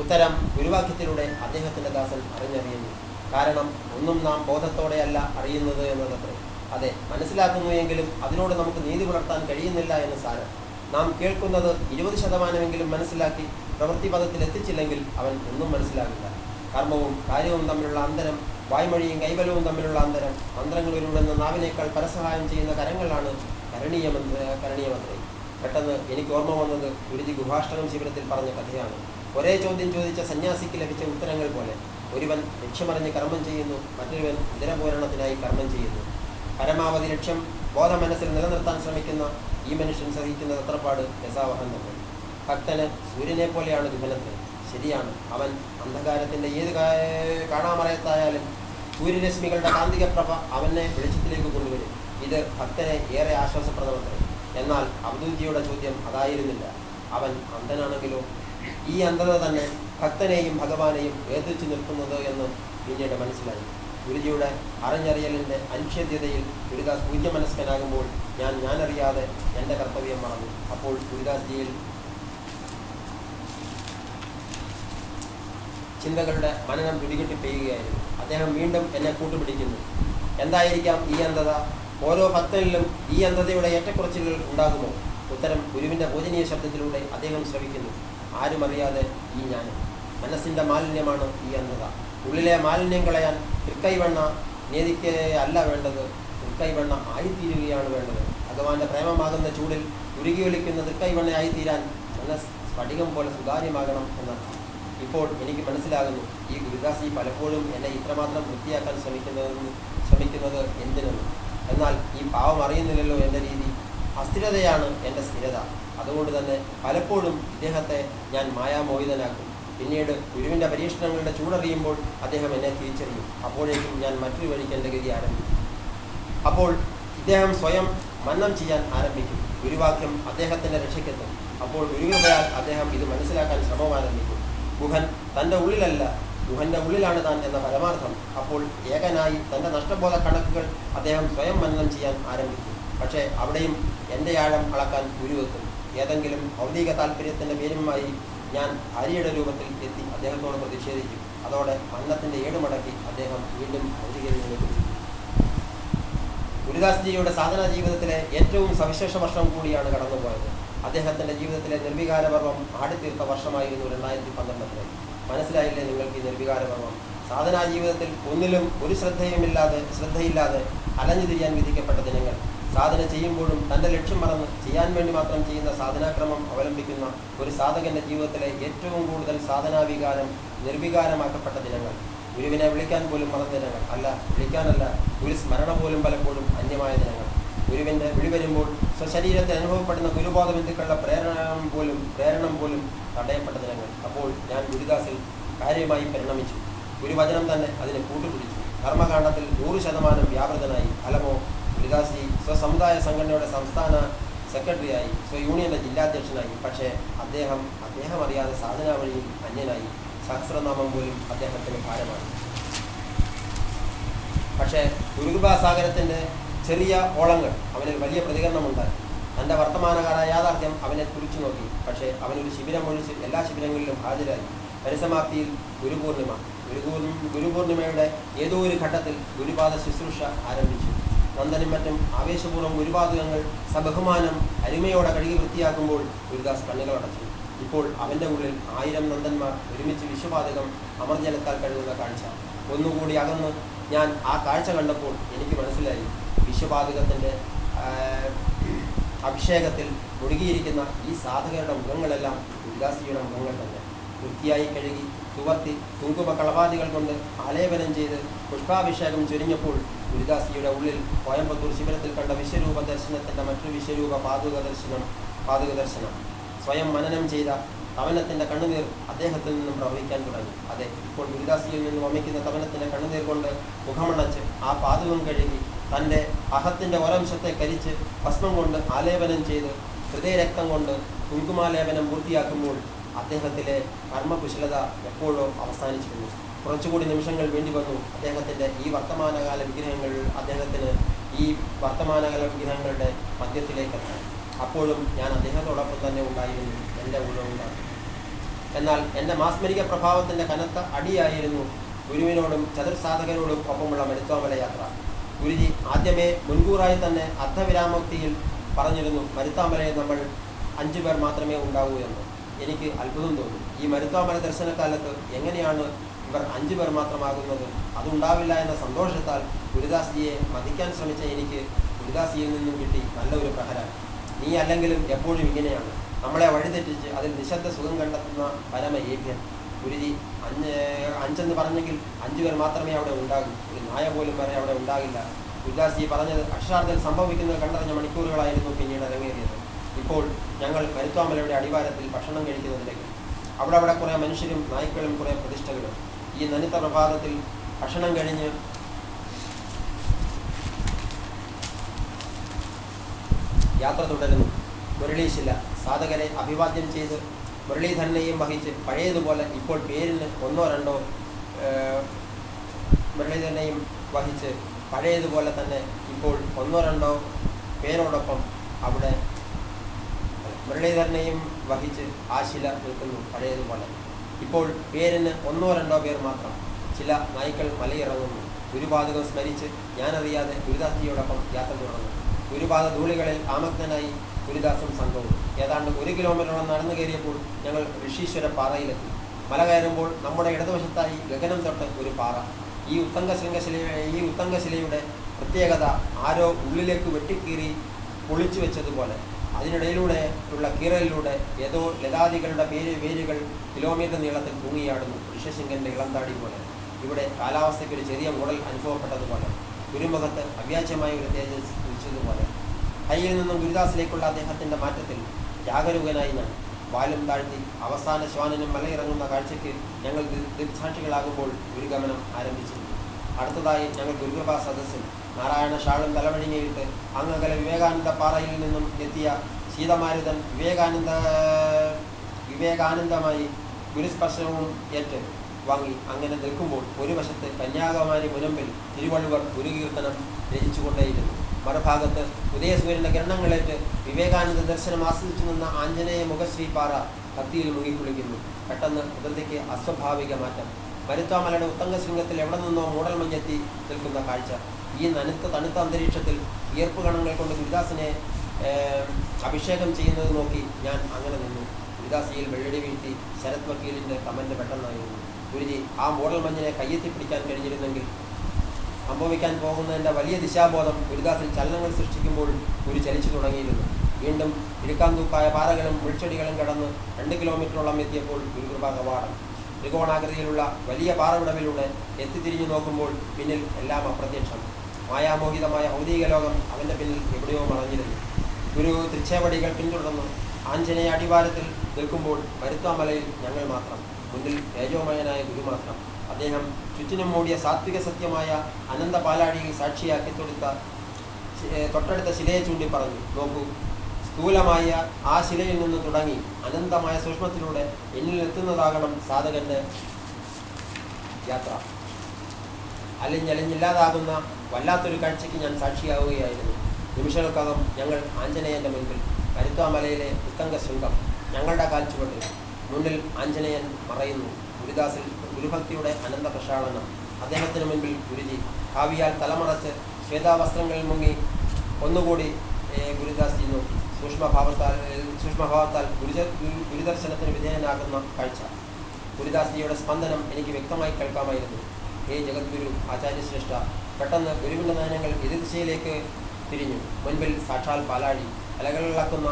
ഉത്തരം ഗുരുവാക്യത്തിലൂടെ അദ്ദേഹത്തിൻ്റെ ദാസൻ അറിഞ്ഞറിയുന്നു. കാരണം ഒന്നും നാം ബോധത്തോടെയല്ല അറിയുന്നത് എന്നതത്രേ. അതെ, മനസ്സിലാക്കുന്നു എങ്കിലും അതിനോട് നമുക്ക് നീതി പുലർത്താൻ കഴിയുന്നില്ല എന്ന് സാരം. നാം കേൾക്കുന്നത് 20% മനസ്സിലാക്കി പ്രവൃത്തിപഥത്തിൽ എത്തിച്ചില്ലെങ്കിൽ അവൻ ഒന്നും മനസ്സിലാകില്ല. കർമ്മവും കാര്യവും തമ്മിലുള്ള അന്തരം, വായ്മൊഴിയും കൈബലവും തമ്മിലുള്ള അന്തരം, മന്ത്രങ്ങളിലൂടെ നാവിനേക്കാൾ പരസഹായം ചെയ്യുന്ന കരങ്ങളാണ് കരണീയമത്രേ. പെട്ടെന്ന് എനിക്ക് ഓർമ്മ വന്നത് ഗുരുജി ഗുഹാഷ്ടകം ശിബിരത്തിൽ പറഞ്ഞ കഥയാണ്. ഒരേ ചോദ്യം ചോദിച്ച സന്യാസിക്ക് ലഭിച്ച ഉത്തരങ്ങൾ പോലെ. ഒരുവൻ ലക്ഷ്യമറിഞ്ഞ് കർമ്മം ചെയ്യുന്നു, മറ്റൊരുവൻ ഇതരപൂരണത്തിനായി കർമ്മം ചെയ്യുന്നു. പരമാവധി ലക്ഷ്യം ബോധമനസ്സിൽ നിലനിർത്താൻ ശ്രമിക്കുന്ന ഈ മനുഷ്യൻ സഹിക്കുന്ന തത്രപ്പാട് രസാവഹം തന്നെ. ഭക്തന് സൂര്യനെ പോലെയാണ് ഗുഹനത്തിന്. ശരിയാണ്, അവൻ അന്ധകാരത്തിൻ്റെ ഏത് കാണാമറയത്തായാലും സൂര്യരശ്മികളുടെ കാന്തിക പ്രഭ അവനെ വെളിച്ചത്തിലേക്ക് കൊണ്ടുവരും. ഇത് ഭക്തനെ ഏറെ ആശ്വാസപ്രദമത്രേ. എന്നാൽ അബ്ദുൽജിയുടെ ചോദ്യം അതായിരുന്നില്ല. അവൻ അന്ധനാണെങ്കിലോ? ഈ അന്ധത തന്നെ ഭക്തനെയും ഭഗവാനെയും വേർതിരിച്ചു നിർത്തുന്നത് എന്ന് പിന്നീട് മനസ്സിലായി. ഗുരുജിയുടെ അറിഞ്ഞറിയലിൻ്റെ അനിഷേധ്യതയിൽ ഗുരുദാസ് പൂജ്യമനസ്കനാകുമ്പോൾ ഞാനറിയാതെ എൻ്റെ കർത്തവ്യം മറന്നു. അപ്പോൾ ഗുരുദാസ്ജിയിൽ ചിന്തകളുടെ മനനം പിടികെട്ടി പെയ്യുകയായിരുന്നു. അദ്ദേഹം വീണ്ടും എന്നെ കൂട്ടുപിടിക്കുന്നു. എന്തായിരിക്കാം ഈ അന്ധത? ഓരോ ഭക്തനിലും ഈ അന്ധതയുടെ ഏറ്റക്കുറച്ചിലുകൾ ഉണ്ടാകുമോ? ഉത്തരം ഗുരുവിൻ്റെ പൂജനീയ ശബ്ദത്തിലൂടെ അദ്ദേഹം ശ്രവിക്കുന്നു. ആരും അറിയാതെ ഈ ജ്ഞാനം. മനസ്സിൻ്റെ മാലിന്യമാണ് ഈ അന്ധത. ഉള്ളിലെ മാലിന്യം കളയാൻ തൃക്കൈവെണ്ണ നേദിക്ക് അല്ല വേണ്ടത്, തൃക്കൈവെണ്ണ ആയിത്തീരുകയാണ് വേണ്ടത്. ഭഗവാന്റെ പ്രേമമാകുന്ന ചൂടിൽ ഉരുകിയൊലിക്കുന്ന തൃക്കൈവെണ്ണയായിത്തീരാൻ സ്ഫടികം പോലെ സുതാര്യമാകണം എന്നർത്ഥം. ഇപ്പോൾ എനിക്ക് മനസ്സിലാകുന്നു ഈ ഗുരുദാസി പലപ്പോഴും എന്നെ ഇത്രമാത്രം വൃത്തിയാക്കാൻ ശ്രമിക്കുന്നത് എന്തിനെന്ന്. എന്നാൽ ഈ പാവം അറിയുന്നില്ലല്ലോ എൻ്റെ രീതി. അസ്ഥിരതയാണ് എൻ്റെ സ്ഥിരത. അതുകൊണ്ട് തന്നെ പലപ്പോഴും ഇദ്ദേഹത്തെ ഞാൻ മായാമോഹിതനാക്കും. പിന്നീട് ഗുരുവിൻ്റെ പരീക്ഷണങ്ങളുടെ ചൂടറിയുമ്പോൾ അദ്ദേഹം എന്നെ തിരിച്ചറിയും. അപ്പോഴേക്കും ഞാൻ മറ്റൊരു വഴിക്ക് എൻ്റെ ഗതി ആരംഭിക്കും. അപ്പോൾ ഇദ്ദേഹം സ്വയം മന്നം ചെയ്യാൻ ആരംഭിക്കും. ഗുരുവാക്യം അദ്ദേഹത്തിൻ്റെ രക്ഷയ്ക്കെത്തും. അപ്പോൾ ഗുരുകൃപയാൽ അദ്ദേഹം ഇത് മനസ്സിലാക്കാൻ ശ്രമം ആരംഭിക്കും. ഗുഹൻ തൻ്റെ ഉള്ളിലല്ല, ഗുഹൻ്റെ ഉള്ളിലാണ് താൻ എന്ന പരമാർത്ഥം. അപ്പോൾ ഏകനായി തൻ്റെ നഷ്ടബോധ കണക്കുകൾ അദ്ദേഹം സ്വയം മനനം ചെയ്യാൻ ആരംഭിക്കും. പക്ഷേ അവിടെയും എൻ്റെ ആഴം അളക്കാൻ ഗുരുവെത്തും. ഏതെങ്കിലും ഭൗതിക താല്പര്യത്തിൻ്റെ പേരുമായി ഞാൻ ഭാര്യയുടെ രൂപത്തിൽ എത്തി അദ്ദേഹത്തോട് പ്രതിഷേധിക്കും. അതോടെ മരണത്തിൻ്റെ 7 മടക്കി അദ്ദേഹം വീണ്ടും ഭൗതികതയിലേക്ക്. ഗുരുദാസ്ജിയുടെ സാധനാ ജീവിതത്തിലെ ഏറ്റവും സവിശേഷ വർഷം കൂടിയാണ് കടന്നുപോയത്. അദ്ദേഹത്തിൻ്റെ ജീവിതത്തിലെ നിർവികാരപർവം ആടിത്തീർത്ത വർഷമായിരുന്നു 2012. മനസ്സിലായില്ലേ നിങ്ങൾക്ക് ഈ നിർവികാരപർവം? സാധനാ ജീവിതത്തിൽ ഒന്നിലും ഒരു ശ്രദ്ധയില്ലാതെ അലഞ്ഞു തിരിയാൻ വിധിക്കപ്പെട്ട ദിനങ്ങൾ. സാധന ചെയ്യുമ്പോഴും തൻ്റെ ലക്ഷ്യം മറന്ന് ചെയ്യാൻ വേണ്ടി മാത്രം ചെയ്യുന്ന സാധനാക്രമം അവലംബിക്കുന്ന ഒരു സാധകൻ്റെ ജീവിതത്തിലെ ഏറ്റവും കൂടുതൽ സാധനാവികാരം നിർവികാരമാക്കപ്പെട്ട ദിനങ്ങൾ. ഗുരുവിനെ വിളിക്കാൻ പോലും മറന്ന ദിനങ്ങൾ. വിളിക്കാനല്ല, ഗുരു സ്മരണ പോലും പലപ്പോഴും അന്യമായ ദിനങ്ങൾ. ഗുരുവിൻ്റെ വിളി വരുമ്പോൾ സ്വശരീരത്തിൽ അനുഭവപ്പെടുന്ന ഗുരുബോധ ബന്ധുക്കളുടെ പ്രേരണം പോലും തടയപ്പെട്ട ദിനങ്ങൾ. അപ്പോൾ ഞാൻ ഗുരുദാസിൽ കാര്യമായി പരിണമിച്ചു. ഗുരുവചനം തന്നെ അതിനെ കൂട്ടുപിടിച്ചു. കർമ്മകാണ്ഡത്തിൽ 100% വ്യാപൃതനായി. ഫലമോ ഗുരുദാസി സ്വസമുദായ സംഘടനയുടെ സംസ്ഥാന സെക്രട്ടറിയായി, യൂണിയൻ്റെ ജില്ലാധ്യക്ഷനായി. പക്ഷേ അദ്ദേഹം അറിയാതെ സാധനാ വഴിയിൽ അന്യനായി. സഹസ്രനാമം പോലും അദ്ദേഹത്തിന് ഭാരമാണ്. പക്ഷേ ഗുരുകൃപാസാഗരത്തിൻ്റെ ചെറിയ ഓളങ്ങൾ അവനിൽ വലിയ പ്രതികരണമുണ്ടായി. തൻ്റെ വർത്തമാനകാല യാഥാർത്ഥ്യം അവനെ തുറിച്ചു നോക്കി. പക്ഷേ അവനൊരു ശിബിരം ഒഴിച്ച് എല്ലാ ശിബിരങ്ങളിലും ഹാജരായി. പരിസമാപ്തിയിൽ ഗുരുപൂർണിമയുടെ ഏതോ ഒരു ഘട്ടത്തിൽ ഗുരുപാദ ശുശ്രൂഷ ആരംഭിച്ചു. നന്ദനും മറ്റും ആവേശപൂർവ്വം ഗുരുപാദകങ്ങൾ സബഹുമാനം അരുമയോടെ കഴുകി വൃത്തിയാക്കുമ്പോൾ ഗുരുദാസ് കണ്ണുകളടച്ചു. ഇപ്പോൾ അവൻ്റെ ഉള്ളിൽ 1000 നന്ദന്മാർ ഒരുമിച്ച് വിശ്വപാതകം അമർജലത്താൽ കഴുകുന്ന കാഴ്ച. ഒന്നുകൂടി അകന്ന് ഞാൻ ആ കാഴ്ച കണ്ടപ്പോൾ എനിക്ക് മനസ്സിലായി, വിശ്വപാതകത്തിൻ്റെ അഭിഷേകത്തിൽ മുഴുകിയിരിക്കുന്ന ഈ സാധകരുടെ മുഖങ്ങളെല്ലാം ഗുരുദാസിയുടെ മുഖങ്ങൾ തന്നെ. വൃത്തിയായി കഴുകി തുവർത്തി കുങ്കുമ കളവാദികൾ കൊണ്ട് ആലേപനം ചെയ്ത് പുഷ്പാഭിഷേകം ചൊരിഞ്ഞപ്പോൾ ഗുരുദാസിയുടെ ഉള്ളിൽ കോയമ്പത്തൂർ ശിബിരത്തിൽ കണ്ട വിശ്വരൂപ ദർശനത്തിൻ്റെ മറ്റൊരു വിശ്വരൂപ പാതുക ദർശനം. സ്വയം മനനം ചെയ്ത തവനത്തിൻ്റെ കണ്ണുനീർ അദ്ദേഹത്തിൽ നിന്നും പ്രവഹിക്കാൻ തുടങ്ങി. അതെ, ഇപ്പോൾ ഗുരുദാസിയിൽ നിന്നും വമിക്കുന്ന തവനത്തിൻ്റെ കണ്ണുനീർ കൊണ്ട് മുഖമണച്ച് ആ പാതുകം കഴുകി തൻ്റെ അഹത്തിൻ്റെ ഒരംശത്തെ കരിച്ച് ഭസ്മം കൊണ്ട് ആലേപനം ചെയ്ത് ഹൃദയരക്തം കൊണ്ട് കുങ്കുമാലേപനം പൂർത്തിയാക്കുമ്പോൾ അദ്ദേഹത്തിലെ കർമ്മകുശലത എപ്പോഴോ അവസാനിച്ചിരുന്നു. കുറച്ചുകൂടി നിമിഷങ്ങൾ വേണ്ടി വന്നു അദ്ദേഹത്തിൻ്റെ ഈ വർത്തമാനകാല വിഗ്രഹങ്ങളുടെ മധ്യത്തിലേക്ക് എത്താൻ. അപ്പോഴും ഞാൻ അദ്ദേഹത്തോടൊപ്പം തന്നെ ഉണ്ടായിരുന്നു, എൻ്റെ കൂടെ ഉണ്ടായിരുന്നു. എന്നാൽ എൻ്റെ മാസ്മരിക പ്രഭാവത്തിൻ്റെ കനത്ത അടിയായിരുന്നു ഗുരുവിനോടും ചതുർസാധകരോടും ഒപ്പമുള്ള മരുത്വാമല യാത്ര. ഗുരുജി ആദ്യമേ മുൻകൂറായി തന്നെ അർദ്ധവിരാമോക്തിയിൽ പറഞ്ഞിരുന്നു, മരുത്വാമലയിൽ നമ്മൾ 5 പേർ മാത്രമേ ഉണ്ടാവൂ എന്ന്. എനിക്ക് അത്ഭുതം തോന്നി. ഈ മരുത്വാമല ദർശനകാലത്ത് എങ്ങനെയാണ് ഇവർ 5 പേർ മാത്രമാകുന്നത്? അതുണ്ടാവില്ല എന്ന സന്തോഷത്താൽ ഗുരുദാസ്ജിയെ മതിക്കാൻ ശ്രമിച്ച എനിക്ക് ഗുരുദാസിയിൽ നിന്നും കിട്ടി നല്ലൊരു പ്രഹരം. നീ അല്ലെങ്കിലും എപ്പോഴും ഇങ്ങനെയാണ്, നമ്മളെ വഴിതെറ്റിച്ച് അതിൽ നിശബ്ദ സുഖം കണ്ടെത്തുന്ന പരമയേഭ്യൻ. ഗുരുജി 5 പറഞ്ഞെങ്കിൽ 5 പേർ മാത്രമേ അവിടെ ഉണ്ടാകൂ, ഒരു നായ പോലും വരെ അവിടെ ഉണ്ടാകില്ല. ഗുരുദാസ്ജി പറഞ്ഞത് അക്ഷരാർത്ഥത്തിൽ സംഭവിക്കുന്നത് കണ്ടറിഞ്ഞ മണിക്കൂറുകളായിരുന്നു പിന്നീട് അരങ്ങേറിയത്. ഇപ്പോൾ ഞങ്ങൾ മരുത്വാമലയുടെ അടിവാരത്തിൽ ഭക്ഷണം കഴിക്കുന്നതിലേക്ക്. അവിടെ കുറേ മനുഷ്യരും നായ്ക്കളും കുറേ പ്രതിഷ്ഠകളും. ഈ നനുത്ത പ്രഭാതത്തിൽ ഭക്ഷണം കഴിഞ്ഞ് യാത്ര തുടരുന്നു. മുരളീശില സാധകരെ അഭിവാദ്യം ചെയ്ത് മുരളീധരനെയും വഹിച്ച് പഴയതുപോലെ ഇപ്പോൾ പേരിന് 1 or 2 മുരളീധരനെയും വഹിച്ച് പഴയതുപോലെ തന്നെ ഇപ്പോൾ 1 or 2 പേരോടൊപ്പം അവിടെ മുരളീധരനെയും വഹിച്ച് ആ ശില നിൽക്കുന്നു പഴയതുപോലെ. ഇപ്പോൾ പേരിന് 1 or 2 പേർ മാത്രം. ചില നായ്ക്കൾ മലയിറങ്ങുന്നു. ഗുരുപാദകം സ്മരിച്ച് ഞാനറിയാതെ ഗുരുദാസിയോടൊപ്പം യാത്ര തുടർന്നു. ഗുരുപാദ ധൂളികളിൽ ആമഗ്നനായി ഗുരുദാസും സംഘവും. ഏതാണ്ട് 1 കിലോമീറ്ററോളം നടന്നു കയറിയപ്പോൾ ഞങ്ങൾ ഋഷീശ്വര പാറയിലെത്തി. മല കയറുമ്പോൾ നമ്മുടെ ഇടതുവശത്തായി ഗഗനം തൊട്ട് ഒരു പാറ. ഈ ഉത്തംഗശിലയുടെ പ്രത്യേകത ആരോ ഉള്ളിലേക്ക് വെട്ടിക്കീറി പൊളിച്ചു വെച്ചതുപോലെ. അതിനിടയിലൂടെ ഉള്ള കീറലിലൂടെ ഏതോ ലതാദികളുടെ വേരുകൾ കിലോമീറ്റർ നീളത്തിൽ തൂങ്ങിയാടുന്നു. ഋഷ്യശൃംഗൻ്റെ ഇളംതാടി പോലെ. ഇവിടെ കാലാവസ്ഥയ്ക്ക് ഒരു ചെറിയ മൂടൽ അനുഭവപ്പെട്ടതുപോലെ, ഗുരുമുഖത്ത് അവ്യാജ്യമായ ഒരു തേജസ് ഉദിച്ചതുപോലെ. ഹൈയിൽ നിന്നും ഗുരുദാസിലേക്കുള്ള അദ്ദേഹത്തിൻ്റെ മാറ്റത്തിൽ ജാഗരൂകനായി ഞാൻ വാലും താഴ്ത്തി അവസാന ശ്വാനനും മലയിറങ്ങുന്ന കാഴ്ചയ്ക്ക് ഞങ്ങൾ ദൃക്സാക്ഷികളാകുമ്പോൾ ഗുരുഗമനം ആരംഭിച്ചിരുന്നു. അടുത്തതായി ഞങ്ങൾ ഗുരുകൃപാ സദസ്സിൽ നാരായണ ഷാളും തലവഴിഞ്ഞിട്ട് അങ്ങകലെ വിവേകാനന്ദ പാറയിൽ നിന്നും എത്തിയ ശീതമാരുതൻ വിവേകാനന്ദമായി ഗുരുസ്പർശനവും ഏറ്റ് വാങ്ങി അങ്ങനെ നിൽക്കുമ്പോൾ ഒരു വശത്ത് കന്യാകുമാരി മുനമ്പിൽ തിരുവള്ളുവർ ഗുരുകീർത്തനം രചിച്ചുകൊണ്ടേയിരുന്നു. മറുഭാഗത്ത് ഉദയസൂര്യൻ്റെ കിരണങ്ങളേറ്റ് വിവേകാനന്ദ ദർശനം ആസ്വദിച്ചു നിന്ന ആഞ്ജനേയ മുഖശ്രീ പാറ ഭക്തിയിൽ മുങ്ങിക്കുളിക്കുന്നു. പെട്ടെന്ന് പ്രകൃതിക്ക് അസ്വാഭാവിക മാറ്റം. മരുത്വാമലയുടെ ഉത്തംഗശൃംഗത്തിൽ എവിടെ നിന്നോ മൂടൽമഞ്ഞെത്തി നിൽക്കുന്ന കാഴ്ച. ഈ തണുത്ത അന്തരീക്ഷത്തിൽ വിയർപ്പ് കണങ്ങൾ കൊണ്ട് ഗുരുദാസിനെ അഭിഷേകം ചെയ്യുന്നത് നോക്കി ഞാൻ അങ്ങനെ നിന്നു. ഗുരുദാസിയിൽ വെള്ളടി വീഴ്ത്തി ശരത് വക്കീലിൻ്റെ കമൻ്റ് പെട്ടെന്നായിരുന്നു. ഗുരുജി, ആ മൂടൽമഞ്ഞിനെ കയ്യെത്തി പിടിക്കാൻ കഴിഞ്ഞിരുന്നെങ്കിൽ. സംഭവിക്കാൻ പോകുന്നതിൻ്റെ വലിയ ദിശാബോധം ഗുരുദാസിൽ ചലനങ്ങൾ സൃഷ്ടിക്കുമ്പോൾ ഗുരു ചലിച്ചു തുടങ്ങിയിരുന്നു. വീണ്ടും ഇടുക്കാന്തൂക്കായ പാറകളും മുൾച്ചെടികളും കടന്ന് 2 കിലോമീറ്ററോളം എത്തിയപ്പോൾ ഗുരുകൃപാ കവാടം. ത്രികോണാകൃതിയിലുള്ള വലിയ പാറവിടവിലൂടെ എത്തിത്തിരിഞ്ഞു നോക്കുമ്പോൾ പിന്നിൽ എല്ലാം അപ്രത്യക്ഷം. മായാമോഹിതമായ ഭൗതിക ലോകം അവൻ്റെ പിന്നിൽ എവിടെയോ മറഞ്ഞിരുന്നു. ഗുരു തൃച്ചേവടികൾ പിന്തുടർന്ന് ആഞ്ജനേയ അടിവാരത്തിൽ നിൽക്കുമ്പോൾ മരുത്വാമലയിൽ ഞങ്ങൾ മാത്രം. മുന്നിൽ തേജോമയനായ ഗുരു മാത്രം. അദ്ദേഹം ചുറ്റിനും മൂടിയ സാത്വിക സത്യമായ അനന്ത പാലാഴിയിൽ സാക്ഷിയാക്കി തൊട്ടടുത്ത ശിലയെ ചൂണ്ടി പറഞ്ഞു, നോക്കൂ, സ്ഥൂലമായ ആ ശിലയിൽ നിന്ന് തുടങ്ങി അനന്തമായ സൂക്ഷ്മത്തിലൂടെ എന്നിൽ എത്തുന്നതാകണം സാധകന്റെ യാത്ര. അലിഞ്ഞില്ലാതാകുന്ന വല്ലാത്തൊരു കാഴ്ചയ്ക്ക് ഞാൻ സാക്ഷിയാവുകയായിരുന്നു. നിമിഷങ്ങൾക്കകം ഞങ്ങൾ ആഞ്ജനേയൻ്റെ മുൻപിൽ. മരുത്വാമലയിലെ ഉത്തംഗ ശൃംഗം ഞങ്ങളുടെ കാൽച്ചുവട്ടിൽ. മുന്നിൽ ആഞ്ജനേയൻ മറയുന്നു. ഗുരുദാസിൽ ഗുരുഭക്തിയുടെ അനന്ത പ്രക്ഷാളനം. അദ്ദേഹത്തിന് മുൻപിൽ ഗുരുജി കാവിയാൽ തലമറച്ച് ശ്വേതാവസ്ത്രങ്ങളിൽ മുങ്ങി ഒന്നുകൂടി ഗുരുദാസ് ചെയ്യുന്നു. സൂക്ഷ്മഭാവത്താൽ ഗുരുദർശനത്തിന് വിധേയനാകുന്ന കാഴ്ച. ഗുരുദാസ്ജിയുടെ സ്പന്ദനം എനിക്ക് വ്യക്തമായി കേൾക്കാമായിരുന്നു. ഹേ ജഗദ്ഗുരു ആചാര്യശ്രേഷ്ഠ. പെട്ടെന്ന് ഗുരുവിൻ്റെ നയനങ്ങൾ എതിർ ദിശയിലേക്ക് തിരിഞ്ഞു. മുൻപിൽ സാക്ഷാൽ പാലാഴി. അലകളിളക്കുന്ന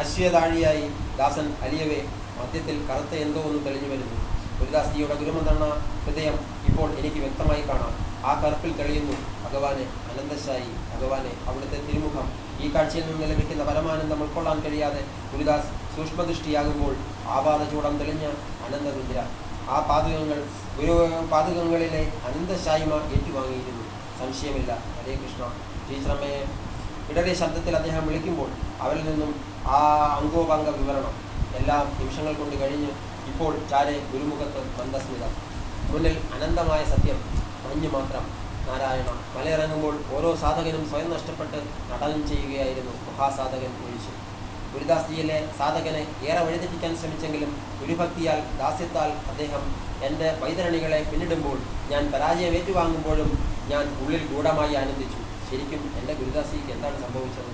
അശ്വതാഴിയായി ദാസൻ അലിയവേ മധ്യത്തിൽ കറുത്ത എന്തോ ഒന്ന് തെളിഞ്ഞു വരുന്നു. ഗുരുദാസ്ജിയുടെ ഗുരുമന്ത്രണ ഹൃദയം ഇപ്പോൾ എനിക്ക് വ്യക്തമായി കാണാം. ആ കറുപ്പിൽ തെളിയുന്നു ഭഗവാനെ, അനന്തശായി ഭഗവാനെ, അവിടുത്തെ തിരുമുഖം. ഈ കാഴ്ചയിൽ നിന്ന് ലഭിക്കുന്ന പരമാനന്ദം ഉൾക്കൊള്ളാൻ കഴിയാതെ ഗുരുദാസ് സൂക്ഷ്മദൃഷ്ടിയാകുമ്പോൾ ആപാദചൂടം തെളിഞ്ഞ അനന്തരുദ്ര. ആ പാദുകങ്ങളിലെ അനന്തശായ്മ ഏറ്റുവാങ്ങിയിരുന്നു. സംശയമില്ല. ഹരേ കൃഷ്ണ. ടീച്ചറമ്മയെ ഇടറിയ ശബ്ദത്തിൽ അദ്ദേഹം വിളിക്കുമ്പോൾ അവരിൽ നിന്നും ആ അംഗോപാംഗ വിവരണം. എല്ലാം നിമിഷങ്ങൾ കൊണ്ട് കഴിഞ്ഞ് ഇപ്പോൾ ചാരെ ഗുരുമുഖത്ത് മന്ദസ്മിതം. മുന്നിൽ അനന്തമായ സത്യം, മഞ്ഞ് മാത്രം. നാരായണ. മലയിറങ്ങുമ്പോൾ ഓരോ സാധകനും സ്വയം നഷ്ടപ്പെട്ട് നടനം ചെയ്യുകയായിരുന്നു, മഹാസാധകൻ ഒഴിച്ചു. ഗുരുദാസ്ജിയിലെ സാധകനെ ഏറെ വഴിതെറ്റിക്കാൻ ശ്രമിച്ചെങ്കിലും ഗുരുഭക്തിയാൽ ദാസ്യത്താൽ അദ്ദേഹം എൻ്റെ വൈതരണികളെ പിന്നിടുമ്പോൾ ഞാൻ പരാജയം ഏറ്റുവാങ്ങുമ്പോഴും ഞാൻ ഉള്ളിൽ ഗൂഢമായി ആനന്ദിച്ചു. ശരിക്കും എൻ്റെ ഗുരുദാസിക്ക് എന്താണ് സംഭവിച്ചത്?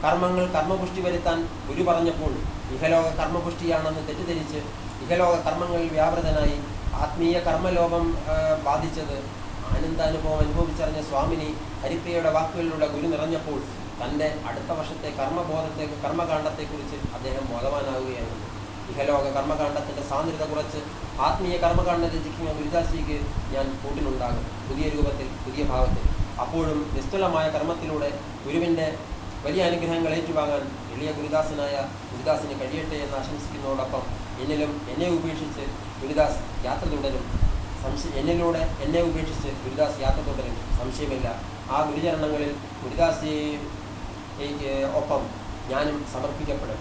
കർമ്മങ്ങൾ കർമ്മപുഷ്ടി വരുത്താൻ ഗുരു പറഞ്ഞപ്പോൾ ഇഹലോക കർമ്മപുഷ്ടിയാണെന്ന് തെറ്റിദ്ധരിച്ച് ഇഹലോക കർമ്മങ്ങളിൽ വ്യാപൃതനായി ആത്മീയ കർമ്മലോപം ബാധിച്ചത് ആനന്ദാനുഭവം അനുഭവിച്ചറിഞ്ഞ സ്വാമിനി ഹരിപ്രിയയുടെ വാക്കുകളിലൂടെ ഗുരു നിറഞ്ഞപ്പോൾ തൻ്റെ അടുത്ത വർഷത്തെ കർമ്മകാണ്ഡത്തെക്കുറിച്ച് അദ്ദേഹം ബോധവാനാവുകയായിരുന്നു. ഇഹലോക കർമ്മകാണ്ഡത്തിൻ്റെ സാന്ദ്രത കുറച്ച് ആത്മീയ കർമ്മകാണ്ഡം രചിക്കുന്ന ഗുരുദാസിക്ക് ഞാൻ കൂട്ടിനുണ്ടാകും, പുതിയ രൂപത്തിൽ, പുതിയ ഭാവത്തിൽ. അപ്പോഴും നിസ്തുലമായ കർമ്മത്തിലൂടെ ഗുരുവിൻ്റെ വലിയ അനുഗ്രഹങ്ങൾ ഏറ്റുവാങ്ങാൻ എളിയ ഗുരുദാസിന് കഴിയട്ടെ എന്ന് ആശംസിക്കുന്നതോടൊപ്പം എന്നിലും എന്നെ ഉപേക്ഷിച്ച് ഗുരുദാസ് യാത്ര തുടരും. എന്നിലൂടെ എന്നെ ഉപേക്ഷിച്ച് ഗുരുദാസ് യാത്ര തുടരും. സംശയമില്ല. ആ ഗുരുചരണങ്ങളിൽ ഗുരുദാസിക്ക് ഒപ്പം ഞാനും സമർപ്പിക്കപ്പെടും.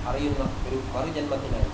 അറിയുന്ന ഒരു മറുജന്മത്തിനായി.